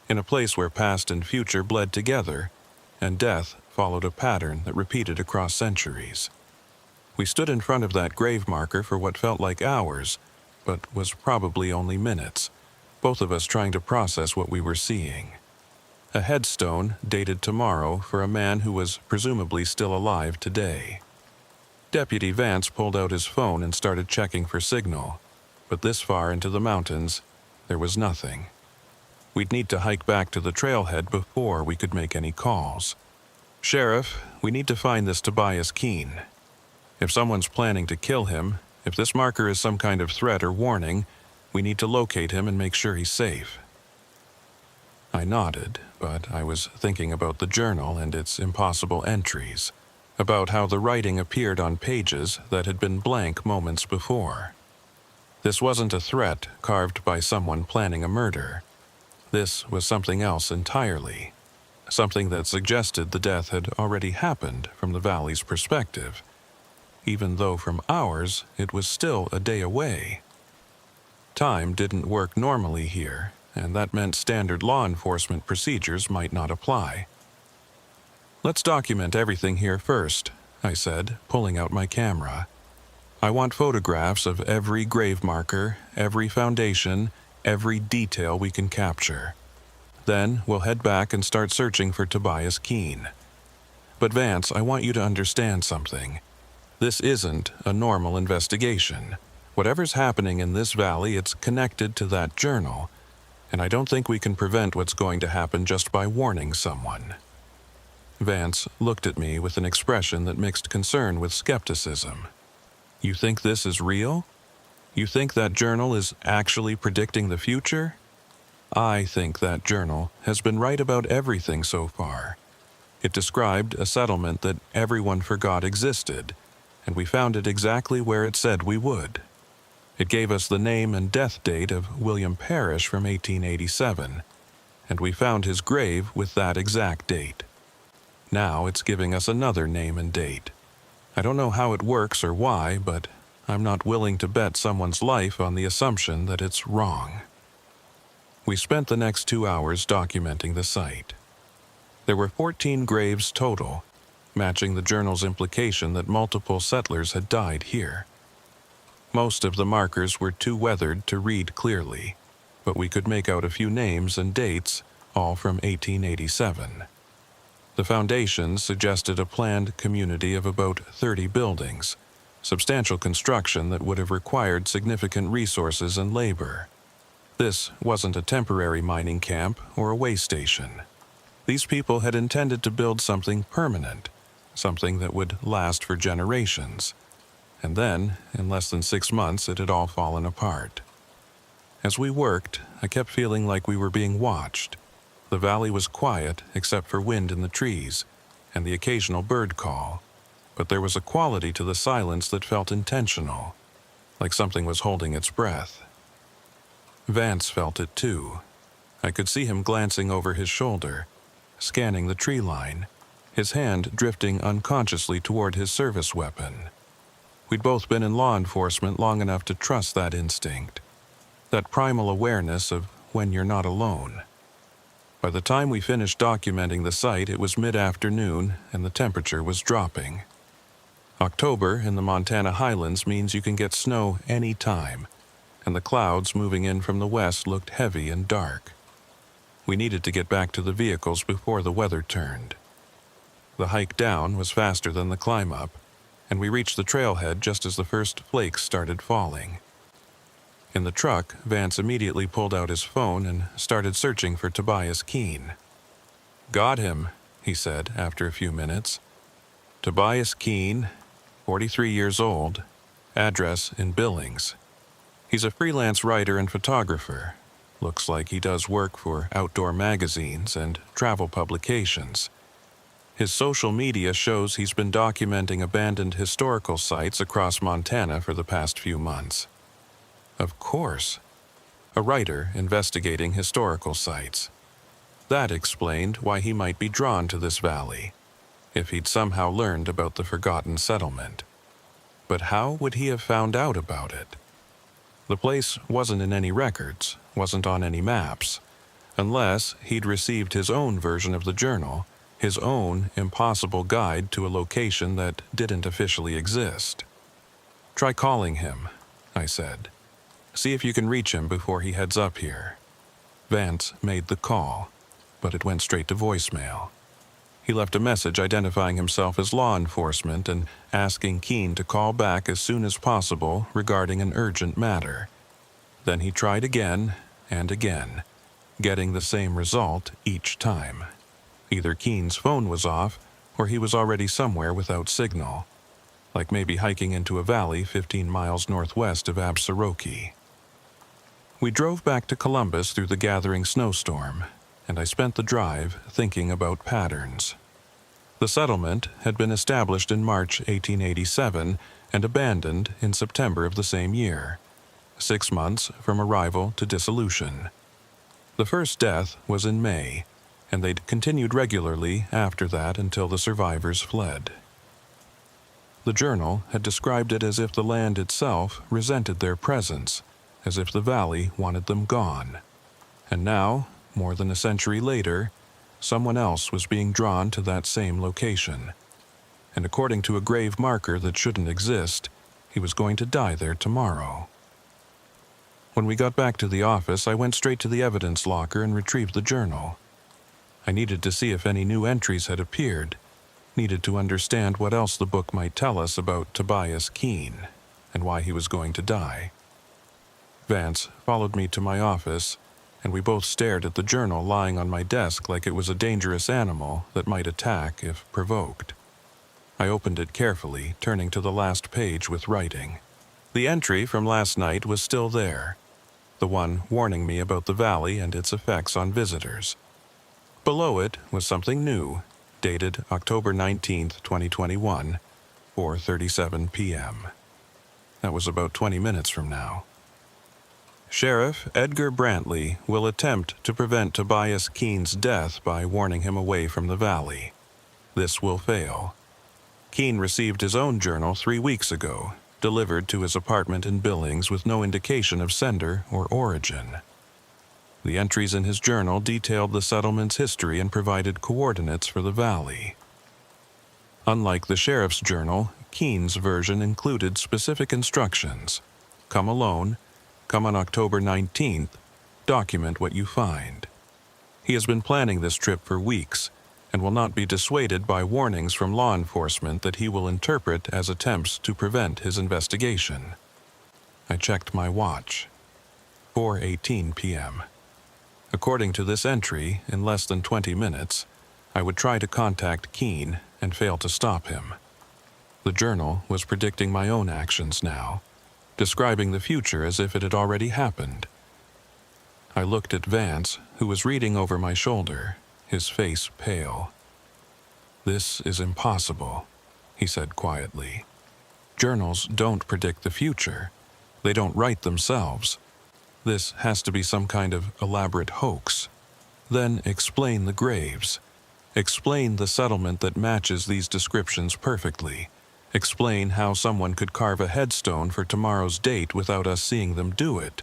in a place where past and future bled together, and death followed a pattern that repeated across centuries. We stood in front of that grave marker for what felt like hours, but was probably only minutes, both of us trying to process what we were seeing. A headstone dated tomorrow for a man who was presumably still alive today. Deputy Vance pulled out his phone and started checking for signal, but this far into the mountains, there was nothing. We'd need to hike back to the trailhead before we could make any calls. "Sheriff, we need to find this Tobias Keene. If someone's planning to kill him, if this marker is some kind of threat or warning, we need to locate him and make sure he's safe." I nodded, but I was thinking about the journal and its impossible entries, about how the writing appeared on pages that had been blank moments before. This wasn't a threat carved by someone planning a murder. This was something else entirely. something that suggested the death had already happened from the valley's perspective, even though from ours it was still a day away. Time didn't work normally here, and that meant standard law enforcement procedures might not apply. "Let's document everything here first," I said, pulling out my camera. "I want photographs of every grave marker, every foundation, every detail we can capture. Then we'll head back and start searching for Tobias Keene. But Vance, I want you to understand something. This isn't a normal investigation. Whatever's happening in this valley, it's connected to that journal, and I don't think we can prevent what's going to happen just by warning someone." Vance looked at me with an expression that mixed concern with skepticism. "You think this is real? You think that journal is actually predicting the future?" "I think that journal has been right about everything so far. It described a settlement that everyone forgot existed, and we found it exactly where it said we would. It gave us the name and death date of William Parrish from 1887, and we found his grave with that exact date. Now it's giving us another name and date. I don't know how it works or why, but I'm not willing to bet someone's life on the assumption that it's wrong." We spent the next 2 hours documenting the site. There were 14 graves total, matching the journal's implication that multiple settlers had died here. Most of the markers were too weathered to read clearly, but we could make out a few names and dates, all from 1887. The foundations suggested a planned community of about 30 buildings, substantial construction that would have required significant resources and labor. This wasn't a temporary mining camp or a way station. These people had intended to build something permanent, something that would last for generations. And then, in less than 6 months, it had all fallen apart. As we worked, I kept feeling like we were being watched. The valley was quiet except for wind in the trees and the occasional bird call, but there was a quality to the silence that felt intentional, like something was holding its breath. Vance felt it too. I could see him glancing over his shoulder, scanning the tree line, his hand drifting unconsciously toward his service weapon. We'd both been in law enforcement long enough to trust that instinct, that primal awareness of when you're not alone. By the time we finished documenting the site, it was mid-afternoon and the temperature was dropping. October in the Montana highlands means you can get snow any time, and the clouds moving in from the west looked heavy and dark. We needed to get back to the vehicles before the weather turned. The hike down was faster than the climb up, and we reached the trailhead just as the first flakes started falling. In the truck, Vance immediately pulled out his phone and started searching for Tobias Keene. "Got him," he said after a few minutes. "Tobias Keene, 43 years old, address in Billings. He's a freelance writer and photographer. Looks like he does work for outdoor magazines and travel publications. His social media shows he's been documenting abandoned historical sites across Montana for the past few months." Of course. A writer investigating historical sites. That explained why he might be drawn to this valley, if he'd somehow learned about the forgotten settlement. But how would he have found out about it? The place wasn't in any records, wasn't on any maps, unless he'd received his own version of the journal, his own impossible guide to a location that didn't officially exist. "Try calling him," I said. "See if you can reach him before he heads up here." Vance made the call, but it went straight to voicemail. He left a message identifying himself as law enforcement and asking Keene to call back as soon as possible regarding an urgent matter. Then he tried again and again, getting the same result each time. Either Keene's phone was off, or he was already somewhere without signal, like maybe hiking into a valley 15 miles northwest of Absaroki. We drove back to Columbus through the gathering snowstorm, and I spent the drive thinking about patterns. The settlement had been established in March 1887 and abandoned in September of the same year, 6 months from arrival to dissolution. The first death was in May, and they'd continued regularly after that until the survivors fled. The journal had described it as if the land itself resented their presence, as if the valley wanted them gone. And now, more than a century later, someone else was being drawn to that same location. And according to a grave marker that shouldn't exist, he was going to die there tomorrow. When we got back to the office, I went straight to the evidence locker and retrieved the journal. I needed to see if any new entries had appeared, needed to understand what else the book might tell us about Tobias Keene and why he was going to die. Vance followed me to my office, and we both stared at the journal lying on my desk like it was a dangerous animal that might attack if provoked. I opened it carefully, turning to the last page with writing. The entry from last night was still there, the one warning me about the valley and its effects on visitors. Below it was something new, dated October 19th, 2021, 4:37 p.m. That was about 20 minutes from now. Sheriff Edgar Brantley will attempt to prevent Tobias Keene's death by warning him away from the valley. This will fail. Keene received his own journal 3 weeks ago, delivered to his apartment in Billings with no indication of sender or origin. The entries in his journal detailed the settlement's history and provided coordinates for the valley. Unlike the sheriff's journal, Keene's version included specific instructions. Come alone, come on October 19th, document what you find. He has been planning this trip for weeks and will not be dissuaded by warnings from law enforcement that he will interpret as attempts to prevent his investigation. I checked my watch. 4:18 p.m. According to this entry, in less than 20 minutes, I would try to contact Keene and fail to stop him. The journal was predicting my own actions now, describing the future as if it had already happened. I looked at Vance, who was reading over my shoulder, his face pale. "This is impossible," he said quietly. "Journals don't predict the future. They don't write themselves. This has to be some kind of elaborate hoax. Then explain the graves. Explain the settlement that matches these descriptions perfectly. Explain how someone could carve a headstone for tomorrow's date without us seeing them do it."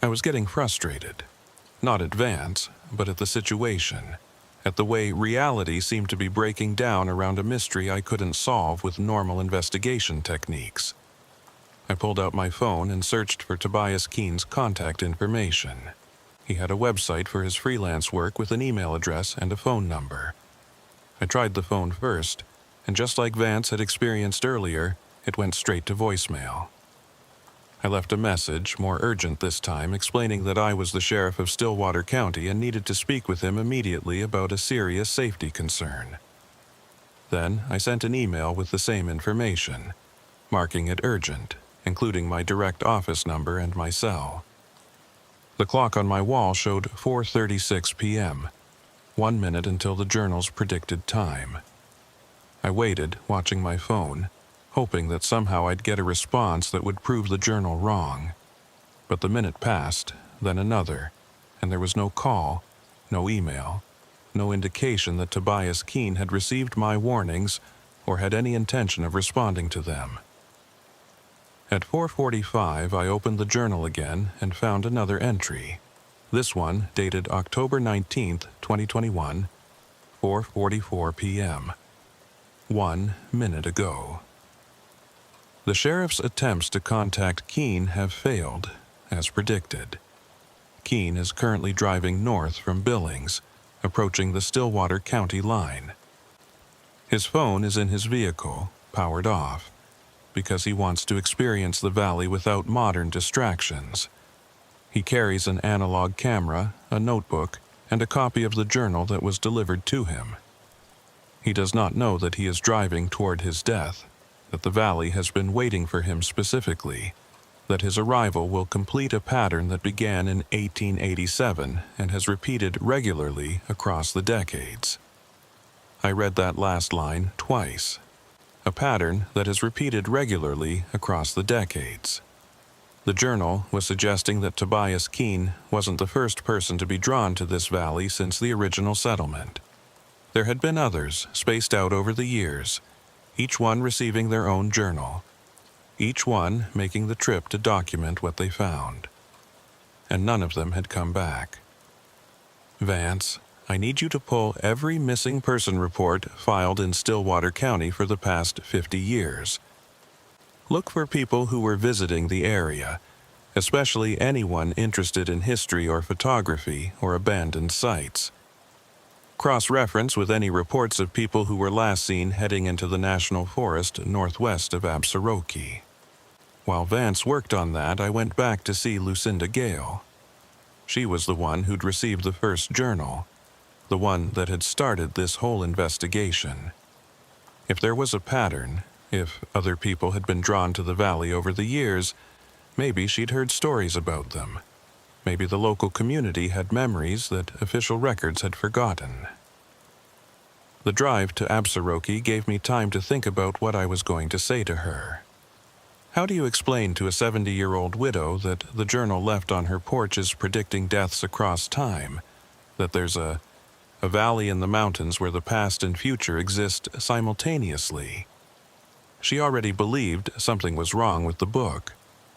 I was getting frustrated. Not at Vance, but at the situation, at the way reality seemed to be breaking down around a mystery I couldn't solve with normal investigation techniques. I pulled out my phone and searched for Tobias Keene's contact information. He had a website for his freelance work with an email address and a phone number. I tried the phone first, and just like Vance had experienced earlier, it went straight to voicemail. I left a message, more urgent this time, explaining that I was the sheriff of Stillwater County and needed to speak with him immediately about a serious safety concern. Then I sent an email with the same information, marking it urgent, including my direct office number and my cell. The clock on my wall showed 4:36 p.m., 1 minute until the journal's predicted time. I waited, watching my phone, hoping that somehow I'd get a response that would prove the journal wrong. But the minute passed, then another, and there was no call, no email, no indication that Tobias Keene had received my warnings or had any intention of responding to them. At 4:45, I opened the journal again and found another entry. This one dated October 19th, 2021, 4:44 p.m. 1 minute ago. The sheriff's attempts to contact Keene have failed, as predicted. Keene is currently driving north from Billings, approaching the Stillwater County line. His phone is in his vehicle, powered off, because he wants to experience the valley without modern distractions. He carries an analog camera, a notebook, and a copy of the journal that was delivered to him. He does not know that he is driving toward his death, that the valley has been waiting for him specifically, that his arrival will complete a pattern that began in 1887 and has repeated regularly across the decades. I read that last line twice. A pattern that has repeated regularly across the decades. The journal was suggesting that Tobias Keene wasn't the first person to be drawn to this valley since the original settlement. There had been others, spaced out over the years, each one receiving their own journal, each one making the trip to document what they found. And none of them had come back. Vance, I need you to pull every missing person report filed in Stillwater County for the past 50 years. Look for people who were visiting the area, especially anyone interested in history or photography or abandoned sites. Cross-reference with any reports of people who were last seen heading into the National Forest northwest of Absaroki. While Vance worked on that, I went back to see Lucinda Gale. She was the one who'd received the first journal, the one that had started this whole investigation. If there was a pattern, if other people had been drawn to the valley over the years, maybe she'd heard stories about them. Maybe the local community had memories that official records had forgotten. The drive to Absaroki gave me time to think about what I was going to say to her. How do you explain to a 70-year-old widow that the journal left on her porch is predicting deaths across time, that there's a valley in the mountains where the past and future exist simultaneously? She already believed something was wrong with the book,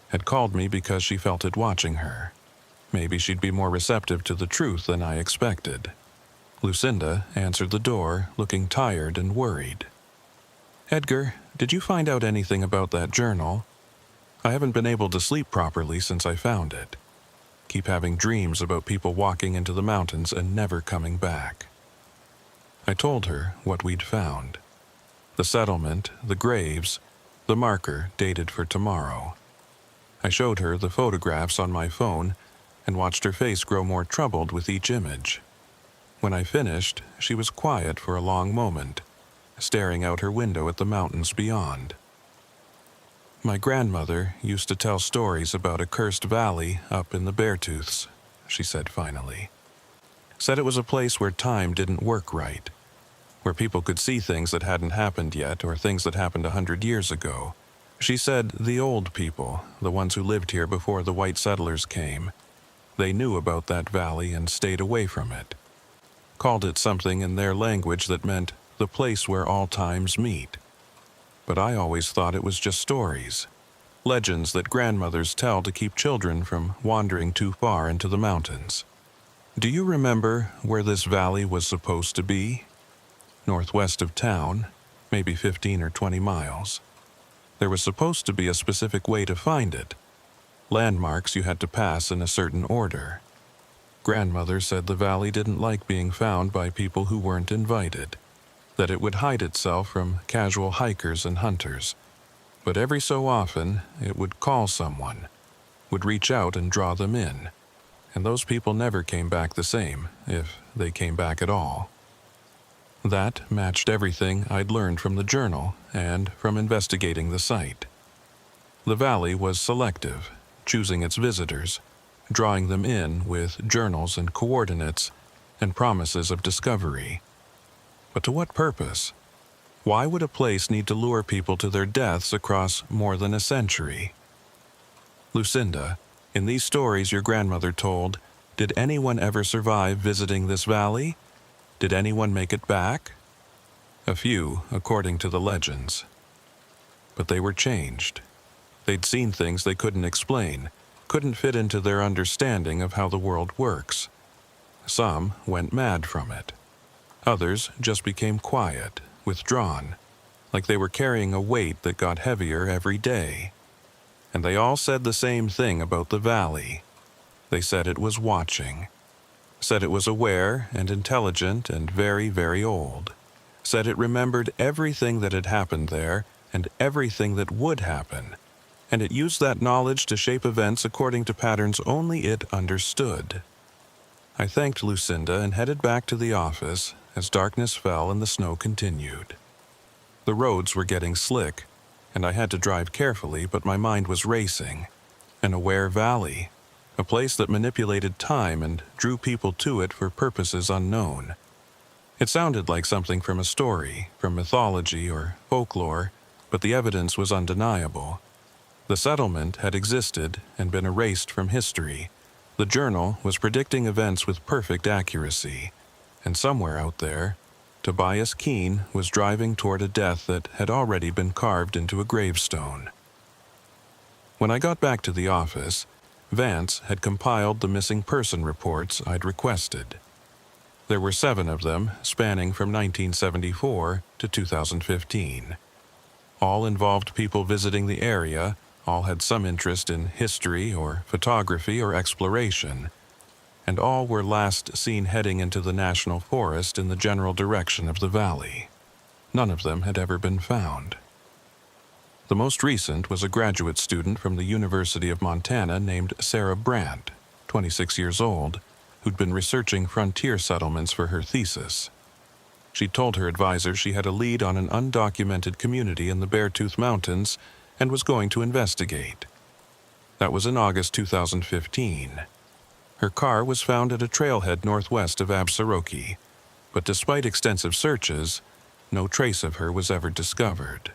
had called me because she felt it watching her. Maybe she'd be more receptive to the truth than I expected. Lucinda answered the door, looking tired and worried. Edgar, did you find out anything about that journal? I haven't been able to sleep properly since I found it. Keep having dreams about people walking into the mountains and never coming back. I told her what we'd found. The settlement, the graves, the marker dated for tomorrow. I showed her the photographs on my phone and watched her face grow more troubled with each image. When I finished, she was quiet for a long moment, staring out her window at the mountains beyond. My grandmother used to tell stories about a cursed valley up in the Beartooths, she said finally. Said it was a place where time didn't work right, where people could see things that hadn't happened yet or things that happened 100 years ago. She said the old people, the ones who lived here before the white settlers came, they knew about that valley and stayed away from it. Called it something in their language that meant the place where all times meet. But I always thought it was just stories, legends that grandmothers tell to keep children from wandering too far into the mountains. Do you remember where this valley was supposed to be? Northwest of town, maybe 15 or 20 miles. There was supposed to be a specific way to find it. Landmarks you had to pass in a certain order. Grandmother said the valley didn't like being found by people who weren't invited, that it would hide itself from casual hikers and hunters. But every so often, it would call someone, would reach out and draw them in, and those people never came back the same, if they came back at all. That matched everything I'd learned from the journal and from investigating the site. The valley was selective, choosing its visitors, drawing them in with journals and coordinates and promises of discovery. But to what purpose? Why would a place need to lure people to their deaths across more than a century? Lucinda, in these stories your grandmother told, did anyone ever survive visiting this valley? Did anyone make it back? A few, according to the legends. But they were changed. They'd seen things they couldn't explain, couldn't fit into their understanding of how the world works. Some went mad from it. Others just became quiet, withdrawn, like they were carrying a weight that got heavier every day. And they all said the same thing about the valley. They said it was watching. Said it was aware and intelligent and very, very old. Said it remembered everything that had happened there and everything that would happen. And it used that knowledge to shape events according to patterns only it understood. I thanked Lucinda and headed back to the office as darkness fell and the snow continued. The roads were getting slick, and I had to drive carefully, but my mind was racing. An aware valley, a place that manipulated time and drew people to it for purposes unknown. It sounded like something from a story, from mythology or folklore, but the evidence was undeniable. The settlement had existed and been erased from history. The journal was predicting events with perfect accuracy, and somewhere out there, Tobias Keene was driving toward a death that had already been carved into a gravestone. When I got back to the office, Vance had compiled the missing person reports I'd requested. There were 7 of them, spanning from 1974 to 2015. All involved people visiting the area, all had some interest in history or photography or exploration, and all were last seen heading into the national forest in the general direction of the valley. None of them had ever been found. The most recent was a graduate student from the University of Montana named Sarah Brandt, 26 years old, who'd been researching frontier settlements for her thesis. She told her advisor she had a lead on an undocumented community in the Beartooth Mountains and was going to investigate. That was in August 2015. Her car was found at a trailhead northwest of Absaroki, but despite extensive searches, no trace of her was ever discovered.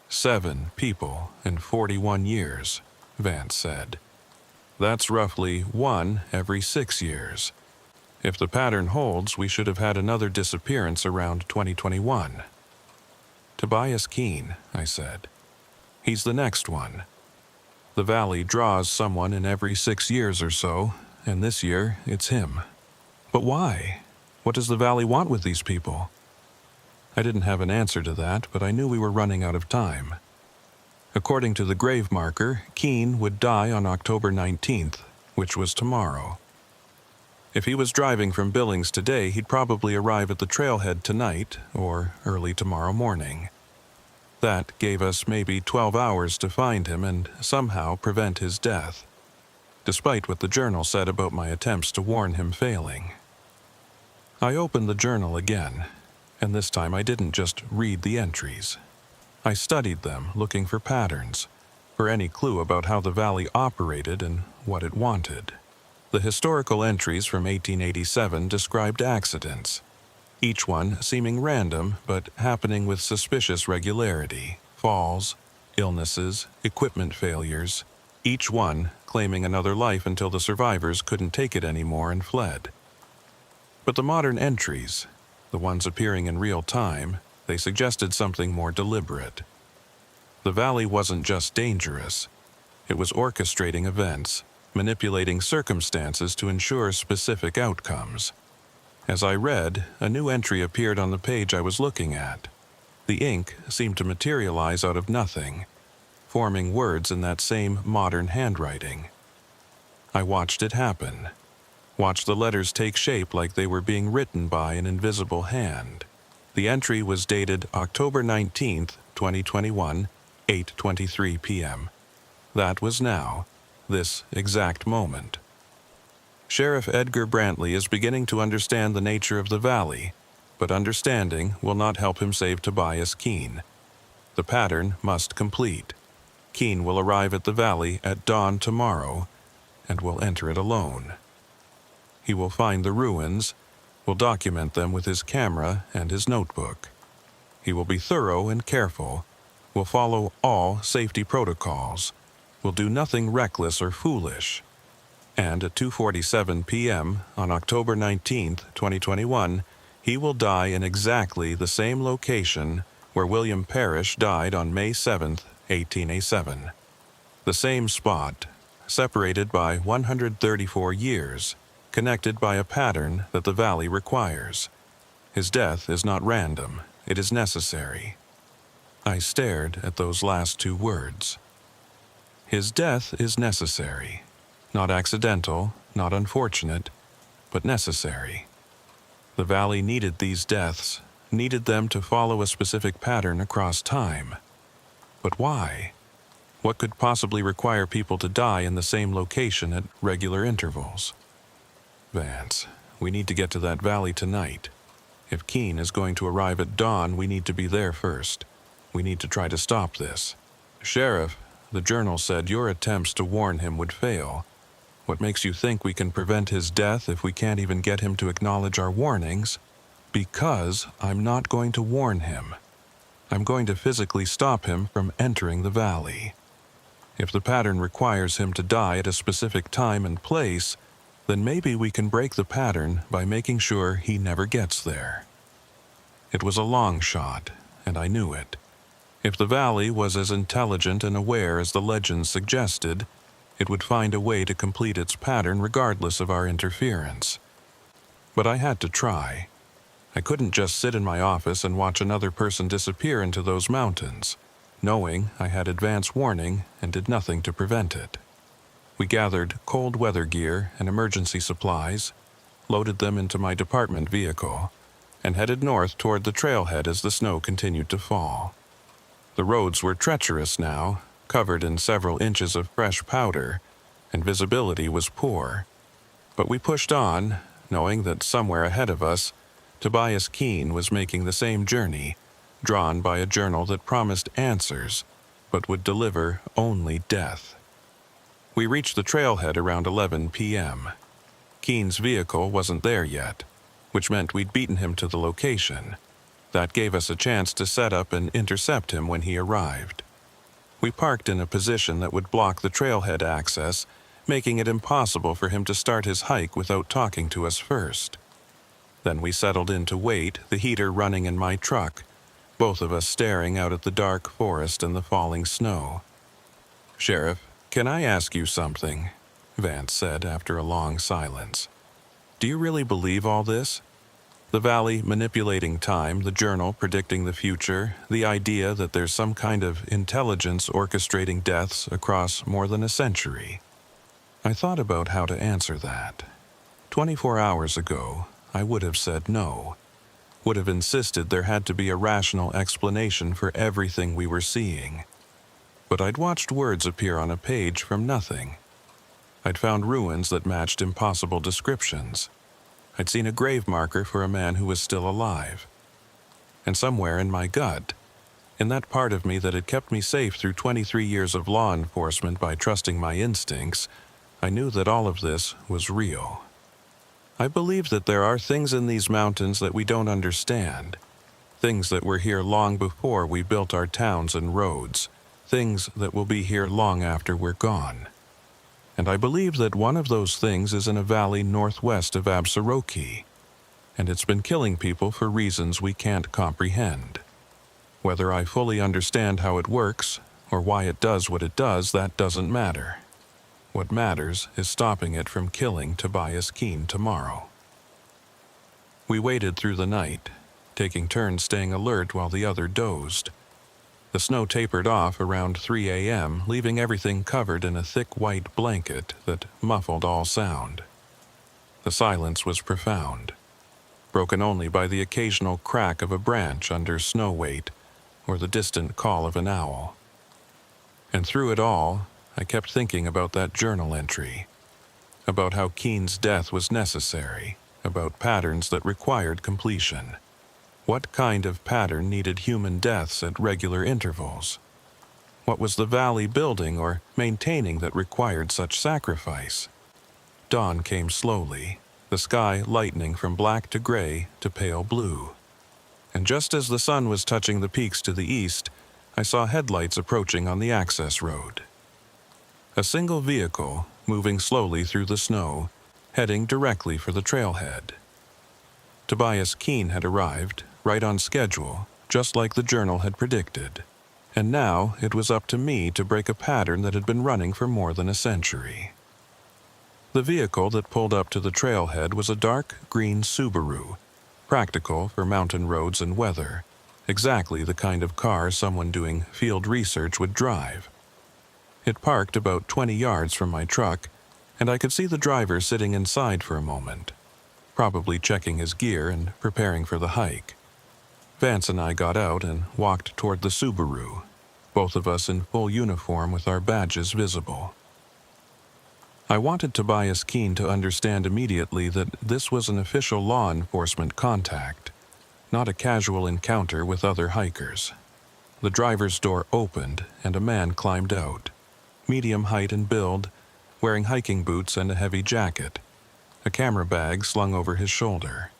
7 people in 41 years, Vance said. That's roughly 1 every 6 years. If the pattern holds, we should have had another disappearance around 2021. Tobias Keene, I said. He's the next one. The valley draws someone in every 6 years or so, and this year it's him. But why? What does the valley want with these people? I didn't have an answer to that, but I knew we were running out of time. According to the grave marker, Keene would die on October 19th, which was tomorrow. If he was driving from Billings today, he'd probably arrive at the trailhead tonight or early tomorrow morning. That gave us maybe 12 hours to find him and somehow prevent his death, despite what the journal said about my attempts to warn him failing. I opened the journal again, and this time I didn't just read the entries. I studied them, looking for patterns, for any clue about how the valley operated and what it wanted. The historical entries from 1887 described accidents, each one seeming random but happening with suspicious regularity: falls, illnesses, equipment failures, each one claiming another life until the survivors couldn't take it anymore and fled. But the modern entries, the ones appearing in real time, they suggested something more deliberate. The valley wasn't just dangerous, it was orchestrating events, manipulating circumstances to ensure specific outcomes. As I read, a new entry appeared on the page I was looking at. The ink seemed to materialize out of nothing, forming words in that same modern handwriting. I watched it happen, watched the letters take shape like they were being written by an invisible hand. The entry was dated October 19th, 2021, 8:23 p.m. That was now, this exact moment. Sheriff Edgar Brantley is beginning to understand the nature of the valley, but understanding will not help him save Tobias Keene. The pattern must complete. Keene will arrive at the valley at dawn tomorrow, and will enter it alone. He will find the ruins, will document them with his camera and his notebook. He will be thorough and careful, will follow all safety protocols, will do nothing reckless or foolish. And at 2:47 p.m. on October 19th, 2021, he will die in exactly the same location where William Parrish died on May 7th, 1807. The same spot, separated by 134 years, connected by a pattern that the valley requires. His death is not random, it is necessary. I stared at those last 2 words. His death is necessary. Not accidental, not unfortunate, but necessary. The valley needed these deaths, needed them to follow a specific pattern across time. But why? What could possibly require people to die in the same location at regular intervals? Vance, we need to get to that valley tonight. If Keene is going to arrive at dawn, we need to be there first. We need to try to stop this. Sheriff, the journal said your attempts to warn him would fail. What makes you think we can prevent his death if we can't even get him to acknowledge our warnings? Because I'm not going to warn him. I'm going to physically stop him from entering the valley. If the pattern requires him to die at a specific time and place, then maybe we can break the pattern by making sure he never gets there. It was a long shot, and I knew it. If the valley was as intelligent and aware as the legends suggested, it would find a way to complete its pattern regardless of our interference. But I had to try. I couldn't just sit in my office and watch another person disappear into those mountains, knowing I had advance warning and did nothing to prevent it. We gathered cold weather gear and emergency supplies, loaded them into my department vehicle, and headed north toward the trailhead as the snow continued to fall. The roads were treacherous now, covered in several inches of fresh powder, and visibility was poor. But we pushed on, knowing that somewhere ahead of us, Tobias Keene was making the same journey, drawn by a journal that promised answers, but would deliver only death. We reached the trailhead around 11 p.m. Keene's vehicle wasn't there yet, which meant we'd beaten him to the location. That gave us a chance to set up and intercept him when he arrived. We parked in a position that would block the trailhead access, making it impossible for him to start his hike without talking to us first. Then we settled in to wait, the heater running in my truck, both of us staring out at the dark forest and the falling snow. "Sheriff, can I ask you something?" Vance said after a long silence. "Do you really believe all this? The valley manipulating time, the journal predicting the future, the idea that there's some kind of intelligence orchestrating deaths across more than a century?" I thought about how to answer that. 24 hours ago, I would have said no, would have insisted there had to be a rational explanation for everything we were seeing. But I'd watched words appear on a page from nothing. I'd found ruins that matched impossible descriptions. I'd seen a grave marker for a man who was still alive. And somewhere in my gut, in that part of me that had kept me safe through 23 years of law enforcement by trusting my instincts, I knew that all of this was real. I believe that there are things in these mountains that we don't understand, things that were here long before we built our towns and roads, things that will be here long after we're gone. And I believe that one of those things is in a valley northwest of Absaroki, and it's been killing people for reasons we can't comprehend. Whether I fully understand how it works, or why it does what it does, that doesn't matter. What matters is stopping it from killing Tobias Keene tomorrow. We waited through the night, taking turns staying alert while the other dozed. The snow tapered off around 3 a.m., leaving everything covered in a thick white blanket that muffled all sound. The silence was profound, broken only by the occasional crack of a branch under snow weight or the distant call of an owl. And through it all, I kept thinking about that journal entry, about how Keene's death was necessary, about patterns that required completion. What kind of pattern needed human deaths at regular intervals? What was the valley building or maintaining that required such sacrifice? Dawn came slowly, the sky lightening from black to gray to pale blue. And just as the sun was touching the peaks to the east, I saw headlights approaching on the access road. A single vehicle, moving slowly through the snow, heading directly for the trailhead. Tobias Keene had arrived, right on schedule, just like the journal had predicted. And now it was up to me to break a pattern that had been running for more than a century. The vehicle that pulled up to the trailhead was a dark green Subaru, practical for mountain roads and weather, exactly the kind of car someone doing field research would drive. It parked about 20 yards from my truck, and I could see the driver sitting inside for a moment, probably checking his gear and preparing for the hike. Vance and I got out and walked toward the Subaru, both of us in full uniform with our badges visible. I wanted Tobias Keene to understand immediately that this was an official law enforcement contact, not a casual encounter with other hikers. The driver's door opened and a man climbed out, medium height and build, wearing hiking boots and a heavy jacket, a camera bag slung over his shoulder.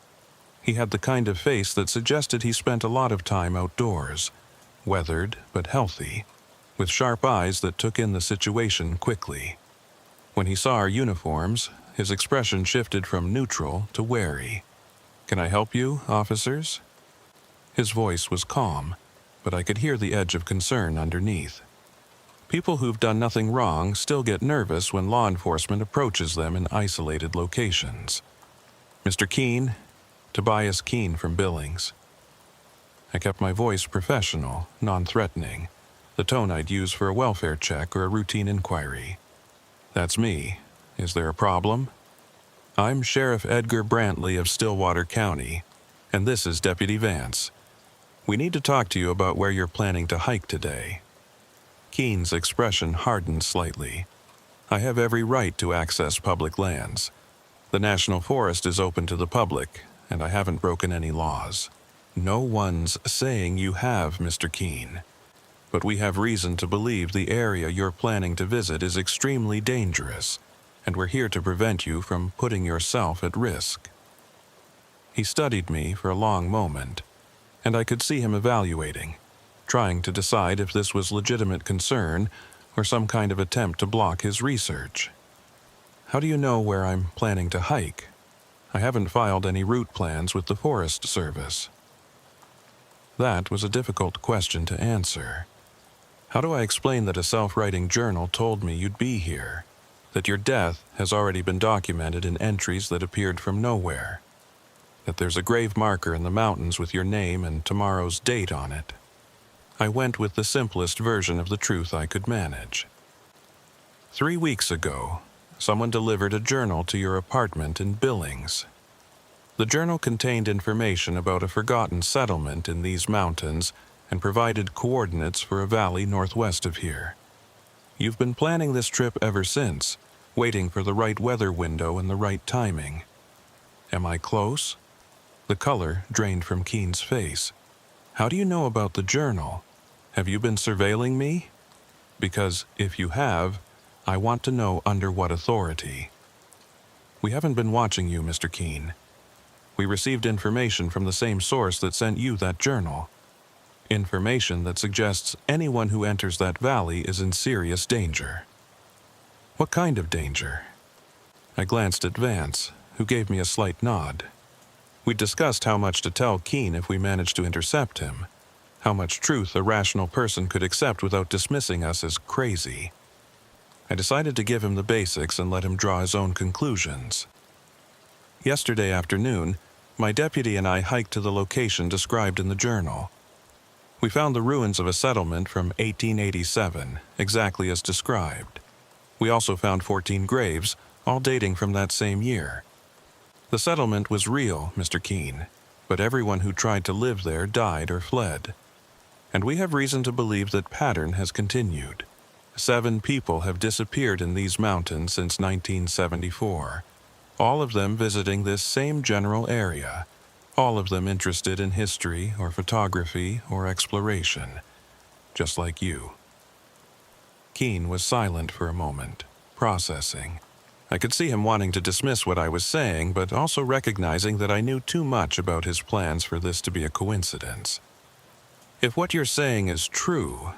He had the kind of face that suggested he spent a lot of time outdoors, weathered but healthy. with sharp eyes that took in the situation quickly. When he saw our uniforms, his expression shifted from neutral to wary. "Can I help you, officers?" His voice was calm, but I could hear the edge of concern underneath. People who've done nothing wrong still get nervous when law enforcement approaches them in isolated locations. "Mr. Keene," Tobias Keene from Billings. I kept my voice professional, non-threatening, the tone I'd use for a welfare check or a routine inquiry. "That's me. Is there a problem?" "I'm Sheriff Edgar Brantley of Stillwater County, and this is Deputy Vance. We need to talk to you about where you're planning to hike today." Keene's expression hardened slightly. "I have every right to access public lands. The National Forest is open to the public, and I haven't broken any laws." "No one's saying you have, Mr. Keene. But we have reason to believe the area you're planning to visit is extremely dangerous, and we're here to prevent you from putting yourself at risk." He studied me for a long moment, and I could see him evaluating, trying to decide if this was legitimate concern or some kind of attempt to block his research. "How do you know where I'm planning to hike? I haven't filed any route plans with the Forest Service." That was a difficult question to answer. How do I explain that a self-writing journal told me you'd be here, that your death has already been documented in entries that appeared from nowhere, that there's a grave marker in the mountains with your name and tomorrow's date on it? I went with the simplest version of the truth I could manage. 3 weeks ago, someone delivered a journal to your apartment in Billings. The journal contained information about a forgotten settlement in these mountains and provided coordinates for a valley northwest of here. You've been planning this trip ever since, waiting for the right weather window and the right timing. Am I close? The color drained from Keene's face. "How do you know about the journal? Have you been surveilling me? Because if you have, I want to know under what authority." "We haven't been watching you, Mr. Keene. We received information from the same source that sent you that journal. Information that suggests anyone who enters that valley is in serious danger." "What kind of danger?" I glanced at Vance, who gave me a slight nod. We'd discussed how much to tell Keene if we managed to intercept him, how much truth a rational person could accept without dismissing us as crazy. I decided to give him the basics and let him draw his own conclusions. Yesterday afternoon, my deputy and I hiked to the location described in the journal. We found the ruins of a settlement from 1887, exactly as described. We also found 14 graves, all dating from that same year. The settlement was real, Mr. Keene, but everyone who tried to live there died or fled. And we have reason to believe that pattern has continued. 7 people have disappeared in these mountains since 1974, all of them visiting this same general area, all of them interested in history or photography or exploration, just like you." Keene was silent for a moment, processing. I could see him wanting to dismiss what I was saying, but also recognizing that I knew too much about his plans for this to be a coincidence. "If what you're saying is true,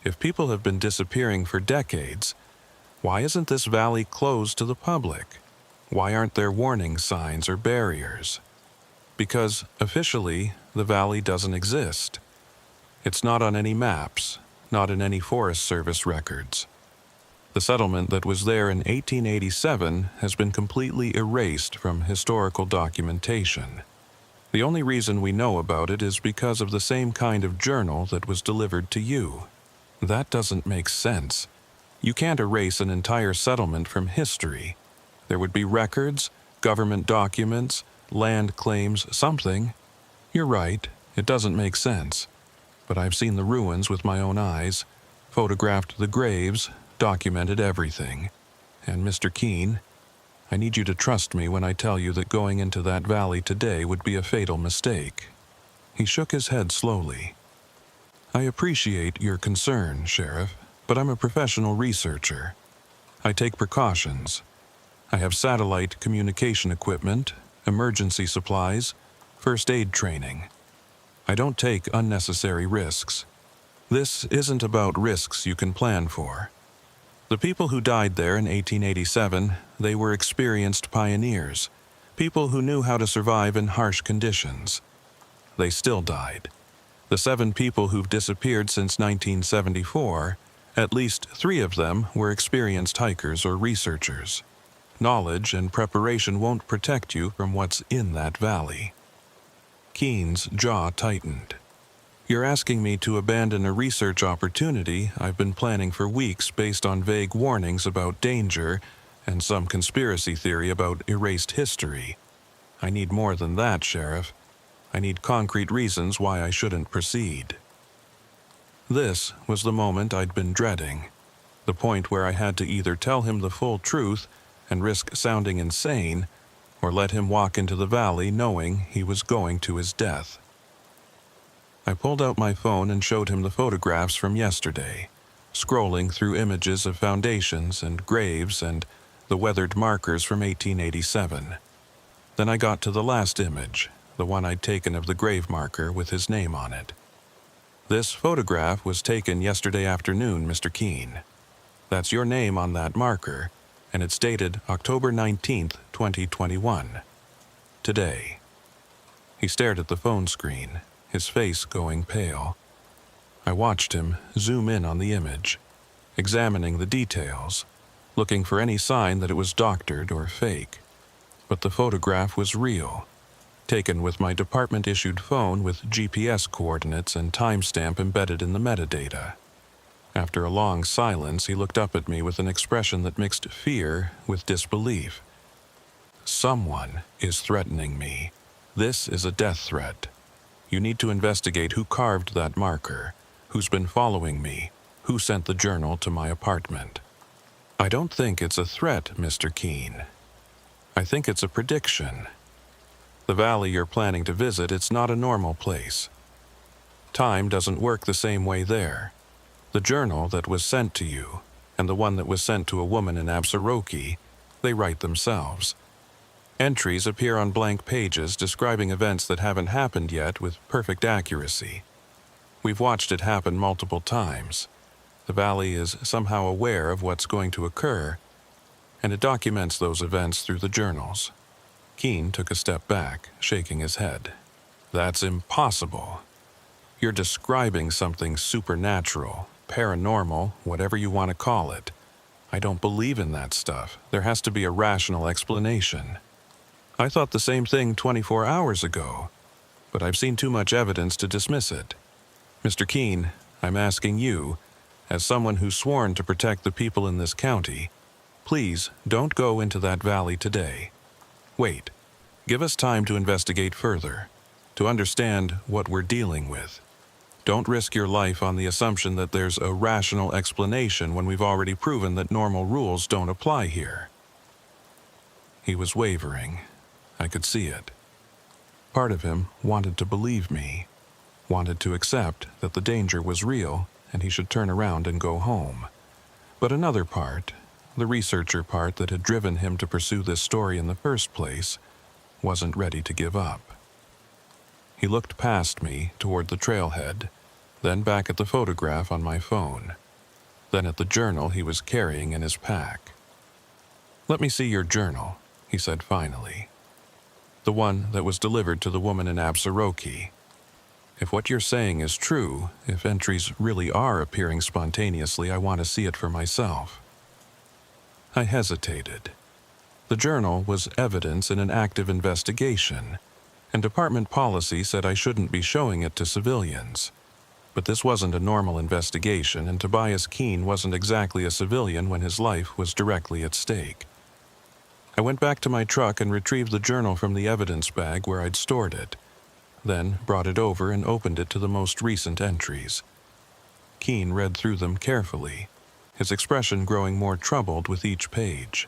if people have been disappearing for decades, why isn't this valley closed to the public? Why aren't there warning signs or barriers?" "Because, officially, the valley doesn't exist. It's not on any maps, not in any Forest Service records. The settlement that was there in 1887 has been completely erased from historical documentation. The only reason we know about it is because of the same kind of journal that was delivered to you. That doesn't make sense. You can't erase an entire settlement from history. There would be records, government documents, land claims, something. You're right, it doesn't make sense. But I've seen the ruins with my own eyes, photographed the graves, documented everything. And Mr. Keene, I need you to trust me when I tell you that going into that valley today would be a fatal mistake." He shook his head slowly. "I appreciate your concern, Sheriff, but I'm a professional researcher. I take precautions. I have satellite communication equipment, emergency supplies, first aid training. I don't take unnecessary risks. This isn't about risks you can plan for. The people who died there in 1887, they were experienced pioneers, people who knew how to survive in harsh conditions. They still died. The 7 people who've disappeared since 1974, at least 3 of them were experienced hikers or researchers. Knowledge and preparation won't protect you from what's in that valley. Keen's jaw tightened. You're asking me to abandon a research opportunity I've been planning for weeks based on vague warnings about danger and some conspiracy theory about erased history. I need more than that, Sheriff. I need concrete reasons why I shouldn't proceed. This was the moment I'd been dreading, the point where I had to either tell him the full truth and risk sounding insane, or let him walk into the valley knowing he was going to his death. I pulled out my phone and showed him the photographs from yesterday, scrolling through images of foundations and graves and the weathered markers from 1887. Then I got to the last image, the one I'd taken of the grave marker with his name on it. This photograph was taken yesterday afternoon, Mr. Keen. That's your name on that marker, and it's dated October 19th, 2021. Today. He stared at the phone screen, his face going pale. I watched him zoom in on the image, examining the details, looking for any sign that it was doctored or fake. But the photograph was real, taken with my department-issued phone with GPS coordinates and timestamp embedded in the metadata. After a long silence, he looked up at me with an expression that mixed fear with disbelief. Someone is threatening me. This is a death threat. You need to investigate who carved that marker, who's been following me, who sent the journal to my apartment. I don't think it's a threat, Mr. Keen. I think it's a prediction. The valley you're planning to visit, it's not a normal place. Time doesn't work the same way there. The journal that was sent to you, and the one that was sent to a woman in Absaroki, they write themselves. Entries appear on blank pages describing events that haven't happened yet with perfect accuracy. We've watched it happen multiple times. The valley is somehow aware of what's going to occur, and it documents those events through the journals. Keen took a step back, shaking his head. That's impossible. You're describing something supernatural, paranormal, whatever you want to call it. I don't believe in that stuff. There has to be a rational explanation. I thought the same thing 24 hours ago, but I've seen too much evidence to dismiss it. Mr. Keen, I'm asking you, as someone who's sworn to protect the people in this county, please don't go into that valley today. Wait. Give us time to investigate further, to understand what we're dealing with. Don't risk your life on the assumption that there's a rational explanation when we've already proven that normal rules don't apply here. He was wavering. I could see it. Part of him wanted to believe me, wanted to accept that the danger was real and he should turn around and go home. But another part, the researcher part that had driven him to pursue this story in the first place, wasn't ready to give up. He looked past me toward the trailhead, then back at the photograph on my phone, then at the journal he was carrying in his pack. "Let me see your journal," he said finally. "The one that was delivered to the woman in Absaroki. If what you're saying is true, if entries really are appearing spontaneously, I want to see it for myself." I hesitated. The journal was evidence in an active investigation, and department policy said I shouldn't be showing it to civilians. But this wasn't a normal investigation, and Tobias Keen wasn't exactly a civilian when his life was directly at stake. I went back to my truck and retrieved the journal from the evidence bag where I'd stored it, then brought it over and opened it to the most recent entries. Keen read through them carefully, his expression growing more troubled with each page.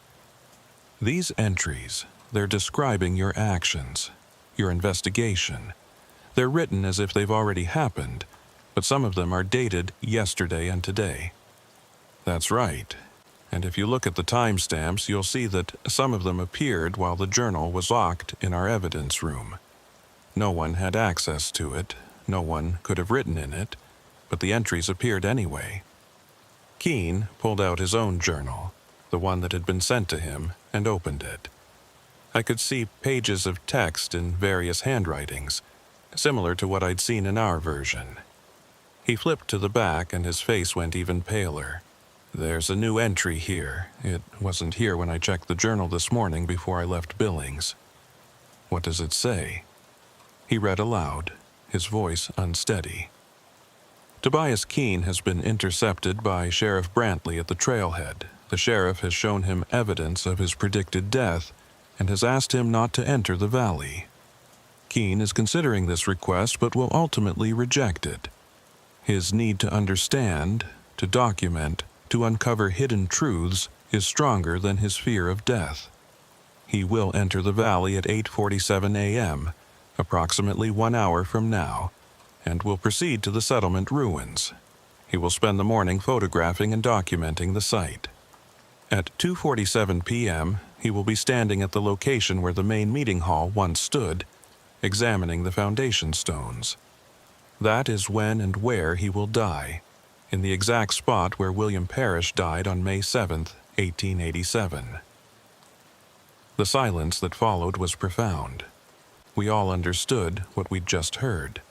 These entries, they're describing your actions, your investigation. They're written as if they've already happened, but some of them are dated yesterday and today. That's right. And if you look at the timestamps, you'll see that some of them appeared while the journal was locked in our evidence room. No one had access to it, no one could have written in it, but the entries appeared anyway. Keene pulled out his own journal, the one that had been sent to him, and opened it. I could see pages of text in various handwritings, similar to what I'd seen in our version. He flipped to the back and his face went even paler. "There's a new entry here. It wasn't here when I checked the journal this morning before I left Billings." "What does it say?" He read aloud, his voice unsteady. "Tobias Keene has been intercepted by Sheriff Brantley at the trailhead. The sheriff has shown him evidence of his predicted death and has asked him not to enter the valley. Keene is considering this request but will ultimately reject it. His need to understand, to document, to uncover hidden truths is stronger than his fear of death. He will enter the valley at 8:47 a.m., approximately 1 hour from now, and will proceed to the settlement ruins. He will spend the morning photographing and documenting the site. At 2:47 p.m., he will be standing at the location where the main meeting hall once stood, examining the foundation stones. That is when and where he will die, in the exact spot where William Parrish died on May 7, 1887. The silence that followed was profound. We all understood what we'd just heard.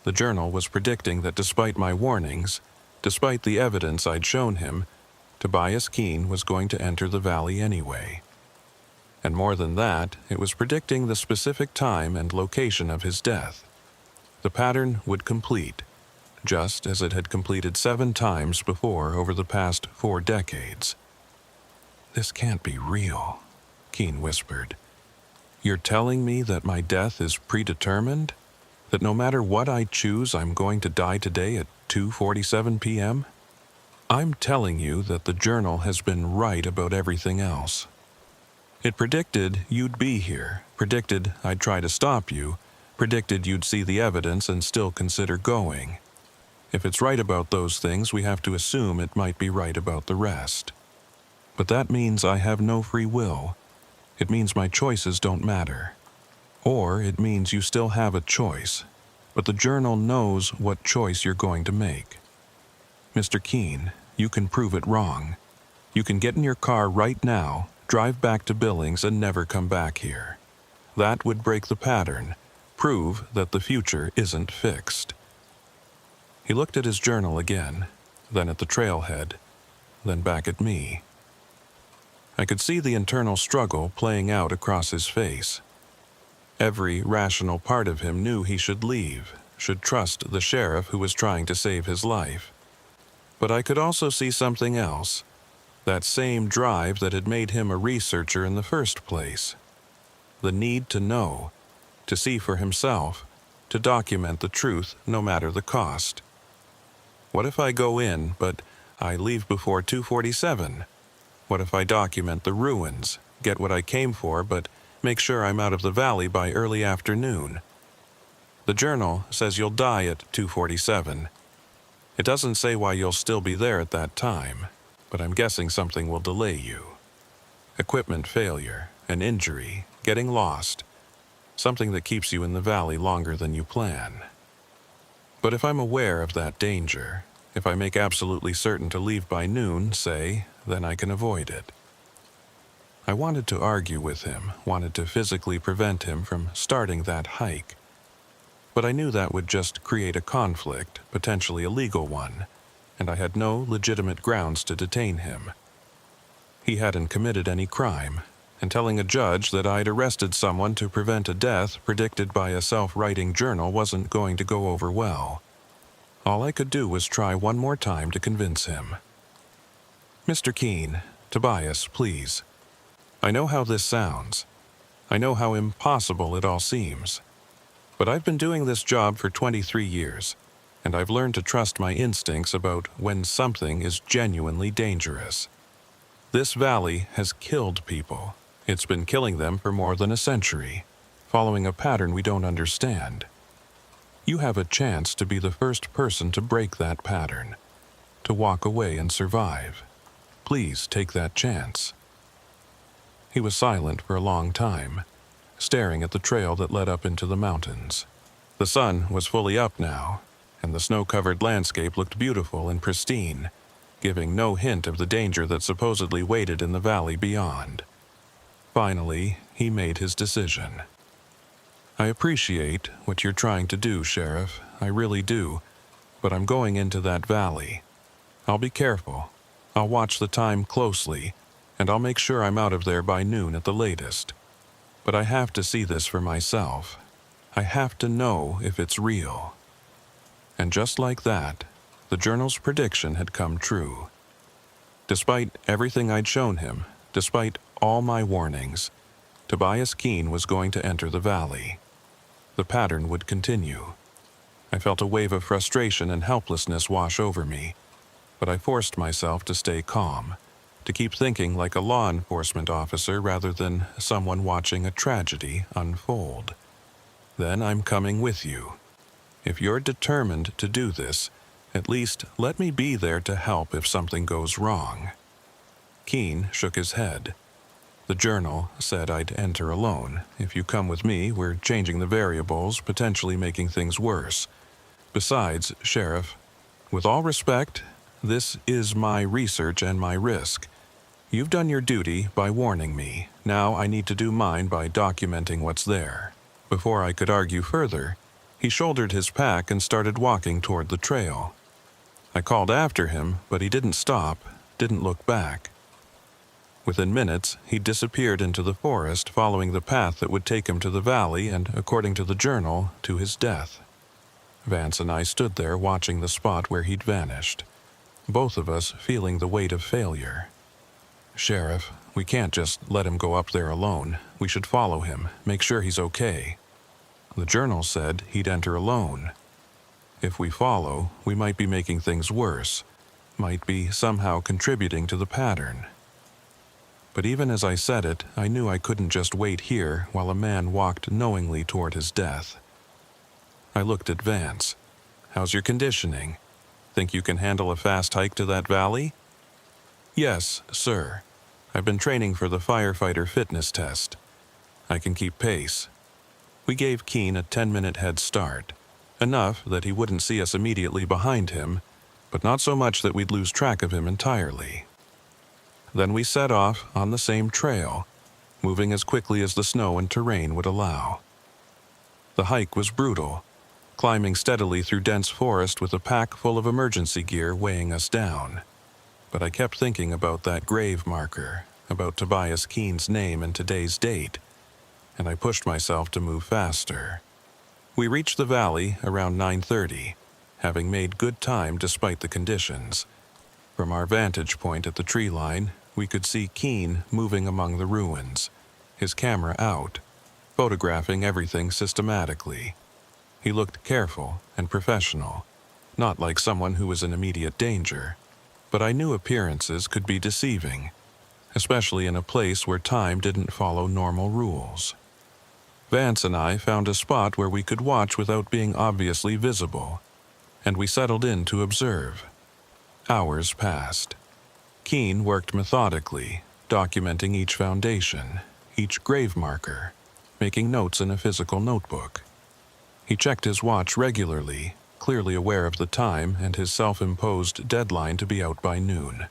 The journal was predicting that despite my warnings, despite the evidence I'd shown him, Tobias Keene was going to enter the valley anyway. And more than that, it was predicting the specific time and location of his death. The pattern would complete, just as it had completed 7 times before over the past 4 decades. "This can't be real," Keene whispered. "You're telling me that my death is predetermined? That no matter what I choose, I'm going to die today at 2:47 p.m.? I'm telling you that the journal has been right about everything else. It predicted you'd be here, predicted I'd try to stop you, predicted you'd see the evidence and still consider going. If it's right about those things, we have to assume it might be right about the rest. But that means I have no free will. It means my choices don't matter. Or it means you still have a choice, but the journal knows what choice you're going to make. Mr. Keene, you can prove it wrong. You can get in your car right now, drive back to Billings and never come back here. That would break the pattern, prove that the future isn't fixed." He looked at his journal again, then at the trailhead, then back at me. I could see the internal struggle playing out across his face. Every rational part of him knew he should leave, should trust the sheriff who was trying to save his life. But I could also see something else, that same drive that had made him a researcher in the first place. The need to know, to see for himself, to document the truth no matter the cost. What if I go in, but I leave before 2:47? What if I document the ruins, get what I came for, but make sure I'm out of the valley by early afternoon? The journal says you'll die at 2:47. It doesn't say why you'll still be there at that time, but I'm guessing something will delay you. Equipment failure, an injury, getting lost, something that keeps you in the valley longer than you plan. But if I'm aware of that danger, if I make absolutely certain to leave by noon, say, then I can avoid it. I wanted to argue with him, wanted to physically prevent him from starting that hike. But I knew that would just create a conflict, potentially a legal one, and I had no legitimate grounds to detain him. He hadn't committed any crime, and telling a judge that I'd arrested someone to prevent a death predicted by a self-writing journal wasn't going to go over well. All I could do was try one more time to convince him. "Mr. Keene, Tobias, please. I know how this sounds. I know how impossible it all seems. But I've been doing this job for 23 years, and I've learned to trust my instincts about when something is genuinely dangerous. This valley has killed people. It's been killing them for more than a century, following a pattern we don't understand. You have a chance to be the first person to break that pattern, to walk away and survive. Please take that chance." He was silent for a long time, staring at the trail that led up into the mountains. The sun was fully up now, and the snow-covered landscape looked beautiful and pristine, giving no hint of the danger that supposedly waited in the valley beyond. Finally, he made his decision. "I appreciate what you're trying to do, Sheriff, I really do, but I'm going into that valley. I'll be careful. I'll watch the time closely, and I'll make sure I'm out of there by noon at the latest. But I have to see this for myself. I have to know if it's real." And just like that, the journal's prediction had come true. Despite everything I'd shown him, despite all my warnings, Tobias Keene was going to enter the valley. The pattern would continue. I felt a wave of frustration and helplessness wash over me, but I forced myself to stay calm, to keep thinking like a law enforcement officer rather than someone watching a tragedy unfold. "Then I'm coming with you. If you're determined to do this, at least let me be there to help if something goes wrong." Keene shook his head. "The journal said I'd enter alone. If you come with me, we're changing the variables, potentially making things worse. Besides, Sheriff, with all respect, this is my research and my risk. You've done your duty by warning me. Now I need to do mine by documenting what's there." Before I could argue further, he shouldered his pack and started walking toward the trail. I called after him, but he didn't stop, didn't look back. Within minutes, he disappeared into the forest, following the path that would take him to the valley and, according to the journal, to his death. Vance and I stood there watching the spot where he'd vanished, both of us feeling the weight of failure. "Sheriff, we can't just let him go up there alone. We should follow him, make sure he's okay." The journal said he'd enter alone. If we follow, we might be making things worse, might be somehow contributing to the pattern. But even as I said it, I knew I couldn't just wait here while a man walked knowingly toward his death. I looked at Vance. "How's your conditioning? Think you can handle a fast hike to that valley?" "Yes, sir. I've been training for the firefighter fitness test. I can keep pace." We gave Keene a 10-minute head start, enough that he wouldn't see us immediately behind him, but not so much that we'd lose track of him entirely. Then we set off on the same trail, moving as quickly as the snow and terrain would allow. The hike was brutal, climbing steadily through dense forest with a pack full of emergency gear weighing us down. But I kept thinking about that grave marker, about Tobias Keene's name and today's date, and I pushed myself to move faster. We reached the valley around 9:30, having made good time despite the conditions. From our vantage point at the tree line, we could see Keene moving among the ruins, his camera out, photographing everything systematically. He looked careful and professional, not like someone who was in immediate danger. But I knew appearances could be deceiving, especially in a place where time didn't follow normal rules. Vance and I found a spot where we could watch without being obviously visible, and we settled in to observe. Hours passed. Keene worked methodically, documenting each foundation, each grave marker, making notes in a physical notebook. He checked his watch regularly, clearly aware of the time and his self-imposed deadline to be out by noon.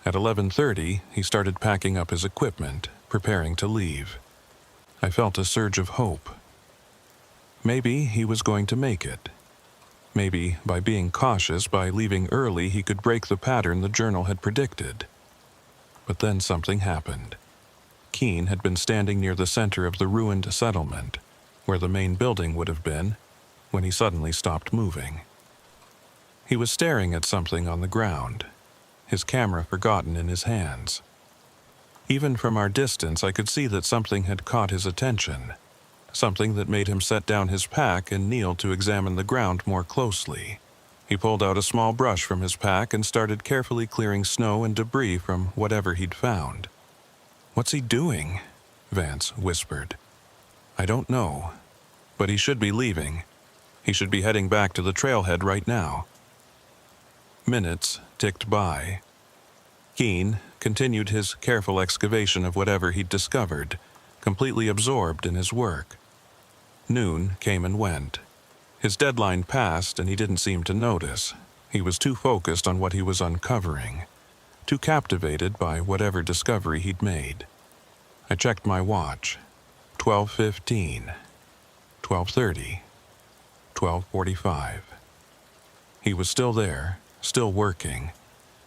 At 11:30, he started packing up his equipment, preparing to leave. I felt a surge of hope. Maybe he was going to make it. Maybe by being cautious, by leaving early, he could break the pattern the journal had predicted. But then something happened. Keene had been standing near the center of the ruined settlement, where the main building would have been, when he suddenly stopped moving. He was staring at something on the ground, his camera forgotten in his hands. Even from our distance, I could see that something had caught his attention, something that made him set down his pack and kneel to examine the ground more closely. He pulled out a small brush from his pack and started carefully clearing snow and debris from whatever he'd found. "What's he doing?" Vance whispered. "I don't know, but he should be leaving. He should be heading back to the trailhead right now." Minutes ticked by. Keene continued his careful excavation of whatever he'd discovered, completely absorbed in his work. Noon came and went. His deadline passed and he didn't seem to notice. He was too focused on what he was uncovering, too captivated by whatever discovery he'd made. I checked my watch. 12:15, 12:30, 12:45. He was still there, still working,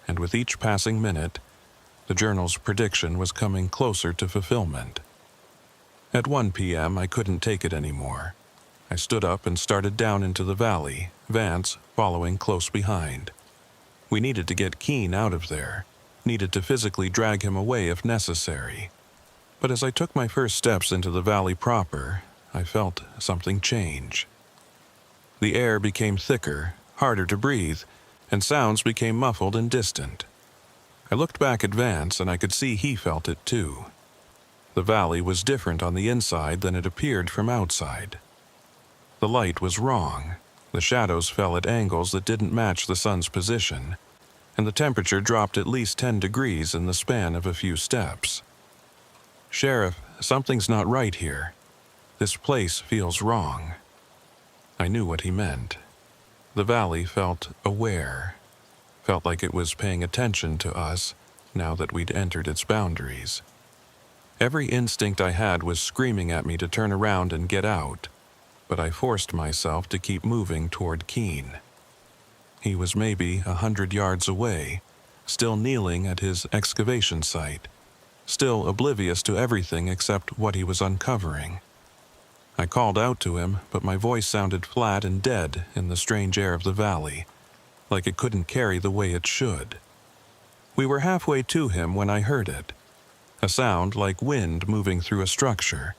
and with each passing minute, the journal's prediction was coming closer to fulfillment. At 1 p.m., I couldn't take it anymore. I stood up and started down into the valley, Vance following close behind. We needed to get Keene out of there, needed to physically drag him away if necessary. But as I took my first steps into the valley proper, I felt something change. The air became thicker, harder to breathe, and sounds became muffled and distant. I looked back at Vance and I could see he felt it too. The valley was different on the inside than it appeared from outside. The light was wrong. The shadows fell at angles that didn't match the sun's position, and the temperature dropped at least 10 degrees in the span of a few steps. "Sheriff, something's not right here. This place feels wrong." I knew what he meant. The valley felt aware, felt like it was paying attention to us now that we'd entered its boundaries. Every instinct I had was screaming at me to turn around and get out, but I forced myself to keep moving toward Keene. He was maybe 100 yards away, still kneeling at his excavation site, still oblivious to everything except what he was uncovering. I called out to him, but my voice sounded flat and dead in the strange air of the valley, like it couldn't carry the way it should. We were halfway to him when I heard it, a sound like wind moving through a structure.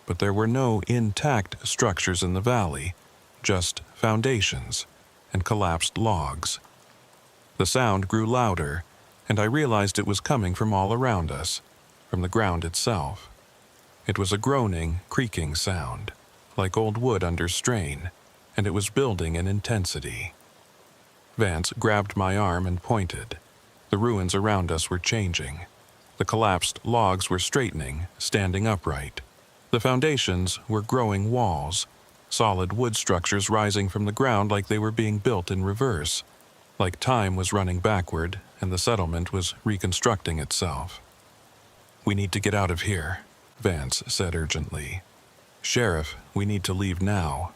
But there were no intact structures in the valley, just foundations and collapsed logs. The sound grew louder, and I realized it was coming from all around us, from the ground itself. It was a groaning, creaking sound, like old wood under strain, and it was building in intensity. Vance grabbed my arm and pointed. The ruins around us were changing. The collapsed logs were straightening, standing upright. The foundations were growing walls, solid wood structures rising from the ground like they were being built in reverse, like time was running backward and the settlement was reconstructing itself. "We need to get out of here," Vance said urgently. "Sheriff, we need to leave now."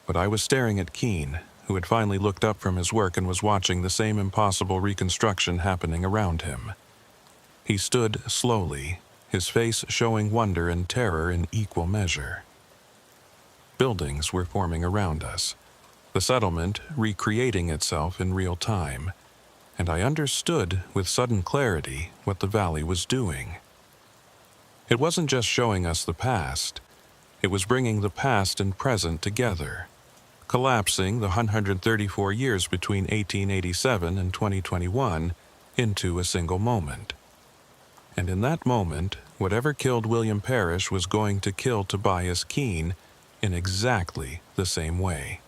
But I was staring at Keene, who had finally looked up from his work and was watching the same impossible reconstruction happening around him. He stood slowly, his face showing wonder and terror in equal measure. Buildings were forming around us, the settlement recreating itself in real time, and I understood with sudden clarity what the valley was doing. It wasn't just showing us the past, it was bringing the past and present together, collapsing the 134 years between 1887 and 2021 into a single moment. And in that moment, whatever killed William Parrish was going to kill Tobias Keene in exactly the same way.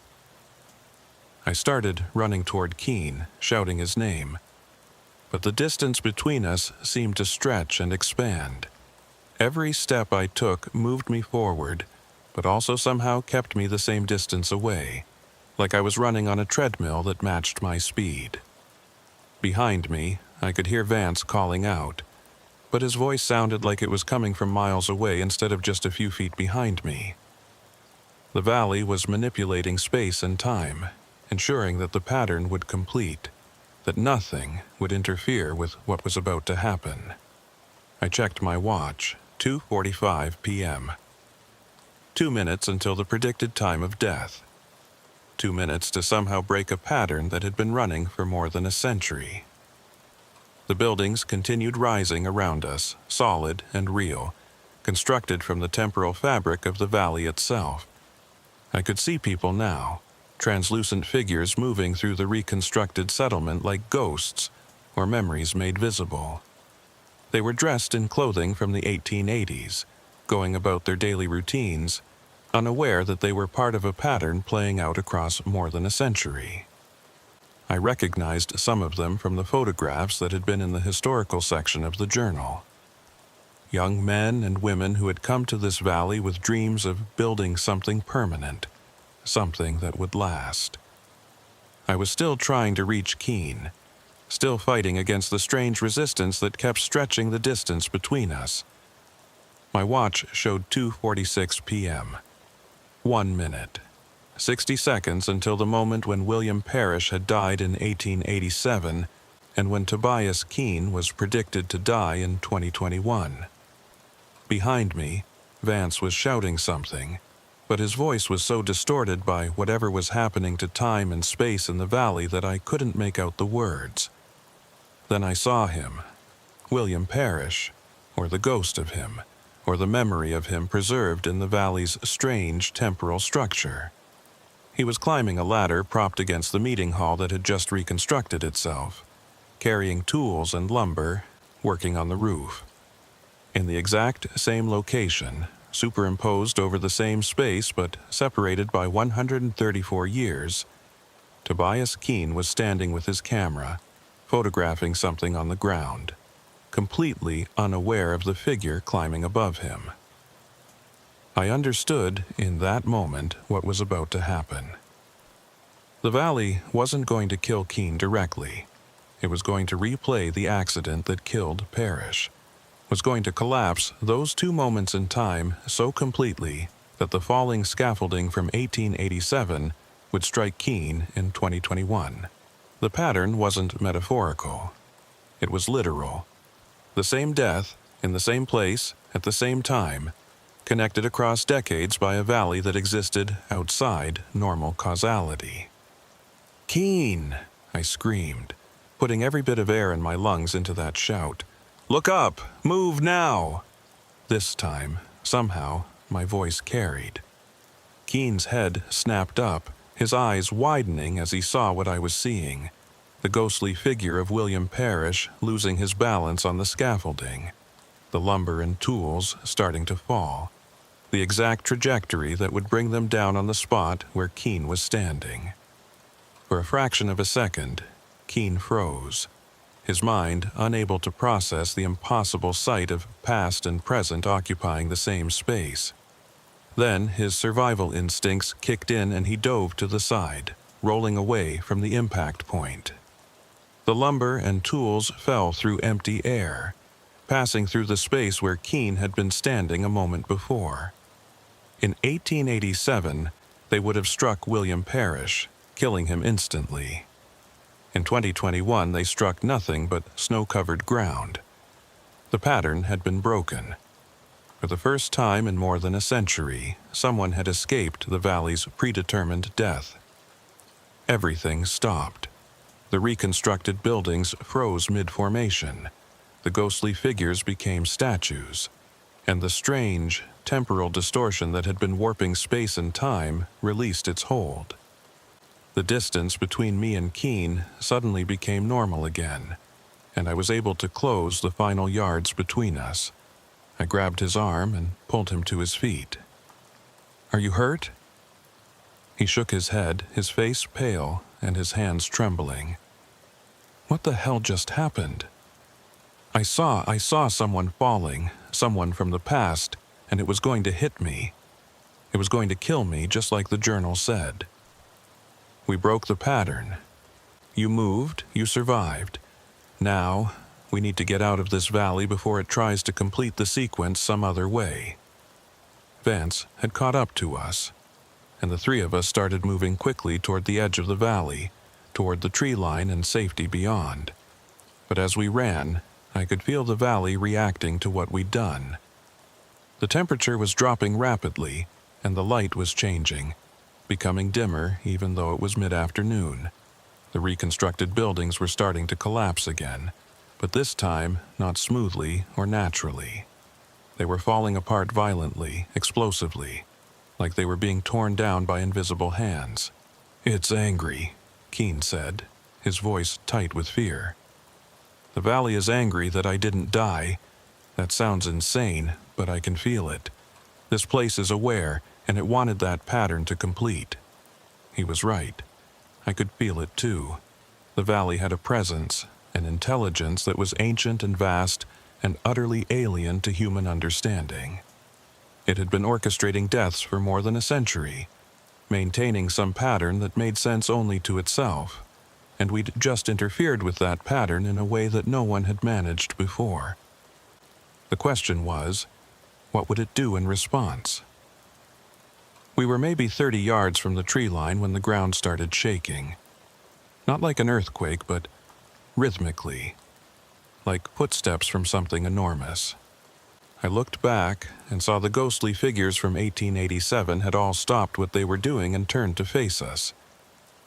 I started running toward Keene, shouting his name, but the distance between us seemed to stretch and expand. Every step I took moved me forward, but also somehow kept me the same distance away, like I was running on a treadmill that matched my speed. Behind me, I could hear Vance calling out, but his voice sounded like it was coming from miles away instead of just a few feet behind me. The valley was manipulating space and time, ensuring that the pattern would complete, that nothing would interfere with what was about to happen. I checked my watch, 2:45 p.m. 2 minutes until the predicted time of death. 2 minutes to somehow break a pattern that had been running for more than a century. The buildings continued rising around us, solid and real, constructed from the temporal fabric of the valley itself. I could see people now, translucent figures moving through the reconstructed settlement like ghosts or memories made visible. They were dressed in clothing from the 1880s, going about their daily routines, unaware that they were part of a pattern playing out across more than a century. I recognized some of them from the photographs that had been in the historical section of the journal. Young men and women who had come to this valley with dreams of building something permanent, something that would last. I was still trying to reach Keene, still fighting against the strange resistance that kept stretching the distance between us. My watch showed 2:46 p.m. 1 minute. 60 seconds until the moment when William Parrish had died in 1887 and when Tobias Keene was predicted to die in 2021. Behind me, Vance was shouting something, but his voice was so distorted by whatever was happening to time and space in the valley that I couldn't make out the words. Then I saw him, William Parrish, or the ghost of him, or the memory of him preserved in the valley's strange temporal structure. He was climbing a ladder propped against the meeting hall that had just reconstructed itself, carrying tools and lumber, working on the roof. In the exact same location, superimposed over the same space but separated by 134 years, Tobias Keene was standing with his camera, photographing something on the ground, completely unaware of the figure climbing above him. I understood in that moment what was about to happen. The valley wasn't going to kill Keene directly. It was going to replay the accident that killed Parrish, was going to collapse those 2 moments in time so completely that the falling scaffolding from 1887 would strike Keene in 2021. The pattern wasn't metaphorical. It was literal. The same death, in the same place, at the same time, connected across decades by a valley that existed outside normal causality. "Keene!" I screamed, putting every bit of air in my lungs into that shout. "Look up! Move now!" This time, somehow, my voice carried. Keene's head snapped up, his eyes widening as he saw what I was seeing, the ghostly figure of William Parrish losing his balance on the scaffolding, the lumber and tools starting to fall, the exact trajectory that would bring them down on the spot where Keene was standing. For a fraction of a second, Keene froze, his mind unable to process the impossible sight of past and present occupying the same space. Then his survival instincts kicked in and he dove to the side, rolling away from the impact point. The lumber and tools fell through empty air, passing through the space where Keene had been standing a moment before. In 1887, they would have struck William Parrish, killing him instantly. In 2021, they struck nothing but snow-covered ground. The pattern had been broken. For the first time in more than a century, someone had escaped the valley's predetermined death. Everything stopped. The reconstructed buildings froze mid-formation. The ghostly figures became statues. And the strange, temporal distortion that had been warping space and time released its hold. The distance between me and Keene suddenly became normal again, and I was able to close the final yards between us. I grabbed his arm and pulled him to his feet. "Are you hurt?" He shook his head, his face pale and his hands trembling. "What the hell just happened?" I saw someone falling, someone from the past, and it was going to hit me. It was going to kill me, just like the journal said. We broke the pattern. You moved, you survived. Now, we need to get out of this valley before it tries to complete the sequence some other way. Vance had caught up to us, and the 3 of us started moving quickly toward the edge of the valley, toward the tree line and safety beyond. But as we ran, I could feel the valley reacting to what we'd done. The temperature was dropping rapidly, and the light was changing, becoming dimmer even though it was mid-afternoon. The reconstructed buildings were starting to collapse again, but this time not smoothly or naturally. They were falling apart violently, explosively, like they were being torn down by invisible hands. "It's angry," Keene said, his voice tight with fear. "The valley is angry that I didn't die. That sounds insane, but I can feel it. This place is aware, and it wanted that pattern to complete." He was right. I could feel it too. The valley had a presence, an intelligence that was ancient and vast and utterly alien to human understanding. It had been orchestrating deaths for more than a century. maintaining some pattern that made sense only to itself, and we'd just interfered with that pattern in a way that no one had managed before. The question was, what would it do in response? We were maybe 30 yards from the tree line when the ground started shaking. Not like an earthquake, but rhythmically, like footsteps from something enormous. I looked back and saw the ghostly figures from 1887 had all stopped what they were doing and turned to face us.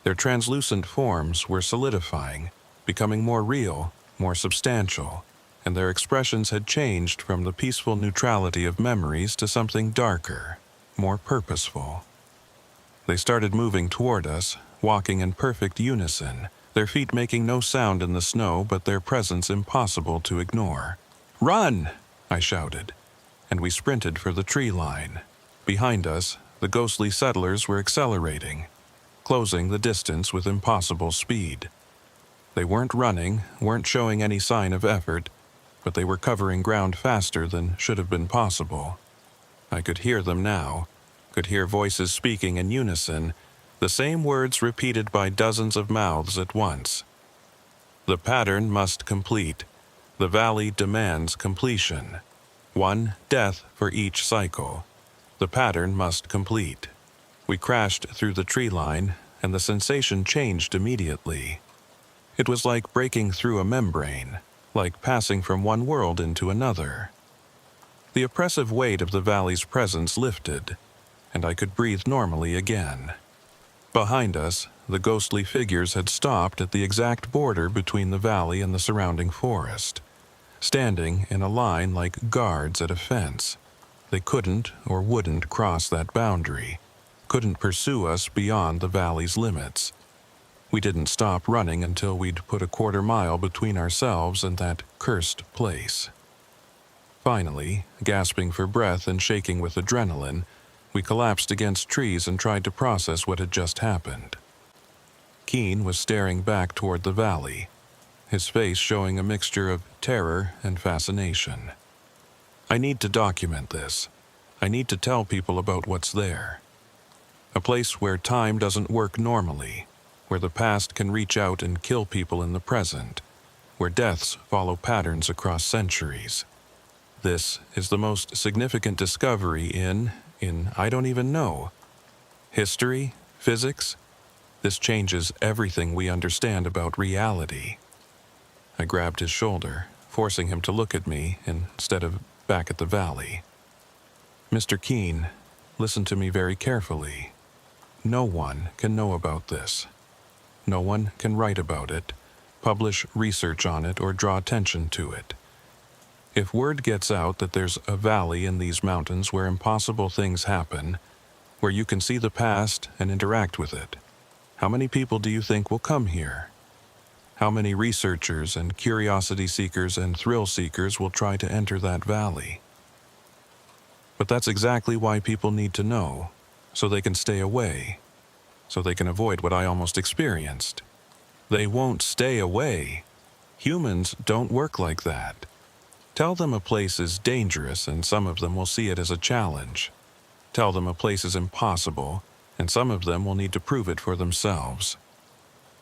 Their translucent forms were solidifying, becoming more real, more substantial, and their expressions had changed from the peaceful neutrality of memories to something darker, more purposeful. They started moving toward us, walking in perfect unison, their feet making no sound in the snow but their presence impossible to ignore. "Run!" I shouted, and we sprinted for the tree line. Behind us, the ghostly settlers were accelerating, closing the distance with impossible speed. They weren't running, weren't showing any sign of effort, but they were covering ground faster than should have been possible. I could hear them now, could hear voices speaking in unison, the same words repeated by dozens of mouths at once. The pattern must complete. The valley demands completion. 1 death for each cycle. The pattern must complete. We crashed through the tree line, and the sensation changed immediately. It was like breaking through a membrane, like passing from one world into another. The oppressive weight of the valley's presence lifted, and I could breathe normally again. Behind us, the ghostly figures had stopped at the exact border between the valley and the surrounding forest, standing in a line like guards at a fence. They couldn't or wouldn't cross that boundary, couldn't pursue us beyond the valley's limits. We didn't stop running until we'd put a quarter-mile between ourselves and that cursed place. Finally, gasping for breath and shaking with adrenaline, we collapsed against trees and tried to process what had just happened. Keen was staring back toward the valley, his face showing a mixture of terror and fascination. I need to document this. I need to tell people about what's there. A place where time doesn't work normally, where the past can reach out and kill people in the present, where deaths follow patterns across centuries. This is the most significant discovery in I don't even know. History? Physics? This changes everything we understand about reality. I grabbed his shoulder, forcing him to look at me instead of back at the valley. "Mr. Keen, listen to me very carefully. No one can know about this. No one can write about it, publish research on it, or draw attention to it. If word gets out that there's a valley in these mountains where impossible things happen, where you can see the past and interact with it, how many people do you think will come here? How many researchers and curiosity seekers and thrill seekers will try to enter that valley? But that's exactly why people need to know, so they can stay away, so they can avoid what I almost experienced. They won't stay away. Humans don't work like that. Tell them a place is dangerous and some of them will see it as a challenge. Tell them a place is impossible and some of them will need to prove it for themselves.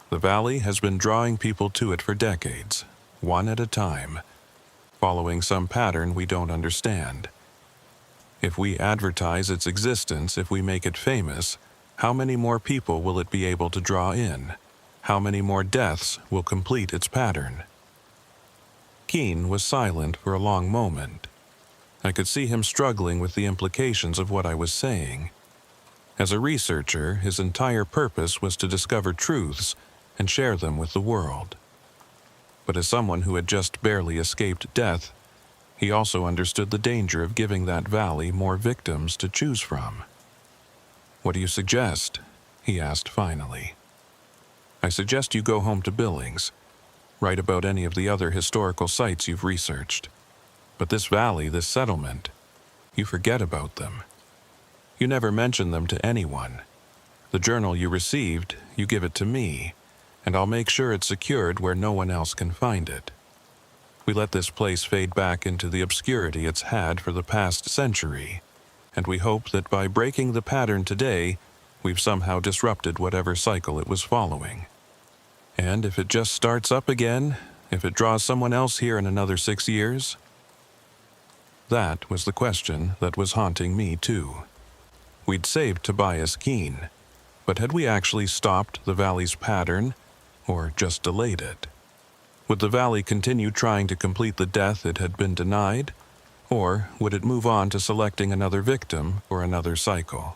The valley has been drawing people to it for decades, one at a time, following some pattern we don't understand. If we advertise its existence, if we make it famous, how many more people will it be able to draw in? How many more deaths will complete its pattern? Keen was silent for a long moment. I could see him struggling with the implications of what I was saying. As a researcher, his entire purpose was to discover truths and share them with the world. But as someone who had just barely escaped death, he also understood the danger of giving that valley more victims to choose from. "What do you suggest?" he asked finally. "I suggest you go home to Billings. Write about any of the other historical sites you've researched. But this valley, this settlement, you forget about them. You never mention them to anyone. The journal you received, you give it to me, and I'll make sure it's secured where no one else can find it. We let this place fade back into the obscurity it's had for the past century, and we hope that by breaking the pattern today, we've somehow disrupted whatever cycle it was following. And if it just starts up again, if it draws someone else here in another 6 years? That was the question that was haunting me too. We'd saved Tobias Keene, but had we actually stopped the valley's pattern, or just delayed it? Would the valley continue trying to complete the death it had been denied, or would it move on to selecting another victim for another cycle?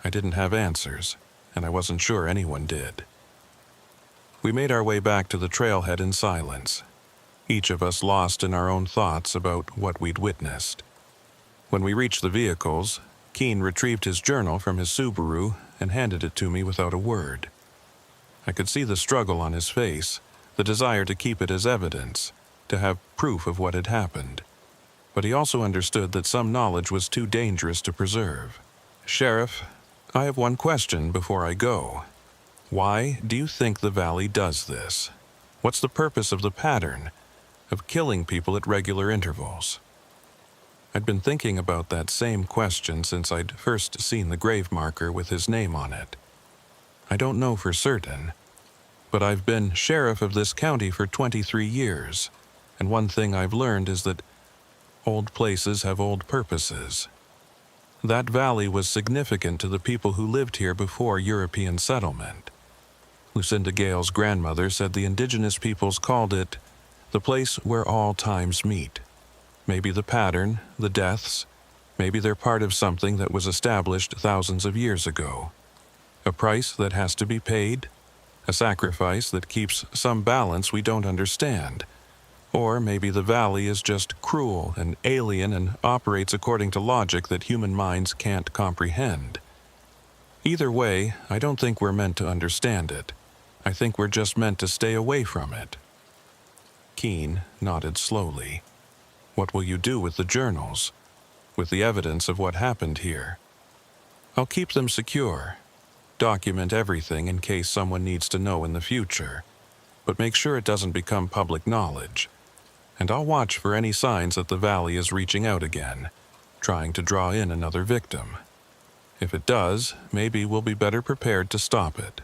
I didn't have answers, and I wasn't sure anyone did. We made our way back to the trailhead in silence, each of us lost in our own thoughts about what we'd witnessed. When we reached the vehicles, Keene retrieved his journal from his Subaru and handed it to me without a word. I could see the struggle on his face, the desire to keep it as evidence, to have proof of what had happened. But he also understood that some knowledge was too dangerous to preserve. "Sheriff, I have one question before I go. Why do you think the valley does this? What's the purpose of the pattern of killing people at regular intervals?" I'd been thinking about that same question since I'd first seen the grave marker with his name on it. I don't know for certain, but I've been sheriff of this county for 23 years, and one thing I've learned is that old places have old purposes. That valley was significant to the people who lived here before European settlement. Lucinda Gale's grandmother said the indigenous peoples called it the place where all times meet. Maybe the pattern, the deaths, maybe they're part of something that was established thousands of years ago. A price that has to be paid, a sacrifice that keeps some balance we don't understand. Or maybe the valley is just cruel and alien and operates according to logic that human minds can't comprehend. Either way, I don't think we're meant to understand it. I think we're just meant to stay away from it. Keene nodded slowly. "What will you do with the journals? With the evidence of what happened here?" "I'll keep them secure. Document everything in case someone needs to know in the future. But make sure it doesn't become public knowledge. And I'll watch for any signs that the valley is reaching out again, trying to draw in another victim. If it does, maybe we'll be better prepared to stop it."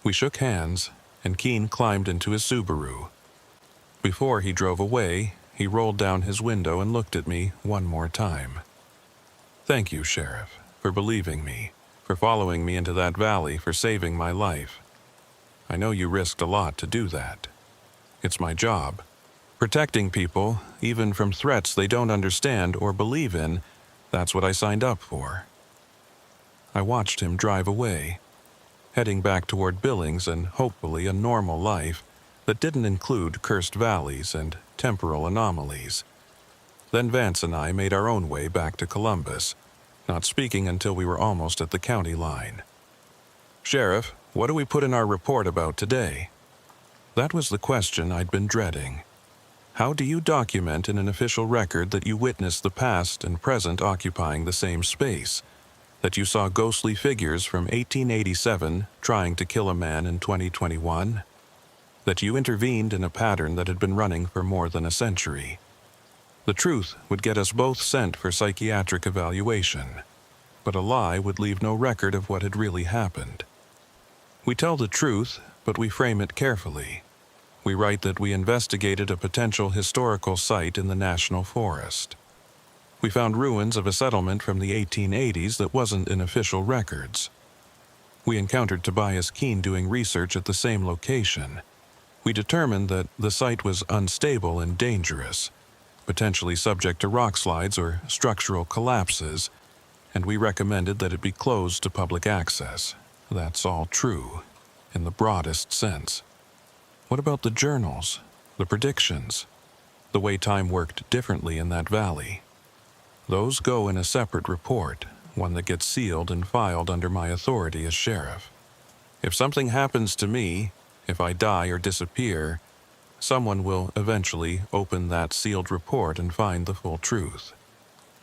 We shook hands, and Keene climbed into his Subaru. Before he drove away, he rolled down his window and looked at me one more time. "Thank you, Sheriff, for believing me, for following me into that valley, for saving my life. I know you risked a lot to do that. It's my job. Protecting people, even from threats they don't understand or believe in, that's what I signed up for." I watched him drive away, heading back toward Billings and hopefully a normal life that didn't include cursed valleys and temporal anomalies. Then Vance and I made our own way back to Columbus, not speaking until we were almost at the county line. "Sheriff, what do we put in our report about today?" That was the question I'd been dreading. How do you document in an official record that you witnessed the past and present occupying the same space? That you saw ghostly figures from 1887 trying to kill a man in 2021? That you intervened in a pattern that had been running for more than a century? The truth would get us both sent for psychiatric evaluation, but a lie would leave no record of what had really happened. We tell the truth, but we frame it carefully. We write that we investigated a potential historical site in the National Forest. We found ruins of a settlement from the 1880s that wasn't in official records. We encountered Tobias Keene doing research at the same location. We determined that the site was unstable and dangerous, potentially subject to rock slides or structural collapses, and we recommended that it be closed to public access. That's all true, in the broadest sense. What about the journals, the predictions, the way time worked differently in that valley? Those go in a separate report, one that gets sealed and filed under my authority as sheriff. If something happens to me, if I die or disappear, someone will eventually open that sealed report and find the full truth.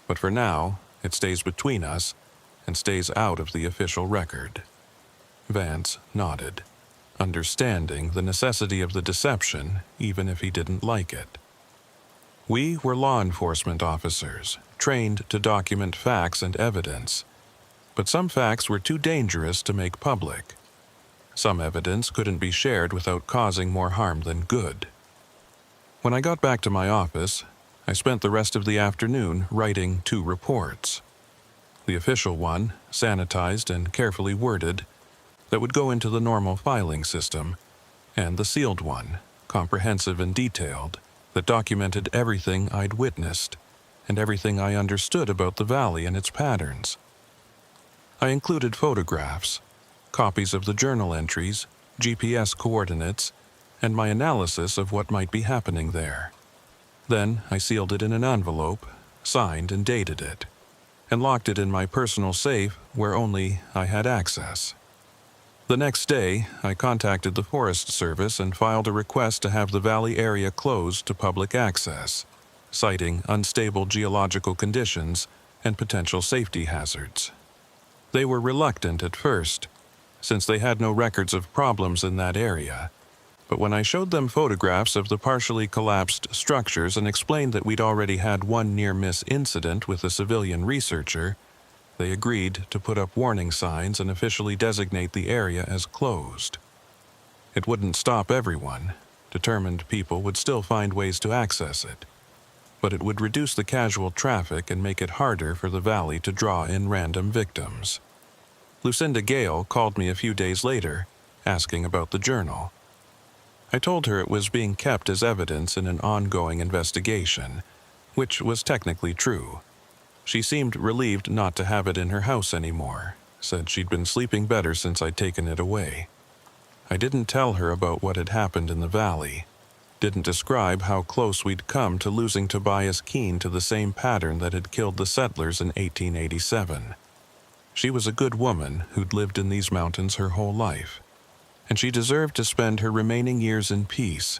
But for now, it stays between us and stays out of the official record. Vance nodded, understanding the necessity of the deception even if he didn't like it. We were law enforcement officers, trained to document facts and evidence. but some facts were too dangerous to make public. Some evidence couldn't be shared without causing more harm than good. When I got back to my office, I spent the rest of the afternoon writing 2 reports. The official one, sanitized and carefully worded, that would go into the normal filing system, and the sealed one, comprehensive and detailed, that documented everything I'd witnessed and everything I understood about the valley and its patterns. I included photographs, copies of the journal entries, GPS coordinates, and my analysis of what might be happening there. Then I sealed it in an envelope, signed and dated it, and locked it in my personal safe where only I had access. The next day, I contacted the Forest Service and filed a request to have the valley area closed to public access, citing unstable geological conditions and potential safety hazards. They were reluctant at first, since they had no records of problems in that area. But when I showed them photographs of the partially collapsed structures and explained that we'd already had one near-miss incident with a civilian researcher, they agreed to put up warning signs and officially designate the area as closed. It wouldn't stop everyone. Determined people would still find ways to access it. But it would reduce the casual traffic and make it harder for the valley to draw in random victims. Lucinda Gale called me a few days later, asking about the journal. I told her it was being kept as evidence in an ongoing investigation, which was technically true. She seemed relieved not to have it in her house anymore, said she'd been sleeping better since I'd taken it away. I didn't tell her about what had happened in the valley, didn't describe how close we'd come to losing Tobias Keene to the same pattern that had killed the settlers in 1887. She was a good woman who'd lived in these mountains her whole life, and she deserved to spend her remaining years in peace,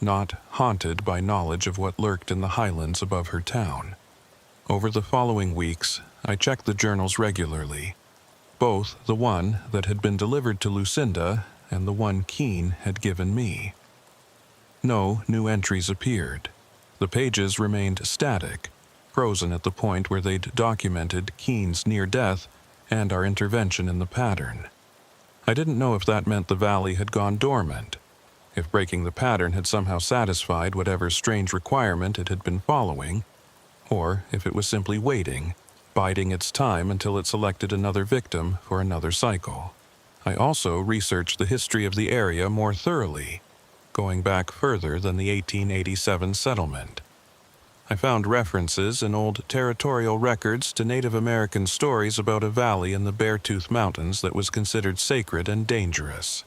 not haunted by knowledge of what lurked in the highlands above her town. Over the following weeks, I checked the journals regularly, both the one that had been delivered to Lucinda and the one Keene had given me. No new entries appeared. The pages remained static, frozen at the point where they'd documented Keene's near death and our intervention in the pattern. I didn't know if that meant the valley had gone dormant, if breaking the pattern had somehow satisfied whatever strange requirement it had been following, or if it was simply waiting, biding its time until it selected another victim for another cycle. I also researched the history of the area more thoroughly, going back further than the 1887 settlement. I found references in old territorial records to Native American stories about a valley in the Beartooth Mountains that was considered sacred and dangerous.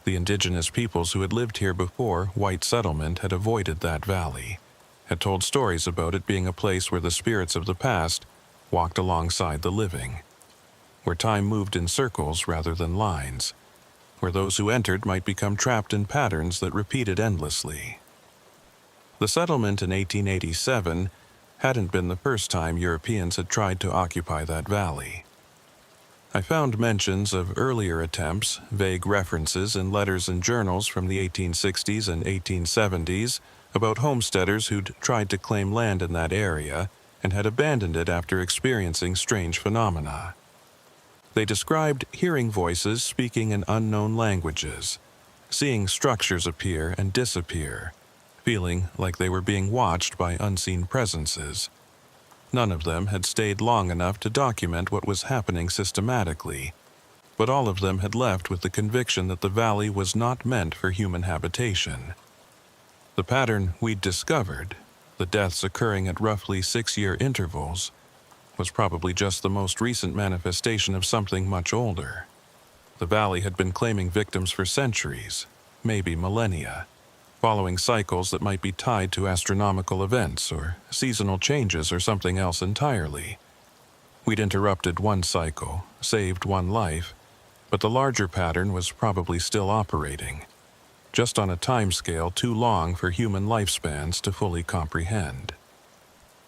The indigenous peoples who had lived here before white settlement had avoided that valley, had told stories about it being a place where the spirits of the past walked alongside the living, where time moved in circles rather than lines, where those who entered might become trapped in patterns that repeated endlessly. The settlement in 1887 hadn't been the first time Europeans had tried to occupy that valley. I found mentions of earlier attempts, vague references in letters and journals from the 1860s and 1870s about homesteaders who'd tried to claim land in that area and had abandoned it after experiencing strange phenomena. They described hearing voices speaking in unknown languages, seeing structures appear and disappear, feeling like they were being watched by unseen presences. None of them had stayed long enough to document what was happening systematically, but all of them had left with the conviction that the valley was not meant for human habitation. The pattern we'd discovered, the deaths occurring at roughly 6-year intervals, was probably just the most recent manifestation of something much older. The valley had been claiming victims for centuries, maybe millennia, following cycles that might be tied to astronomical events or seasonal changes or something else entirely. We'd interrupted one cycle, saved one life, but the larger pattern was probably still operating, just on a timescale too long for human lifespans to fully comprehend.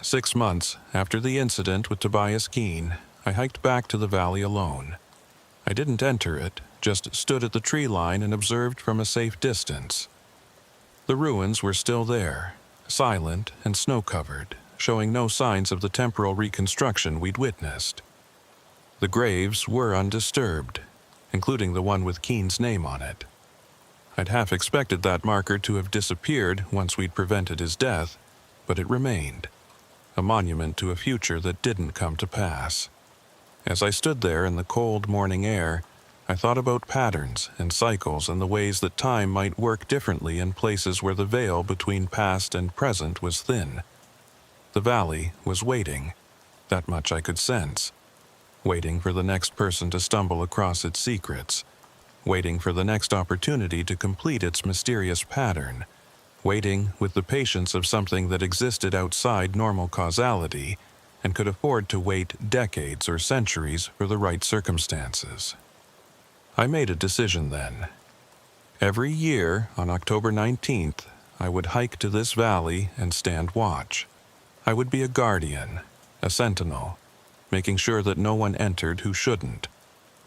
6 months after the incident with Tobias Keene, I hiked back to the valley alone. I didn't enter it, just stood at the tree line and observed from a safe distance. The ruins were still there, silent and snow-covered, showing no signs of the temporal reconstruction we'd witnessed. The graves were undisturbed, including the one with Keen's name on it. I'd half expected that marker to have disappeared once we'd prevented his death, but it remained, a monument to a future that didn't come to pass. As I stood there in the cold morning air, I thought about patterns and cycles and the ways that time might work differently in places where the veil between past and present was thin. The valley was waiting, that much I could sense, waiting for the next person to stumble across its secrets, waiting for the next opportunity to complete its mysterious pattern, waiting with the patience of something that existed outside normal causality and could afford to wait decades or centuries for the right circumstances. I made a decision then. Every year, on October 19th, I would hike to this valley and stand watch. I would be a guardian, a sentinel, making sure that no one entered who shouldn't,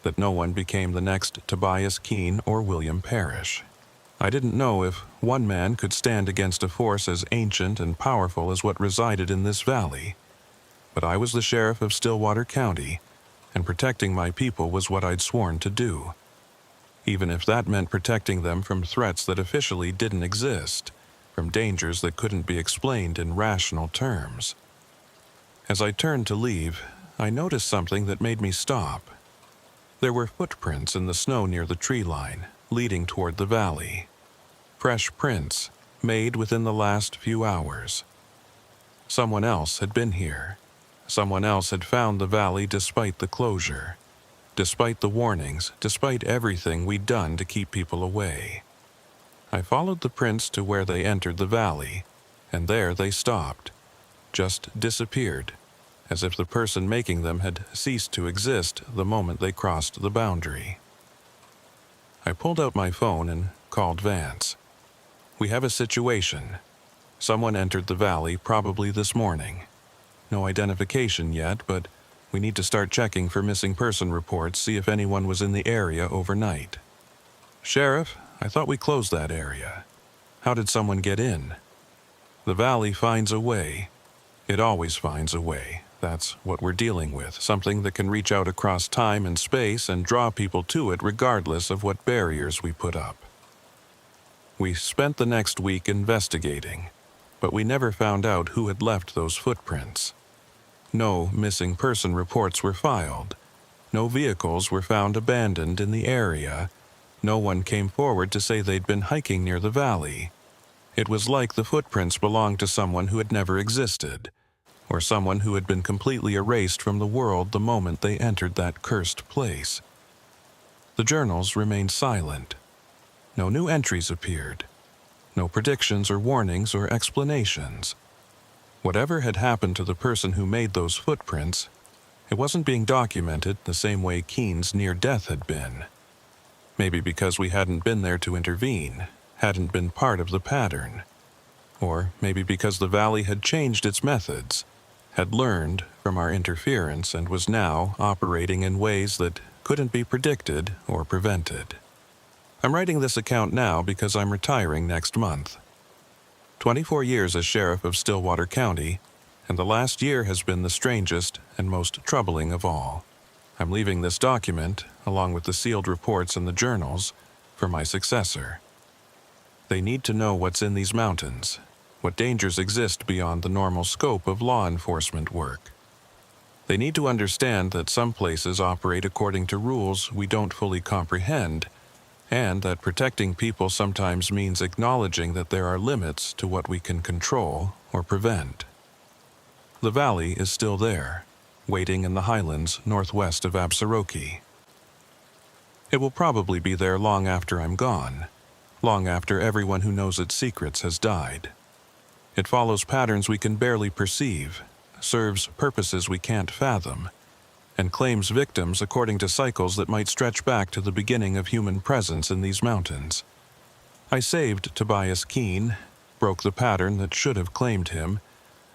that no one became the next Tobias Keene or William Parrish. I didn't know if one man could stand against a force as ancient and powerful as what resided in this valley, but I was the sheriff of Stillwater County, and protecting my people was what I'd sworn to do, even if that meant protecting them from threats that officially didn't exist, from dangers that couldn't be explained in rational terms. As I turned to leave, I noticed something that made me stop. There were footprints in the snow near the tree line, leading toward the valley. Fresh prints, made within the last few hours. Someone else had been here. Someone else had found the valley despite the closure, despite the warnings, despite everything we'd done to keep people away. I followed the prints to where they entered the valley, and there they stopped, just disappeared, as if the person making them had ceased to exist the moment they crossed the boundary. I pulled out my phone and called Vance. "We have a situation. Someone entered the valley probably this morning. No identification yet, but we need to start checking for missing person reports, see if anyone was in the area overnight." "Sheriff, I thought we closed that area. How did someone get in?" "The valley finds a way. It always finds a way. That's what we're dealing with, something that can reach out across time and space and draw people to it regardless of what barriers we put up." We spent the next week investigating, but we never found out who had left those footprints. No missing person reports were filed. No vehicles were found abandoned in the area. No one came forward to say they'd been hiking near the valley. It was like the footprints belonged to someone who had never existed, or someone who had been completely erased from the world the moment they entered that cursed place. The journals remained silent. No new entries appeared. No predictions or warnings or explanations. Whatever had happened to the person who made those footprints, it wasn't being documented the same way Keen's near death had been. Maybe because we hadn't been there to intervene, hadn't been part of the pattern. Or maybe because the valley had changed its methods, had learned from our interference and was now operating in ways that couldn't be predicted or prevented. I'm writing this account now because I'm retiring next month. 24 years as sheriff of Stillwater County, and the last year has been the strangest and most troubling of all. I'm leaving this document, along with the sealed reports and the journals, for my successor. They need to know what's in these mountains, what dangers exist beyond the normal scope of law enforcement work. They need to understand that some places operate according to rules we don't fully comprehend, and that protecting people sometimes means acknowledging that there are limits to what we can control or prevent. The valley is still there, waiting in the highlands northwest of Absaroki. It will probably be there long after I'm gone, long after everyone who knows its secrets has died. It follows patterns we can barely perceive, serves purposes we can't fathom, and claims victims according to cycles that might stretch back to the beginning of human presence in these mountains. I saved Tobias Keene, broke the pattern that should have claimed him,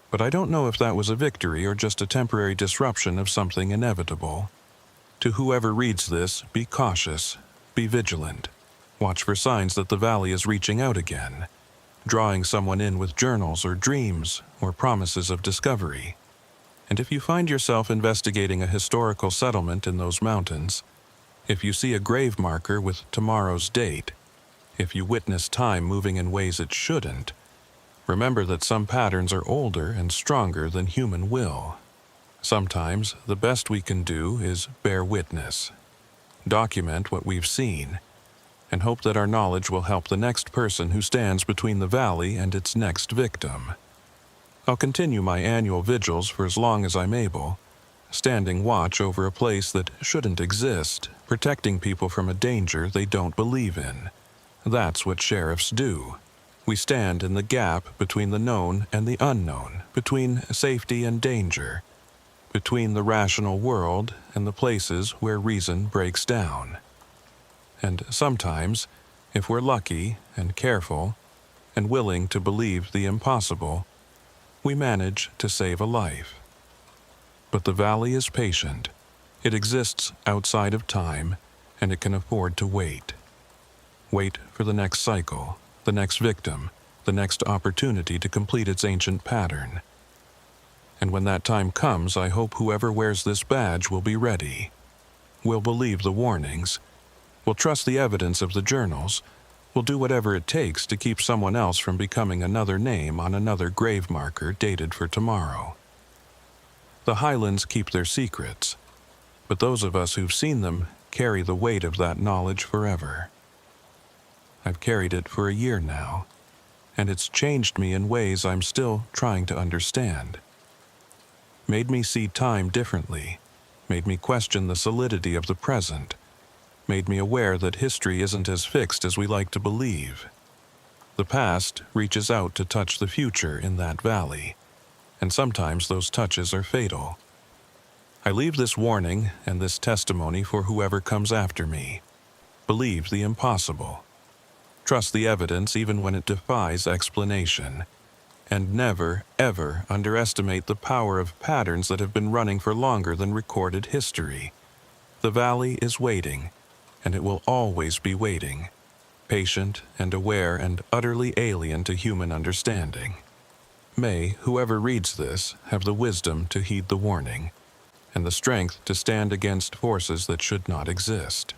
but I don't know if that was a victory or just a temporary disruption of something inevitable. To whoever reads this, be cautious, be vigilant. Watch for signs that the valley is reaching out again, drawing someone in with journals or dreams or promises of discovery. And if you find yourself investigating a historical settlement in those mountains, if you see a grave marker with tomorrow's date, if you witness time moving in ways it shouldn't, remember that some patterns are older and stronger than human will. Sometimes the best we can do is bear witness, document what we've seen, and hope that our knowledge will help the next person who stands between the valley and its next victim. I'll continue my annual vigils for as long as I'm able, standing watch over a place that shouldn't exist, protecting people from a danger they don't believe in. That's what sheriffs do. We stand in the gap between the known and the unknown, between safety and danger, between the rational world and the places where reason breaks down. And sometimes, if we're lucky and careful and willing to believe the impossible, we manage to save a life. But the valley is patient. It exists outside of time, and it can afford to wait. Wait for the next cycle, the next victim, the next opportunity to complete its ancient pattern. And when that time comes, I hope whoever wears this badge will be ready, will believe the warnings, will trust the evidence of the journals, will do whatever it takes to keep someone else from becoming another name on another grave marker dated for tomorrow. The Highlands keep their secrets, but those of us who've seen them carry the weight of that knowledge forever. I've carried it for a year now, and it's changed me in ways I'm still trying to understand. Made me see time differently, made me question the solidity of the present, made me aware that history isn't as fixed as we like to believe. The past reaches out to touch the future in that valley, and sometimes those touches are fatal. I leave this warning and this testimony for whoever comes after me. Believe the impossible. Trust the evidence even when it defies explanation. And never, ever underestimate the power of patterns that have been running for longer than recorded history. The valley is waiting, and it will always be waiting, patient and aware and utterly alien to human understanding. May whoever reads this have the wisdom to heed the warning, and the strength to stand against forces that should not exist.